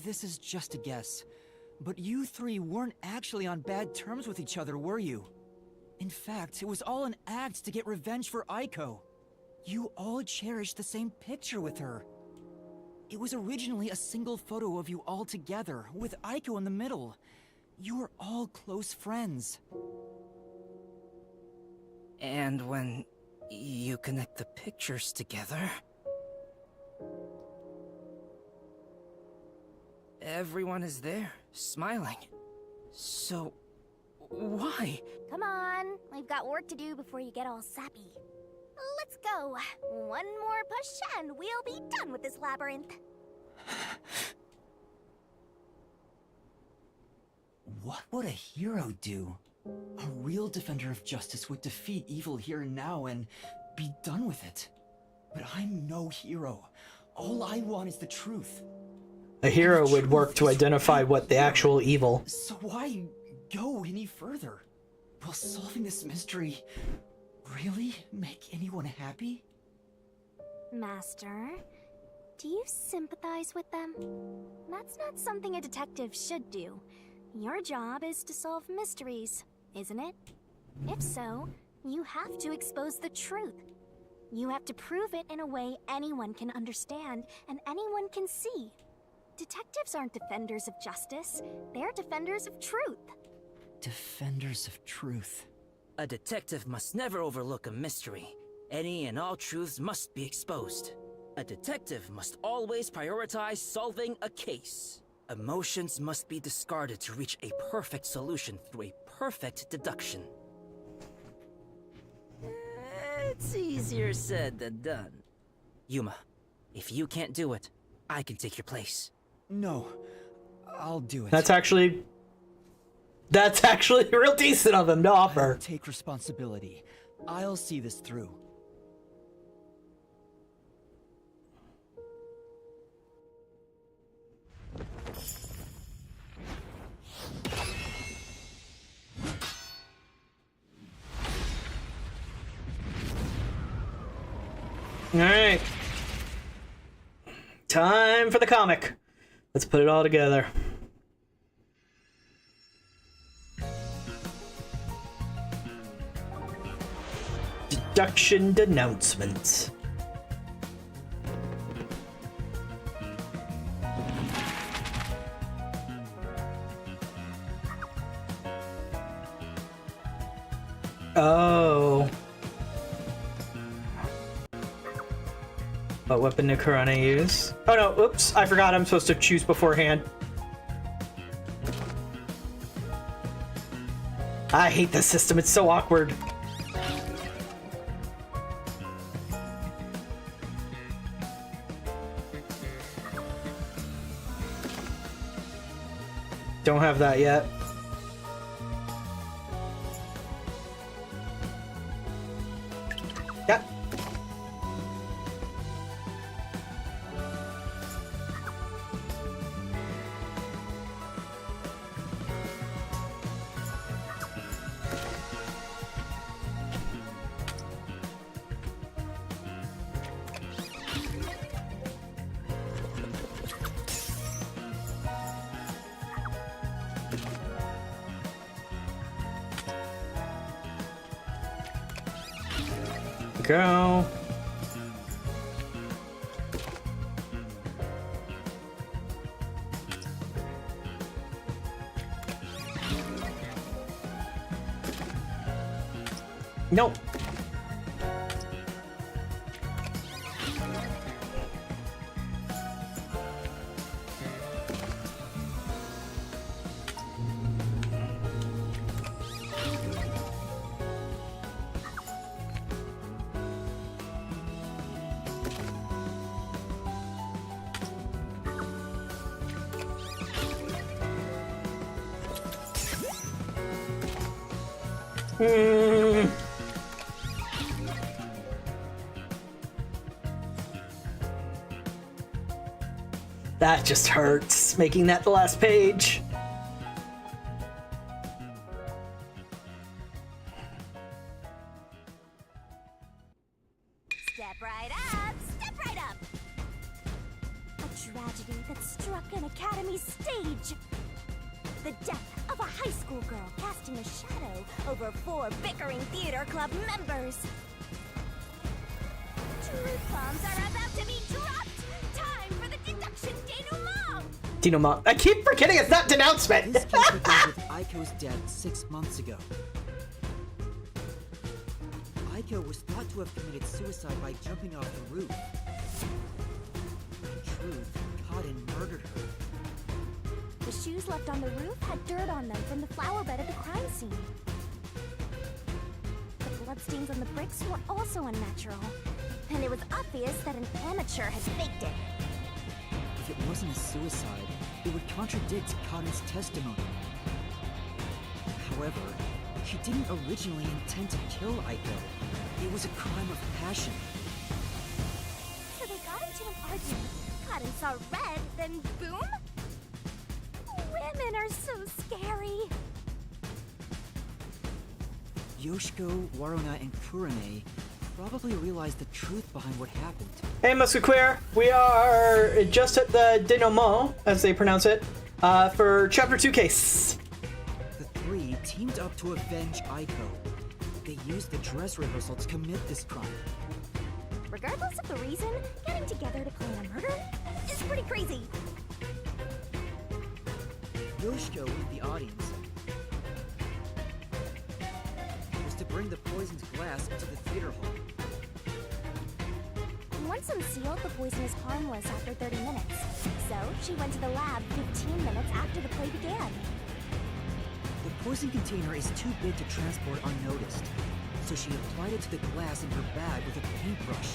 This is just a guess, but you 3 weren't actually on bad terms with each other, were you? In fact, it was all an act to get revenge for Aiko. You all cherished the same picture with her. It was originally a single photo of you all together, with Aiko in the middle. You were all close friends. And when you connect the pictures together... everyone is there, smiling. So, why? Come on, we've got work to do before you get all sappy. Let's go. One more push and we'll be done with this labyrinth. What would a hero do? A real defender of justice would defeat evil here and now and be done with it. But I'm no hero. All I want is the truth. A hero would work to identify what the actual evil. So why go any further? Will solving this mystery really make anyone happy? Master, do you sympathize with them? That's not something a detective should do. Your job is to solve mysteries, isn't it? If so, you have to expose the truth. You have to prove it in a way anyone can understand and anyone can see. Detectives aren't defenders of justice, they're defenders of truth. Defenders of truth. A detective must never overlook a mystery. Any and all truths must be exposed. A detective must always prioritize solving a case. Emotions must be discarded to reach a perfect solution through a perfect deduction. It's easier said than done. Yuma, if you can't do it, I can take your place. No, I'll do it. That's actually real decent of him to offer. I'll take responsibility. I'll see this through. Alright. Time for the comic. Let's put it all together. Deduction denouncement. Oh. What weapon did Karana use? Oh no, oops, I forgot I'm supposed to choose beforehand. I hate this system, it's so awkward. Don't have that yet. Yeah. Go. Nope. That just hurts, making that the last page. Step right up! Step right up! A tragedy that struck an academy stage. The death of a high school girl casting a shadow over 4 bickering theater club members. Truth bombs are about to be dropped! Time for the deduction denouement! Denouement. I keep forgetting it's not denouncement! This case began with Aiko's death 6 months ago. Aiko was thought to have committed suicide by jumping off the roof. In truth, Cotton murdered her. The shoes left on the roof had dirt on them from the flower bed at the crime scene. The bloodstains on the bricks were also unnatural, and it was obvious that an amateur had faked it. If it wasn't a suicide, it would contradict Cotton's testimony. However, she didn't originally intend to kill Aiko. It was a crime of passion. So they got into an argument. Cotton saw red, then boom? Women are so scary. Yoshiko, Waruna, and Kurane probably realized the truth behind what happened. Hey, Musketeer, we are just at the denouement, as they pronounce it, for Chapter 2 case. The three teamed up to avenge Aiko. They used the dress rehearsal to commit this crime. Regardless of the reason, getting together to plan a murder is pretty crazy. Yoshiko in the audience was to bring the poisoned glass into the theater hall. Once unsealed, the poison is harmless after 30 minutes. So, she went to the lab 15 minutes after the play began. The poison container is too big to transport unnoticed, so she applied it to the glass in her bag with a paintbrush.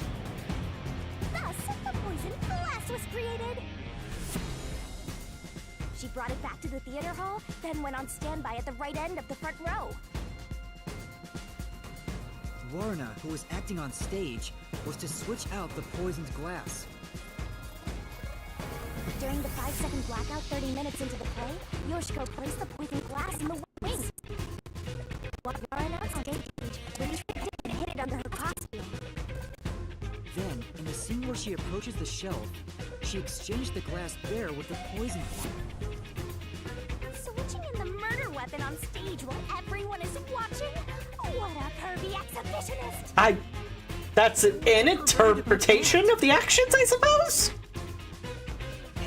Thus, the poisoned glass was created! She brought it back to the theater hall, then went on standby at the right end of the front row. Waruna, who was acting on stage, was to switch out the poisoned glass. During the 5-second blackout 30 minutes into the play, Yoshiko placed the poisoned glass in the wings. While Waruna on stage retrieved it and hid it under her costume. Then, in the scene where she approaches the shelf, she exchanged the glass there with the poison one. Switching in the murder weapon on stage while everyone is watching? What a pervy exhibitionist! That's an interpretation of the actions, I suppose?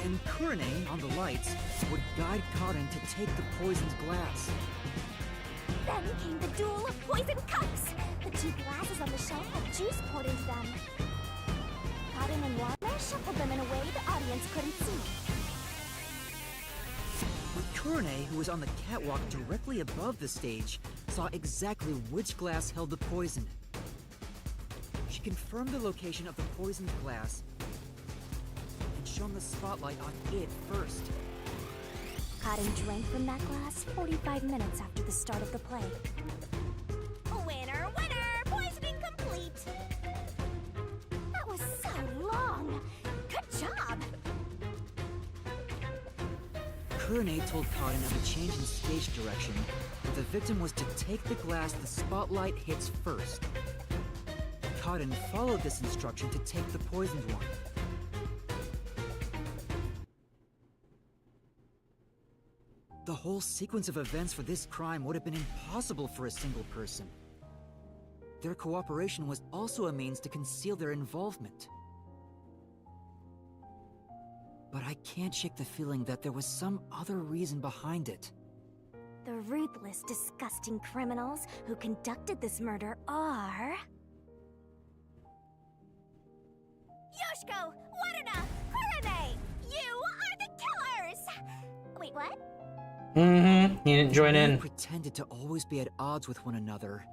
And Kurane, on the lights, would guide Karin to take the poisoned glass. Then came the duel of poison cups! The two glasses on the shelf had juice poured into them. Karin and Waruna shuffled them in a way the audience couldn't see. But Kurane, who was on the catwalk directly above the stage, saw exactly which glass held the poison. She confirmed the location of the poisoned glass and shone the spotlight on it first. Karin drank from that glass 45 minutes after the start of the play. Winner, winner! Poisoning complete! That was so long! Good job! Kurane told Karin of a change in stage direction, but the victim was to take the glass the spotlight hits first. Karin followed this instruction to take the poisoned one. The whole sequence of events for this crime would have been impossible for a single person. Their cooperation was also a means to conceal their involvement. But I can't shake the feeling that there was some other reason behind it. The ruthless, disgusting criminals who conducted this murder are... Yoshiko! Waruna! Kurane! You are the killers! Wait, what? Mm-hmm. You didn't join They in. pretended to always be at odds with one another.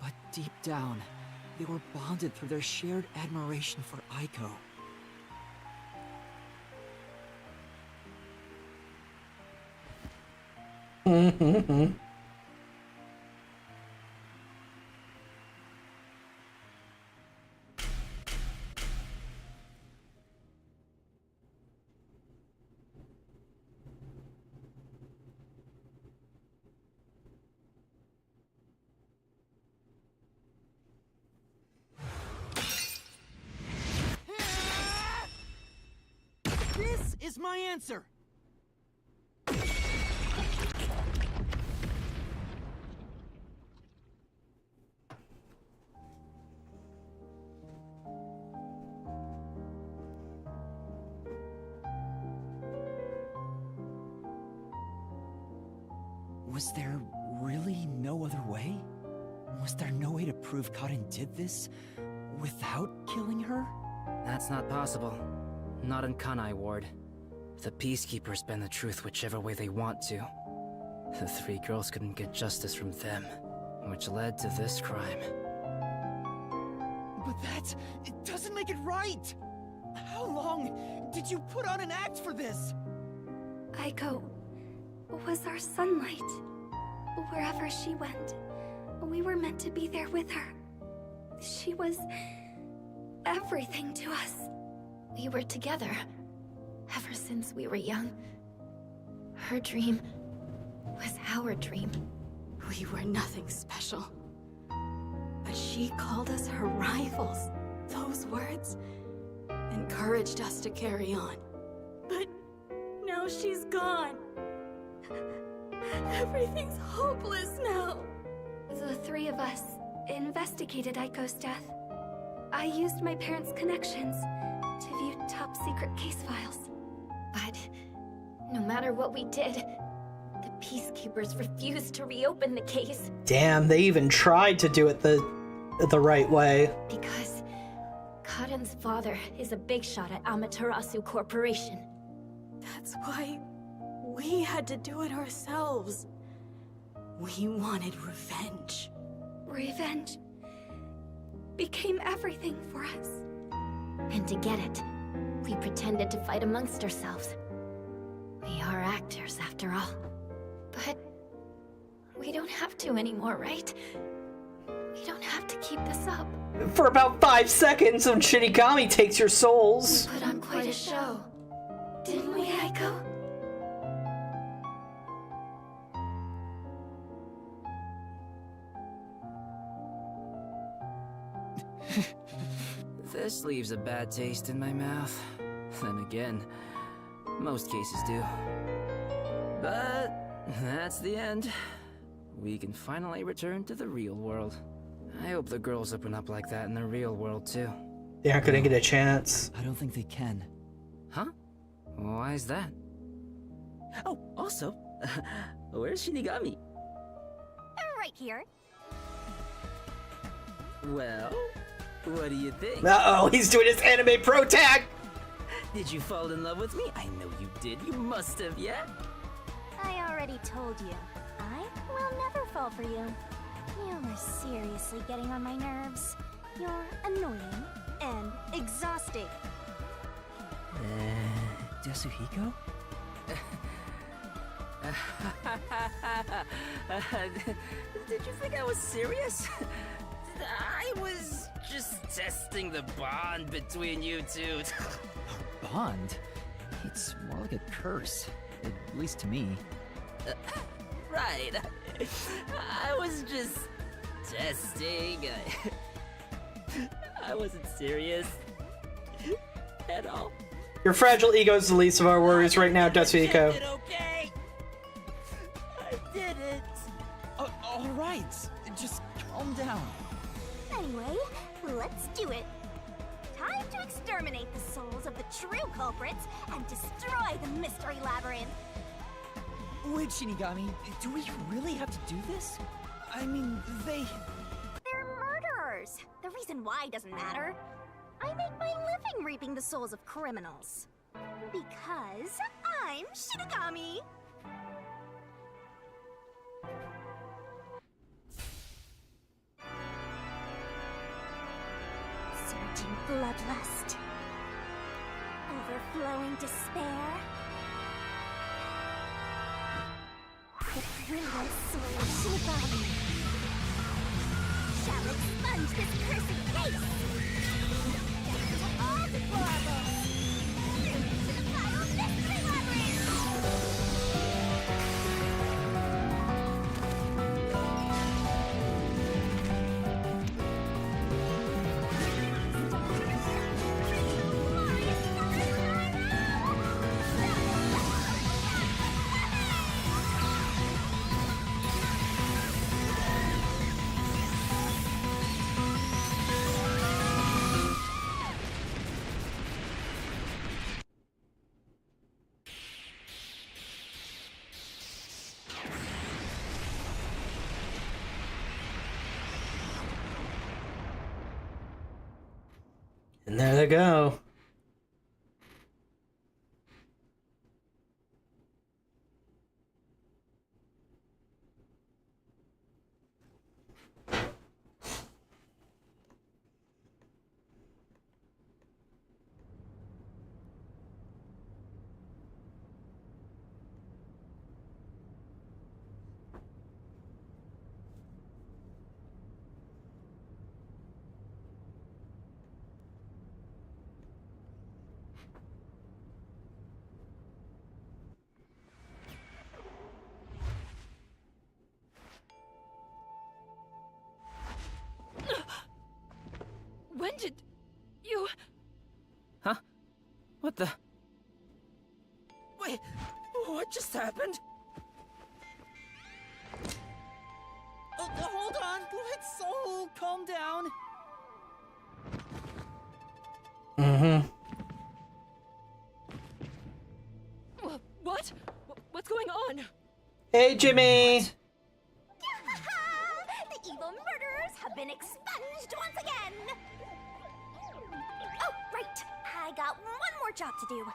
But deep down, they were bonded through their shared admiration for Aiko. Mm-hmm. This is my answer! Was there really no other way? Was there no way to prove Karin did this without killing her? That's not possible. Not in Kanai Ward. The Peacekeepers bend the truth whichever way they want to. The three girls couldn't get justice from them, which led to this crime. But it doesn't make it right! How long did you put on an act for this? Aiko was our sunlight. Wherever she went, we were meant to be there with her. She was everything to us. We were together ever since we were young. Her dream was our dream. We were nothing special. But she called us her rivals. Those words encouraged us to carry on. But now she's gone. Everything's hopeless now. The three of us investigated Aiko's death. I used my parents' connections to view top secret case files. But no matter what we did, the Peacekeepers refused to reopen the case. Damn, they even tried to do it the right way. Because Karen's father is a big shot at Amaterasu Corporation. That's why we had to do it ourselves. We wanted revenge. Revenge became everything for us. And to get it, we pretended to fight amongst ourselves. We are actors, after all. But we don't have to anymore, right? We don't have to keep this up. For about 5 seconds when Shinigami takes your souls. We put on quite a show. Didn't we, Aiko? This leaves a bad taste in my mouth. Then again, most cases do. But that's the end. We can finally return to the real world. I hope the girls open up like that in the real world too. They aren't gonna get a chance. I don't think they can. Huh? Why is that? Oh, also, where's Shinigami? Right here. Well, what do you think? Uh-oh, he's doing his anime pro tag! Did you fall in love with me? I know you did. You must have, yeah? I already told you. I will never fall for you. You are seriously getting on my nerves. You're annoying and exhausting. Yasuhiko? Did you think I was serious? I was just testing the bond between you two. Our bond? It's more like a curse. At least to me. Right. I was just testing. I wasn't serious at all. Your fragile ego is the least of our worries right now, Yasuhiko. Okay. I did it. All right. Just calm down. Anyway, let's do it. Time to exterminate the souls of the true culprits and destroy the mystery labyrinth. Wait, Shinigami, do we really have to do this? I mean, They're murderers. The reason why doesn't matter. I make my living reaping the souls of criminals. Because I'm Shinigami. Surging bloodlust. Overflowing despair. The brilliant soul of Shinigami shall expunge this cursed case. Death to all deplorables. To the final mystery labyrinth. And there they go. What just happened? Hold on. Go ahead, Soul. Calm down. Mm-hmm. What? What's going on? Hey, Jimmy! The evil murderers have been expunged once again! Oh, right! I got one more job to do.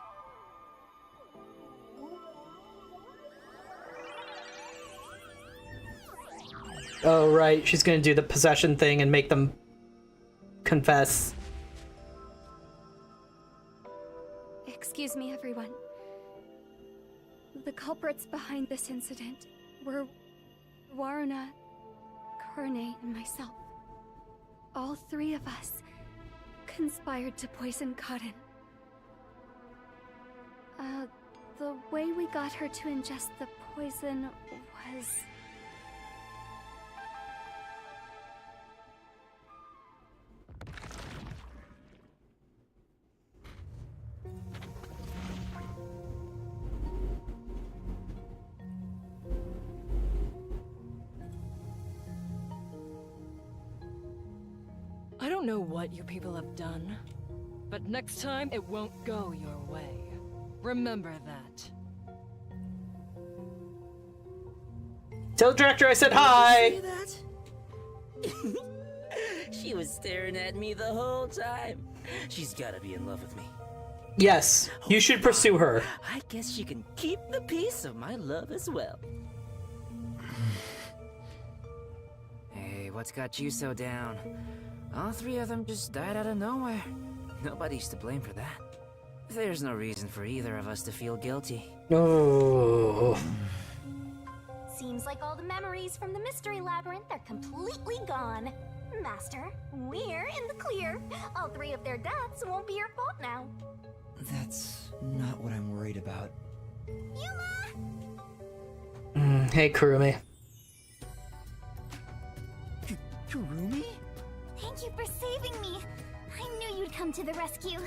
Oh, right. She's gonna do the possession thing and make them confess. Excuse me, everyone. The culprits behind this incident were Waruna, Karne, and myself. All three of us conspired to poison Cotton. The way we got her to ingest the poison was... I don't know what you people have done, but next time it won't go your way. Remember that. Tell the director I said hi! She was staring at me the whole time. She's gotta be in love with me. Yes, you should pursue her. I guess she can keep the peace of my love as well. Hey, what's got you so down? All three of them just died out of nowhere. Nobody's to blame for that. There's no reason for either of us to feel guilty. Oh. Seems like all the memories from the Mystery Labyrinth are completely gone. Master, we're in the clear. All three of their deaths won't be your fault now. That's not what I'm worried about. Yuma! Hey, Kurumi. Kurumi? Thank you for saving me. I knew you'd come to the rescue.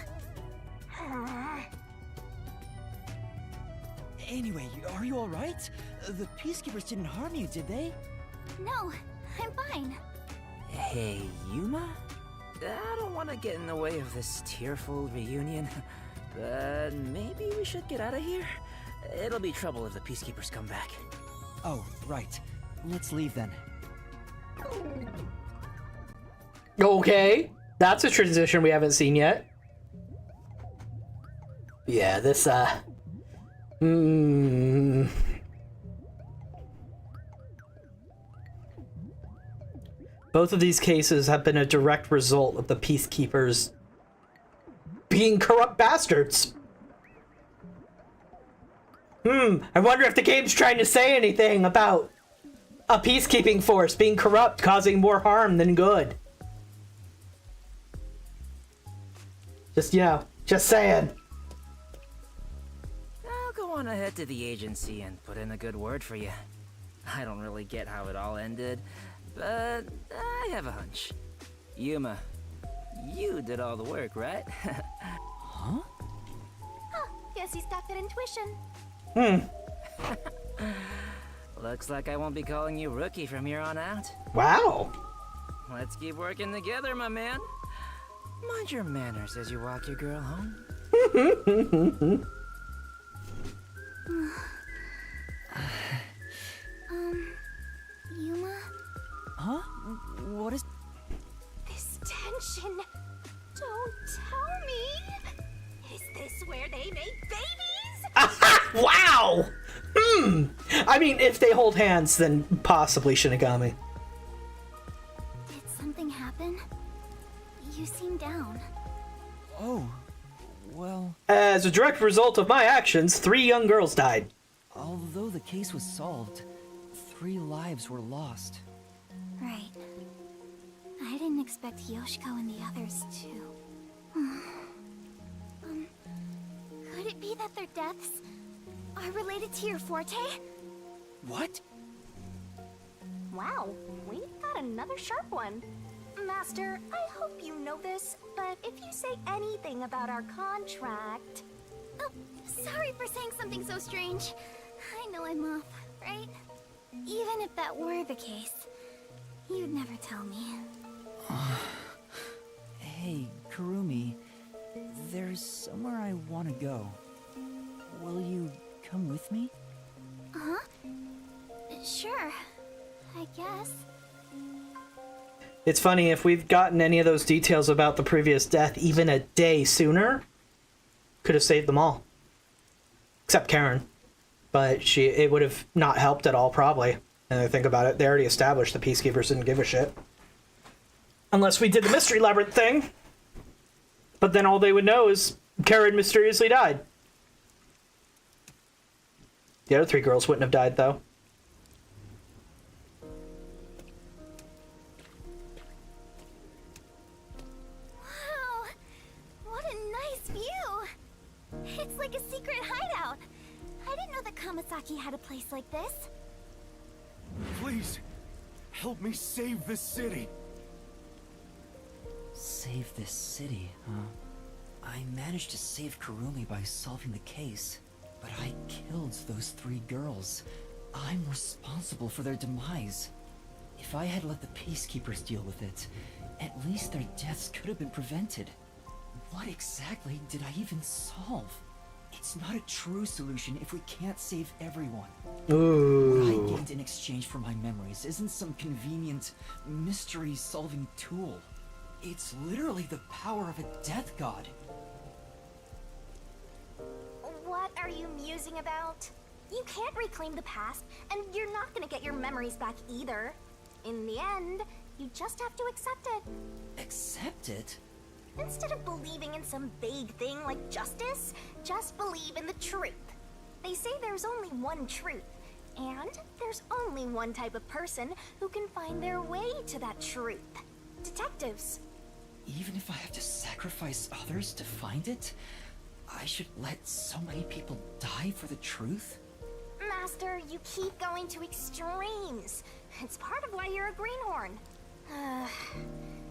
Anyway, are you alright? The Peacekeepers didn't harm you, did they? No, I'm fine. Hey, Yuma? I don't want to get in the way of this tearful reunion, but maybe we should get out of here. It'll be trouble if the Peacekeepers come back. Oh, right. Let's leave then. Okay, that's a transition we haven't seen yet. Yeah, this, Both of these cases have been a direct result of the Peacekeepers being corrupt bastards. I wonder if the game's trying to say anything about a peacekeeping force being corrupt, causing more harm than good. Just saying. I'll go on ahead to the agency and put in a good word for you. I don't really get how it all ended, but I have a hunch. Yuma, you did all the work, right? Huh? Guess he's got good intuition. Looks like I won't be calling you Rookie from here on out. Wow. Let's keep working together, my man. Mind your manners as you walk your girl home. Yuma? Huh? What is... This tension. Don't tell me. Is this where they make babies? Wow! I mean, if they hold hands, then possibly Shinigami. Did something happen? You seem down. Oh, well... As a direct result of my actions, 3 young girls died. Although the case was solved, 3 lives were lost. Right. I didn't expect Yoshiko and the others too. Could it be that their deaths are related to your forte? What? Wow, we've got another sharp one. Master, I hope you know this, but if you say anything about our contract... Oh, sorry for saying something so strange. I know I'm off, right? Even if that were the case, you'd never tell me. Hey, Kurumi. There's somewhere I want to go. Will you come with me? Huh? Sure, I guess. It's funny, if we've gotten any of those details about the previous death even a day sooner, could have saved them all. Except Karen. But it would have not helped at all, probably. And I think about it, they already established the Peacekeepers didn't give a shit. Unless we did the Mystery Labyrinth thing. But then all they would know is Karen mysteriously died. The other 3 girls wouldn't have died, though. Wow! What a nice view! It's like a secret hideout. I didn't know that Kamasaki had a place like this. Please, help me save this city. Save this city, huh? I managed to save Kurumi by solving the case, but I killed those 3 girls. I'm responsible for their demise. If I had let the Peacekeepers deal with it, at least their deaths could have been prevented. What exactly did I even solve? It's not a true solution if we can't save everyone. Ooh. What I gained in exchange for my memories isn't some convenient mystery-solving tool. It's literally the power of a death god. What are you musing about? You can't reclaim the past, and you're not gonna get your memories back either. In the end, you just have to accept it. Accept it? Instead of believing in some vague thing like justice, just believe in the truth. They say there's only one truth, and there's only one type of person who can find their way to that truth. Detectives. Even if I have to sacrifice others to find it, I should let so many people die for the truth? Master, you keep going to extremes. It's part of why you're a greenhorn.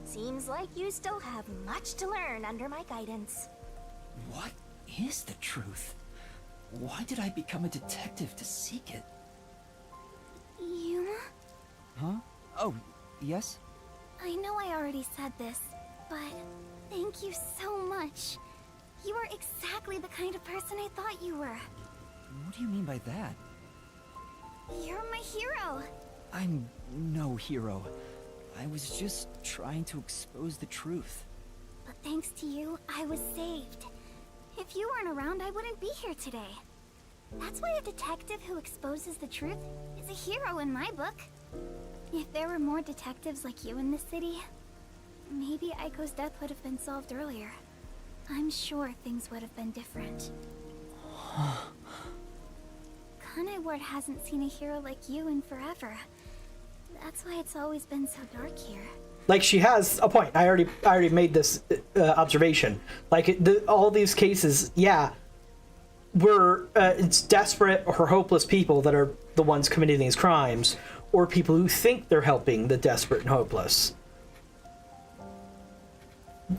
Seems like you still have much to learn under my guidance. What is the truth? Why did I become a detective to seek it? Yuma? Huh? Oh, yes? I know I already said this, but thank you so much. You are exactly the kind of person I thought you were. What do you mean by that? You're my hero. I'm no hero. I was just trying to expose the truth. But thanks to you, I was saved. If you weren't around, I wouldn't be here today. That's why a detective who exposes the truth is a hero in my book. If there were more detectives like you in the city, maybe Aiko's death would have been solved earlier. I'm sure things would have been different. Kanai Ward hasn't seen a hero like you in forever. That's why it's always been so dark here. Like, she has a point. I already made this observation. Like, all these cases, yeah, it's desperate or hopeless people that are the ones committing these crimes, or people who think they're helping the desperate and hopeless.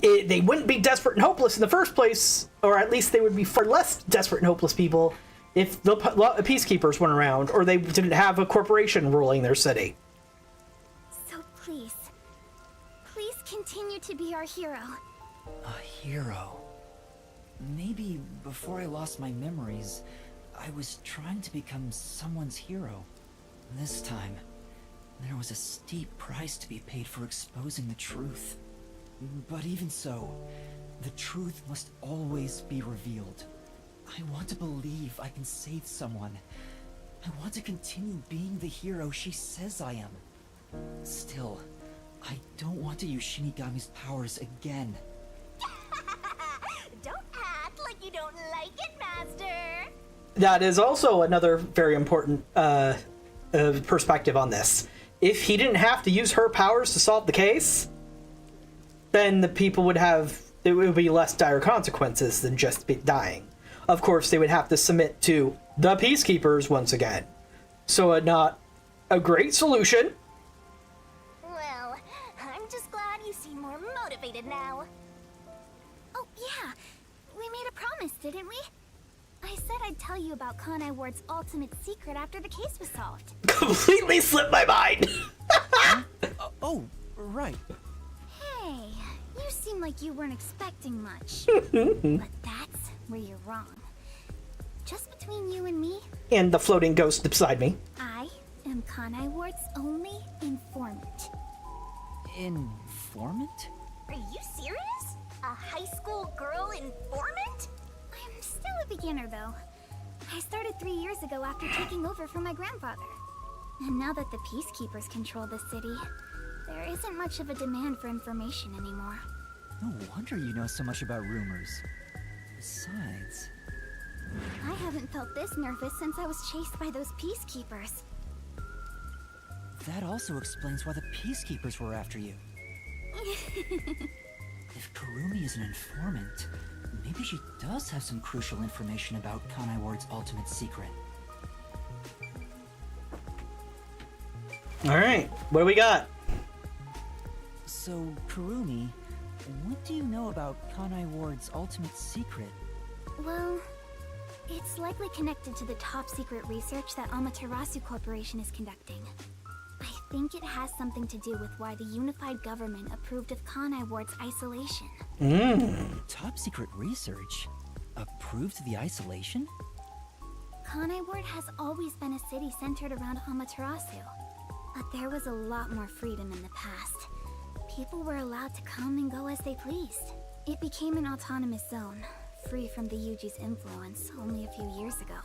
They wouldn't be desperate and hopeless in the first place, or at least they would be far less desperate and hopeless people if the Peacekeepers weren't around, or they didn't have a corporation ruling their city. So please continue to be our hero. A hero? Maybe before I lost my memories, I was trying to become someone's hero. This time, there was a steep price to be paid for exposing the truth. But even so, the truth must always be revealed. I want to believe I can save someone. I want to continue being the hero she says I am. Still, I don't want to use Shinigami's powers again. Don't act like you don't like it, Master. That is also another very important perspective on this. If he didn't have to use her powers to solve the case, then the people it would be less dire consequences than just dying. Of course, they would have to submit to the Peacekeepers once again. So not a great solution. Well, I'm just glad you seem more motivated now. Oh, yeah. We made a promise, didn't we? I said I'd tell you about Kanai Ward's ultimate secret after the case was solved. Completely slipped my mind. Oh, right. Hey, you seem like you weren't expecting much. But that's where you're wrong. Just between you and me, And the floating ghost beside me. I am Kanai Ward's only informant. Informant? Are you serious? A high school girl informant? I'm still a beginner, though. I started 3 years ago after taking over from my grandfather. And now that the Peacekeepers control the city, there isn't much of a demand for information anymore. No wonder you know so much about rumors. Besides... I haven't felt this nervous since I was chased by those Peacekeepers. That also explains why the Peacekeepers were after you. If Kurumi is an informant, maybe she does have some crucial information about Kanai Ward's ultimate secret. Alright, what do we got? So, Kurumi, what do you know about Kanai Ward's ultimate secret? Well, it's likely connected to the top secret research that Amaterasu Corporation is conducting. I think it has something to do with why the unified government approved of Kanai Ward's isolation. Top secret research? Approved the isolation? Kanai Ward has always been a city centered around Amaterasu. But there was a lot more freedom in the past. People were allowed to come and go as they pleased. It became an autonomous zone, free from the Yuji's influence only a few years ago.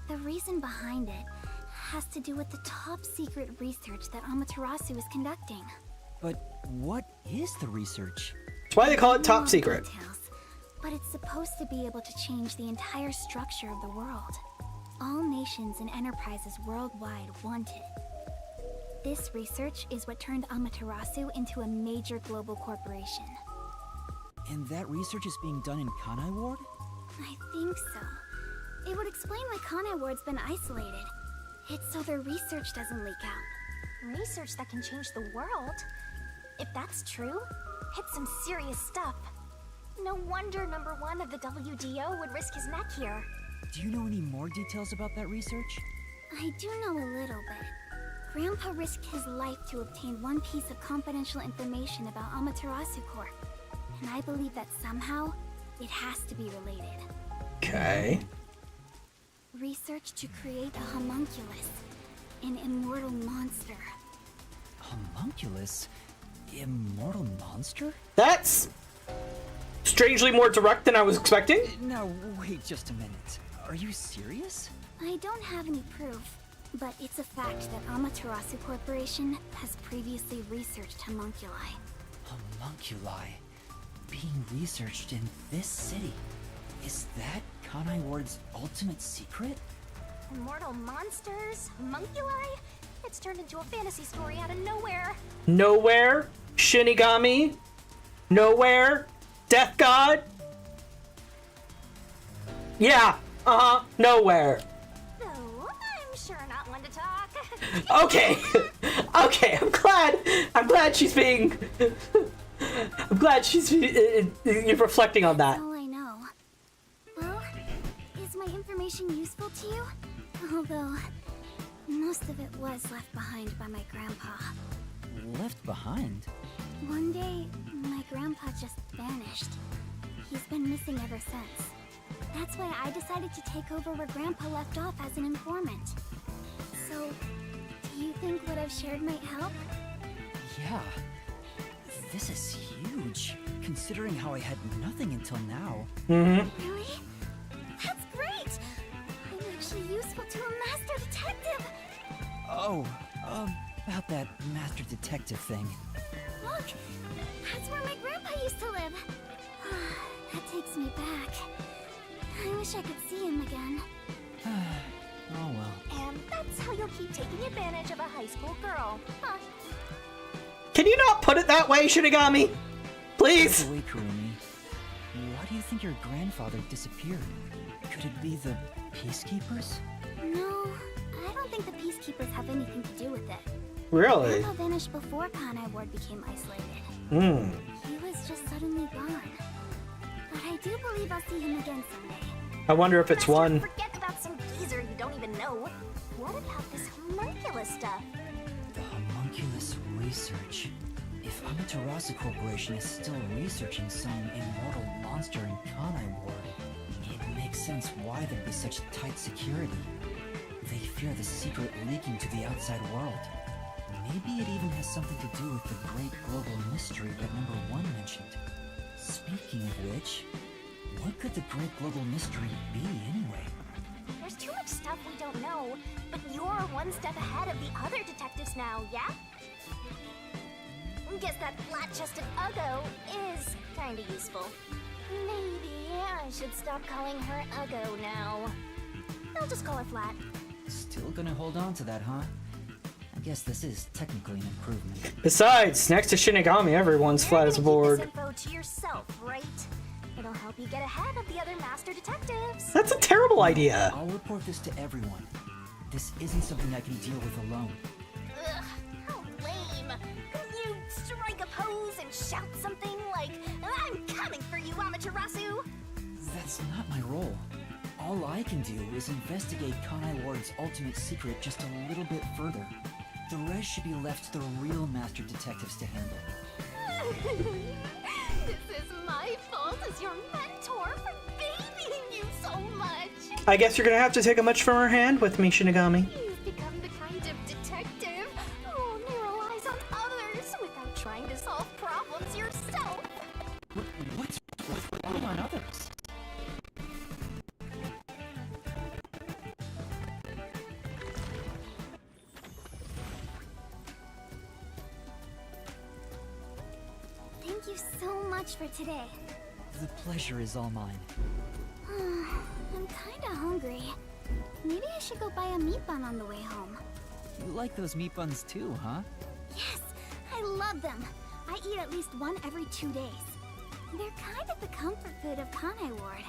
The reason behind it has to do with the top secret research that Amaterasu is conducting. But what is the research? That's why they call it top secret. Details, but it's supposed to be able to change the entire structure of the world. All nations and enterprises worldwide want it. This research is what turned Amaterasu into a major global corporation. And that research is being done in Kanai Ward? I think so. It would explain why Kanai Ward's been isolated. It's so their research doesn't leak out. Research that can change the world? If that's true, it's some serious stuff. No wonder number 1 of the WDO would risk his neck here. Do you know any more details about that research? I do know a little bit. Grandpa risked his life to obtain one piece of confidential information about Amaterasu Corp. And I believe that somehow, it has to be related. Okay. Research to create a homunculus, an immortal monster. Homunculus? Immortal monster? That's strangely more direct than I was expecting. Now, wait just a minute. Are you serious? I don't have any proof, but it's a fact that Amaterasu Corporation has previously researched homunculi. Homunculi? Being researched in this city? Is that Kanai Ward's ultimate secret? Immortal monsters? Homunculi? It's turned into a fantasy story out of nowhere. Nowhere? Shinigami? Nowhere? Death God? Yeah, nowhere. Oh, I'm sure not one to talk. Okay, okay, I'm glad she's being, I'm glad she's, you're reflecting on that. That's all I know. Well, is my information useful to you? Although, most of it was left behind by my grandpa. Left behind? One day, my grandpa just vanished. He's been missing ever since. That's why I decided to take over where Grandpa left off as an informant. So, do you think what I've shared might help? Yeah. This is huge, considering how I had nothing until now. Mm-hmm. Really? That's great! I'm actually useful to a master detective! Oh, about that master detective thing. Look! That's where my grandpa used to live! That takes me back. I wish I could see him again. Oh well. And that's how you'll keep taking advantage of a high school girl, huh? Can you not put it that way, Shinigami? Please? By the way, Kurumi, why do you think your grandfather disappeared? Could it be the Peacekeepers? No, I don't think the Peacekeepers have anything to do with it. Really? Grandpa vanished before Kanai Ward became isolated. Hmm. He was just suddenly gone. But I do believe I'll see him again someday. I wonder if it's Master, one. Forget about some geezer you don't even know. What about this homunculus stuff? The homunculus research. If Amaterasu Corporation is still researching some immortal monster in Kanai Ward, it makes sense why there'd be such tight security. They fear the secret leaking to the outside world. Maybe it even has something to do with the great global mystery that number 1 mentioned. Speaking of which, what could the great global mystery be anyway? There's too much stuff we don't know, but you're one step ahead of the other detectives now, yeah? Guess that flat-chested Uggo is kinda useful. Maybe I should stop calling her Uggo now. I'll just call her Flat. Still gonna hold on to that, huh? I guess this is technically an improvement. Besides, next to Shinigami, everyone's flat as a board. Keep this info to yourself, right? It'll help you get ahead of the other master detectives. That's a terrible idea. I'll report this to everyone. This isn't something I can deal with alone. Ugh, how lame. Couldn't you strike a pose and shout something like, "I'm coming for you, Amaterasu"? That's not my role. All I can do is investigate Kanai Ward's ultimate secret just a little bit further. The rest should be left to the real master detectives to handle. This is my fault as your mentor for babying you so much. I guess you're gonna have to take a much firmer hand with me, Shinigami. You've become the kind of detective who only relies on others without trying to solve problems yourself. What's with relying on others? Thank you so much for today. The pleasure is all mine. I'm kinda hungry. Maybe I should go buy a meat bun on the way home. You like those meat buns too, huh? Yes, I love them. I eat at least one every 2 days. They're kind of the comfort food of Kanai Ward.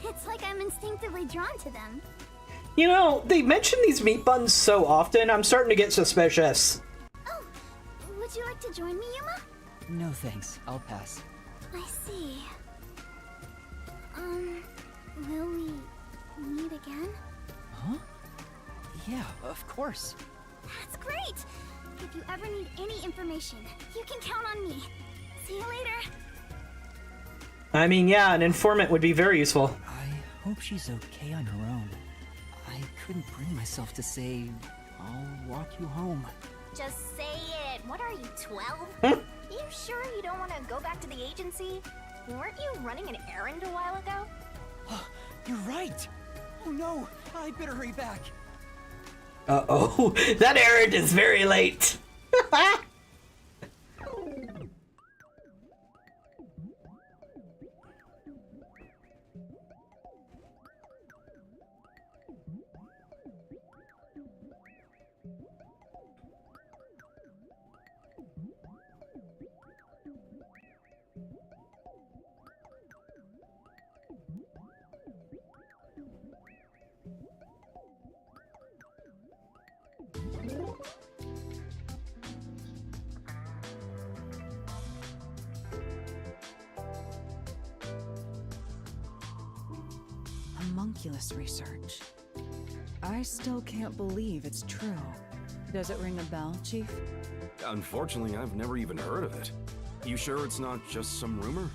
It's like I'm instinctively drawn to them. You know, they mention these meat buns so often, I'm starting to get suspicious. Oh, would you like to join me, Yuma? No thanks, I'll pass. I see. Will we meet again? Huh? Yeah, of course. That's great! If you ever need any information, you can count on me. See you later. I mean, yeah, an informant would be very useful. I hope she's okay on her own. I couldn't bring myself to say, I'll walk you home. Just say it. What are you, 12? You sure you don't want to go back to the agency? Weren't you running an errand a while ago? You're right! Oh no, I better hurry back. Uh-oh, that errand is very late. Homunculus research. I still can't believe it's true. Does it ring a bell, Chief? Unfortunately, I've never even heard of it. You sure it's not just some rumor?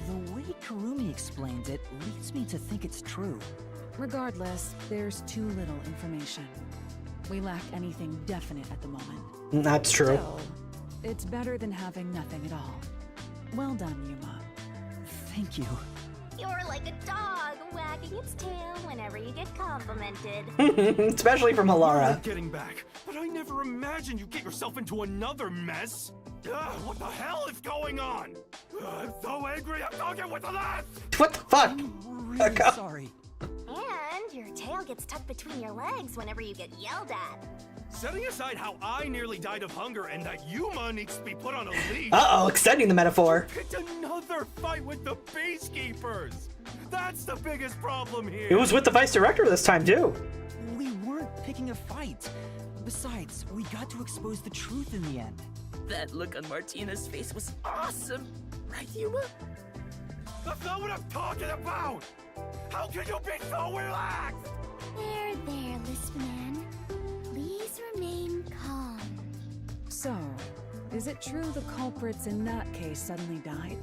The way Kurumi explained it leads me to think it's true. Regardless, there's too little information. We lack anything definite at the moment. That's true. Still, it's better than having nothing at all. Well done, Yuma. Thank you. You're like a dog wagging its tail whenever you get complimented. Especially from Halara. I'm getting back, but I never imagined you'd get yourself into another mess. What the hell is going on? I'm so angry, I'm talking with the last! What the fuck? I'm really sorry. And your tail gets tucked between your legs whenever you get yelled at. Setting aside how I nearly died of hunger and that Yuma needs to be put on a leash. Uh-oh, extending the metaphor. It's another fight with the Peacekeepers. That's the biggest problem here. It was with the vice director this time, too. We weren't picking a fight. Besides, we got to expose the truth in the end. That look on Martina's face was awesome. Right, Yuma? That's not what I'm talking about! How can you be so relaxed? There, Lisp Man. Please remain calm. So, is it true the culprits in that case suddenly died?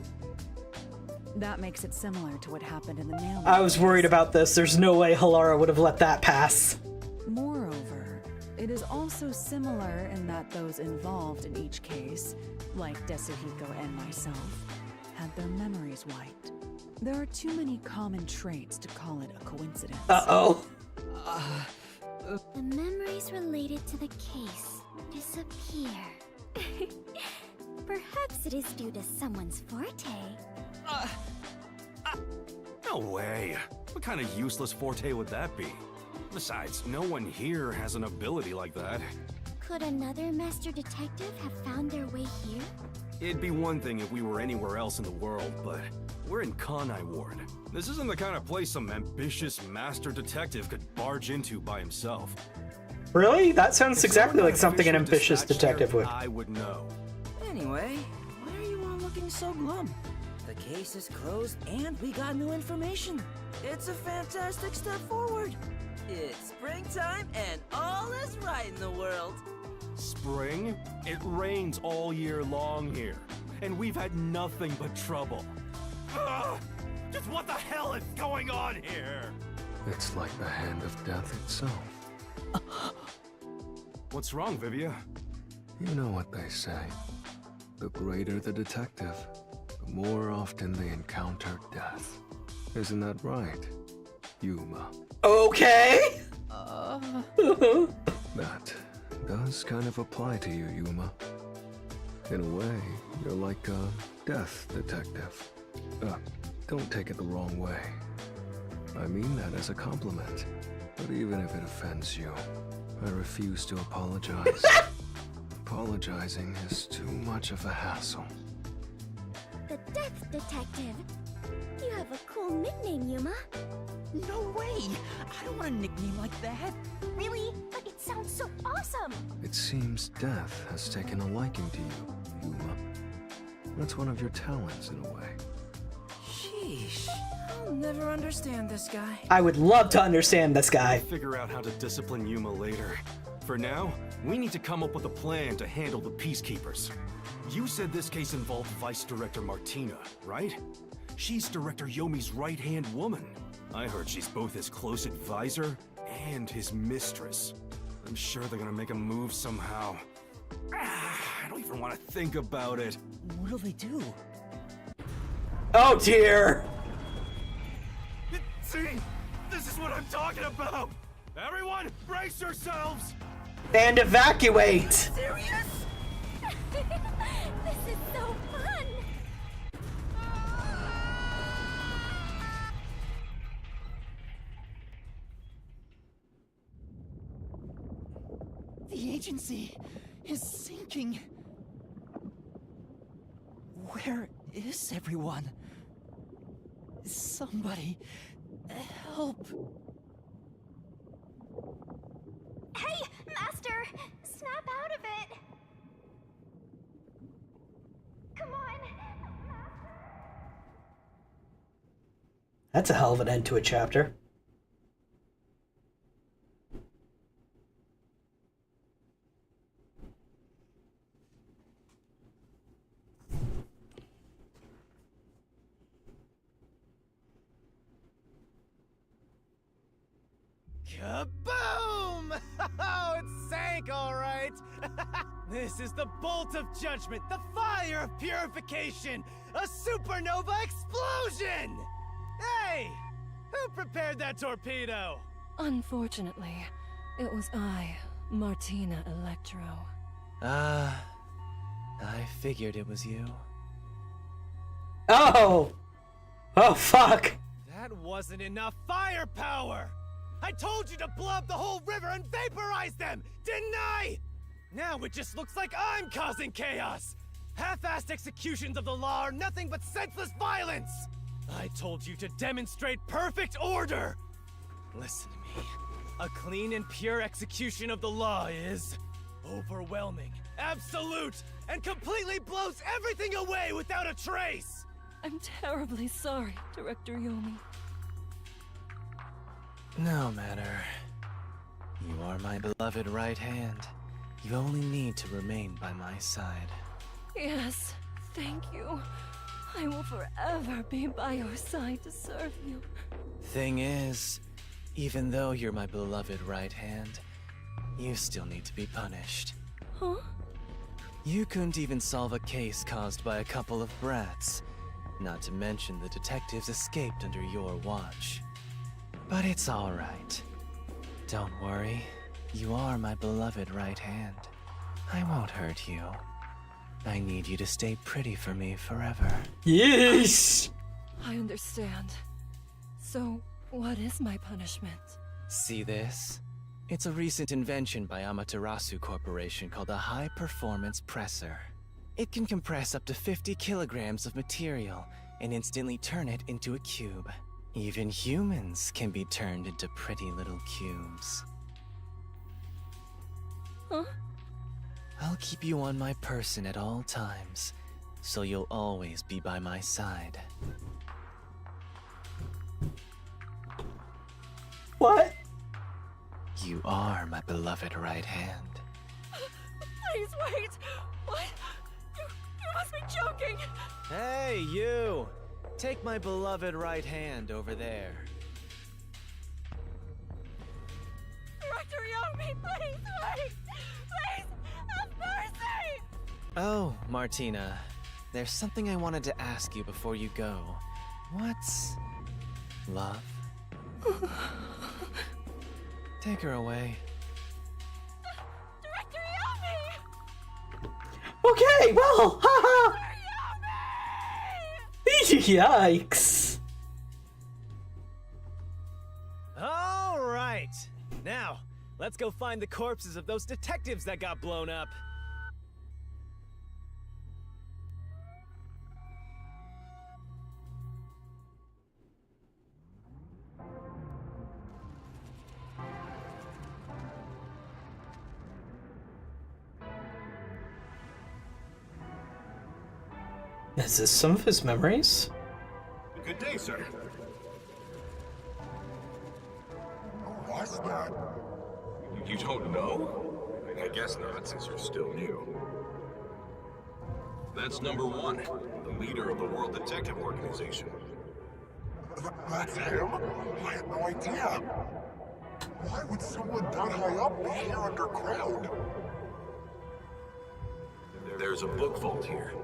That makes it similar to what happened in the mailman. I was worried about this. There's no way Halara would have let that pass. Moreover, it is also similar in that those involved in each case, like Desuhiko and myself, had their memories wiped. There are too many common traits to call it a coincidence. Uh-oh. The memories related to the case disappear. Perhaps it is due to someone's forte. No way. What kind of useless forte would that be? Besides, no one here has an ability like that. Could another master detective have found their way here? It'd be one thing if we were anywhere else in the world, but we're in Kanai Ward. This isn't the kind of place some ambitious master detective could barge into by himself. Really? That sounds exactly like something an ambitious detective would. I would know. Anyway, why are you all looking so glum? The case is closed and we got new information. It's a fantastic step forward. It's springtime and all is right in the world. Spring? It rains all year long here, and we've had nothing but trouble. Ugh! Just what the hell is going on here? It's like the hand of death itself. What's wrong, Vivia? You know what they say. The greater the detective, the more often they encounter death. Isn't that right, Yuma? Okay. That does kind of apply to you, Yuma. In a way, you're like a death detective. Don't take it the wrong way. I mean that as a compliment. But even if it offends you, I refuse to apologize. Apologizing is too much of a hassle. The Death Detective. You have a cool nickname, Yuma. No way! I don't want a nickname like that. Really? But it sounds so awesome! It seems death has taken a liking to you, Yuma. That's one of your talents in a way. Sheesh. I'll never understand this guy. I would love to understand this guy. We'll figure out how to discipline Yuma later. For now, we need to come up with a plan to handle the Peacekeepers. You said this case involved Vice Director Martina, right? She's Director Yomi's right-hand woman. I heard she's both his close advisor and his mistress. I'm sure they're gonna make a move somehow. I don't even want to think about it. What'll they do? Oh dear. See? This is what I'm talking about! Everyone, brace yourselves! And evacuate. Serious? This is so fun! The agency is sinking. Where is everyone? Somebody help. Hey, Master! Snap out of it! Come on! That's a hell of an end to a chapter. Kaboom! Oh, it sank, all right. This is the bolt of judgment, the fire of purification, a supernova explosion! Hey, who prepared that torpedo? Unfortunately, it was I, Martina Electro. I figured it was you. Oh! Oh, fuck! That wasn't enough firepower! I told you to blow up the whole river and vaporize them, didn't I? Now it just looks like I'm causing chaos! Half-assed executions of the law are nothing but senseless violence! I told you to demonstrate perfect order! Listen to me. A clean and pure execution of the law is overwhelming, absolute, and completely blows everything away without a trace! I'm terribly sorry, Director Yomi. No matter. You are my beloved right hand. You only need to remain by my side. Yes, thank you. I will forever be by your side to serve you. Thing is, even though you're my beloved right hand, you still need to be punished. Huh? You couldn't even solve a case caused by a couple of brats. Not to mention the detectives escaped under your watch. But it's alright. Don't worry. You are my beloved right hand. I won't hurt you. I need you to stay pretty for me forever. Yes! I understand. So, what is my punishment? See this? It's a recent invention by Amaterasu Corporation called a high-performance presser. It can compress up to 50 kilograms of material and instantly turn it into a cube. Even humans can be turned into pretty little cubes. Huh? I'll keep you on my person at all times, so you'll always be by my side. What? You are my beloved right hand. Please wait! What? You must be joking! Hey, you! Take my beloved right hand over there. Director Yomi, please wait! Please, have mercy! Oh, Martina. There's something I wanted to ask you before you go. What's... love? Take her away. Director Yomi! Okay, well, haha! Yikes! All right. Now, let's go find the corpses of those detectives that got blown up. Is this some of his memories? Good day, sir. What's that? You don't know? I guess not, since you're still new. That's number one, the leader of the World Detective Organization. That's him? I had no idea. Why would someone that high up be here underground? There's a book vault here.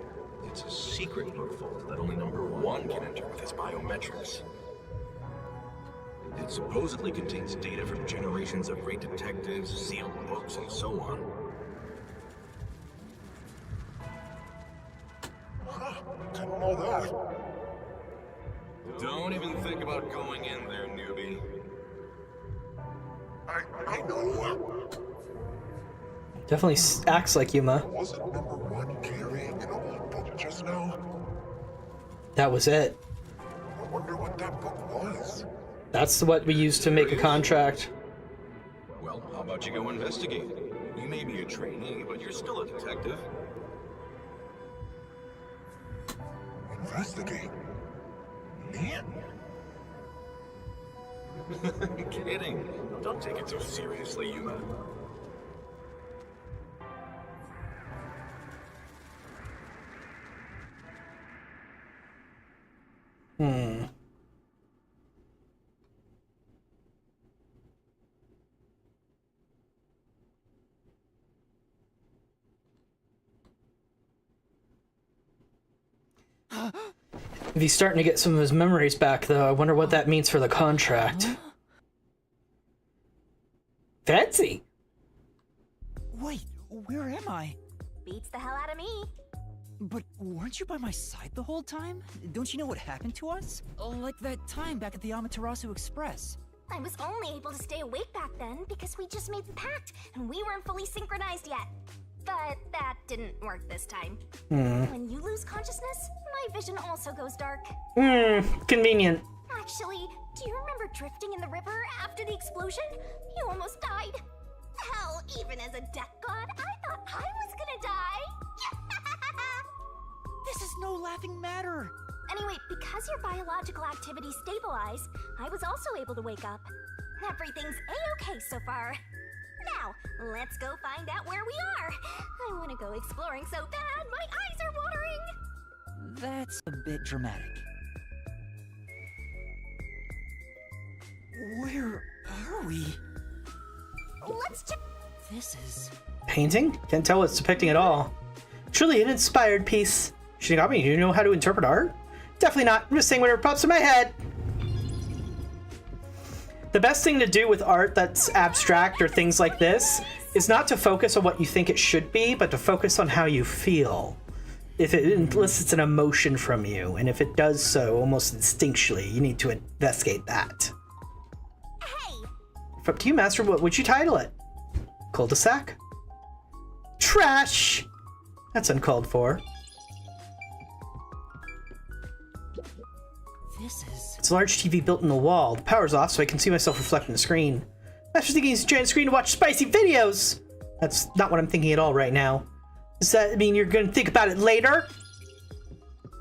It's a secret book vault that only number one can enter with his biometrics. It supposedly contains data from generations of great detectives, sealed books, and so on. Didn't know that. Don't even think about going in there, newbie. I know. Definitely acts like Yuma. Wasn't number one carrying an old book just now? That was it. I wonder what that book was. That's what we used to make a contract. Well, how about you go investigate? You may be a trainee, but you're still a detective. Investigate? Me? Kidding. Don't take it so seriously, Yuma. If he's starting to get some of his memories back, though, I wonder what that means for the contract. Fancy! Wait, where am I? Beats the hell out of me. But weren't you by my side the whole time? Don't you know what happened to us? Like that time back at the Amaterasu Express. I was only able to stay awake back then because we just made the pact and we weren't fully synchronized yet. But that didn't work this time. When you lose consciousness, my vision also goes dark. Convenient. Actually, do you remember drifting in the river after the explosion? You almost died. Hell, even as a death god, I thought I was gonna die. This is no laughing matter. Anyway, because your biological activity stabilized, I was also able to wake up. Everything's a-okay so far. Now, let's go find out where we are. I want to go exploring so bad, my eyes are watering. That's a bit dramatic. Where are we? Let's check. This is... Painting? Can't tell what's depicting at all. Truly an inspired piece. Shinigami, do you know how to interpret art? Definitely not. I'm just saying whatever pops in my head. The best thing to do with art that's abstract or things like this is not to focus on what you think it should be, but to focus on how you feel. If it elicits an emotion from you, and if it does so almost instinctually, you need to investigate that. Hey! Up to you, Master. What would you title it? Cul-de-sac? Trash! That's uncalled for. This is... It's a large TV built in the wall. The power's off so I can see myself reflect in the screen. Master's thinking he's a giant screen to watch spicy videos! That's not what I'm thinking at all right now. Does that mean you're gonna think about it later?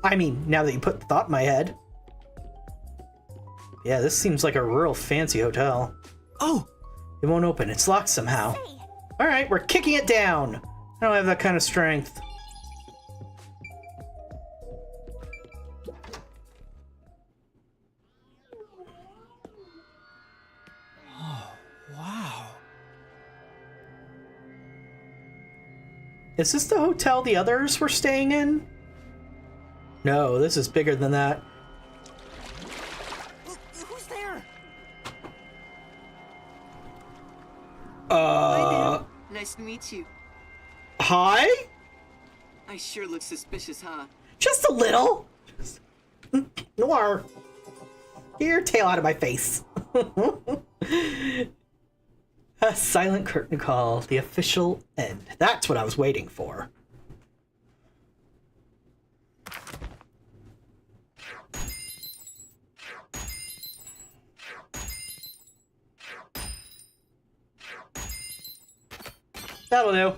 I mean, now that you put the thought in my head. Yeah, this seems like a real fancy hotel. Oh! It won't open. It's locked somehow. Alright, we're kicking it down. I don't have that kind of strength. Oh, wow. Is this the hotel the others were staying in? No, this is bigger than that. Who's there? Nice to meet you. Hi? I sure look suspicious, huh? Just a little. Noir. Get your tail out of my face. A silent curtain call. The official end. That's what I was waiting for. That'll do.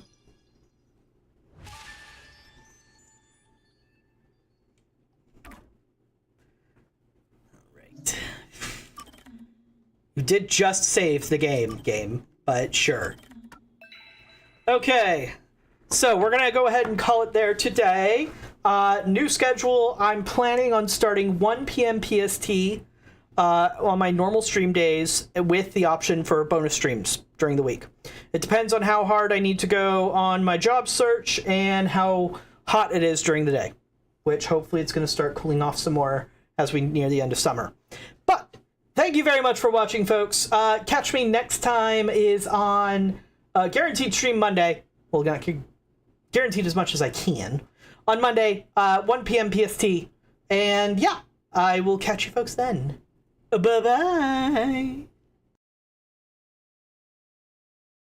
Alright. You did just save the game, but sure. Okay. So we're gonna go ahead and call it there today. New schedule. I'm planning on starting 1 p.m. PST on my normal stream days with the option for bonus streams during the week. It depends on how hard I need to go on my job search and how hot it is during the day, which hopefully it's going to start cooling off some more as we near the end of summer. But thank you very much for watching, folks. Catch me next time is on guaranteed stream Monday. Well, not guaranteed as much as I can. On Monday, 1 p.m. PST. And yeah, I will catch you folks then. Bye-bye.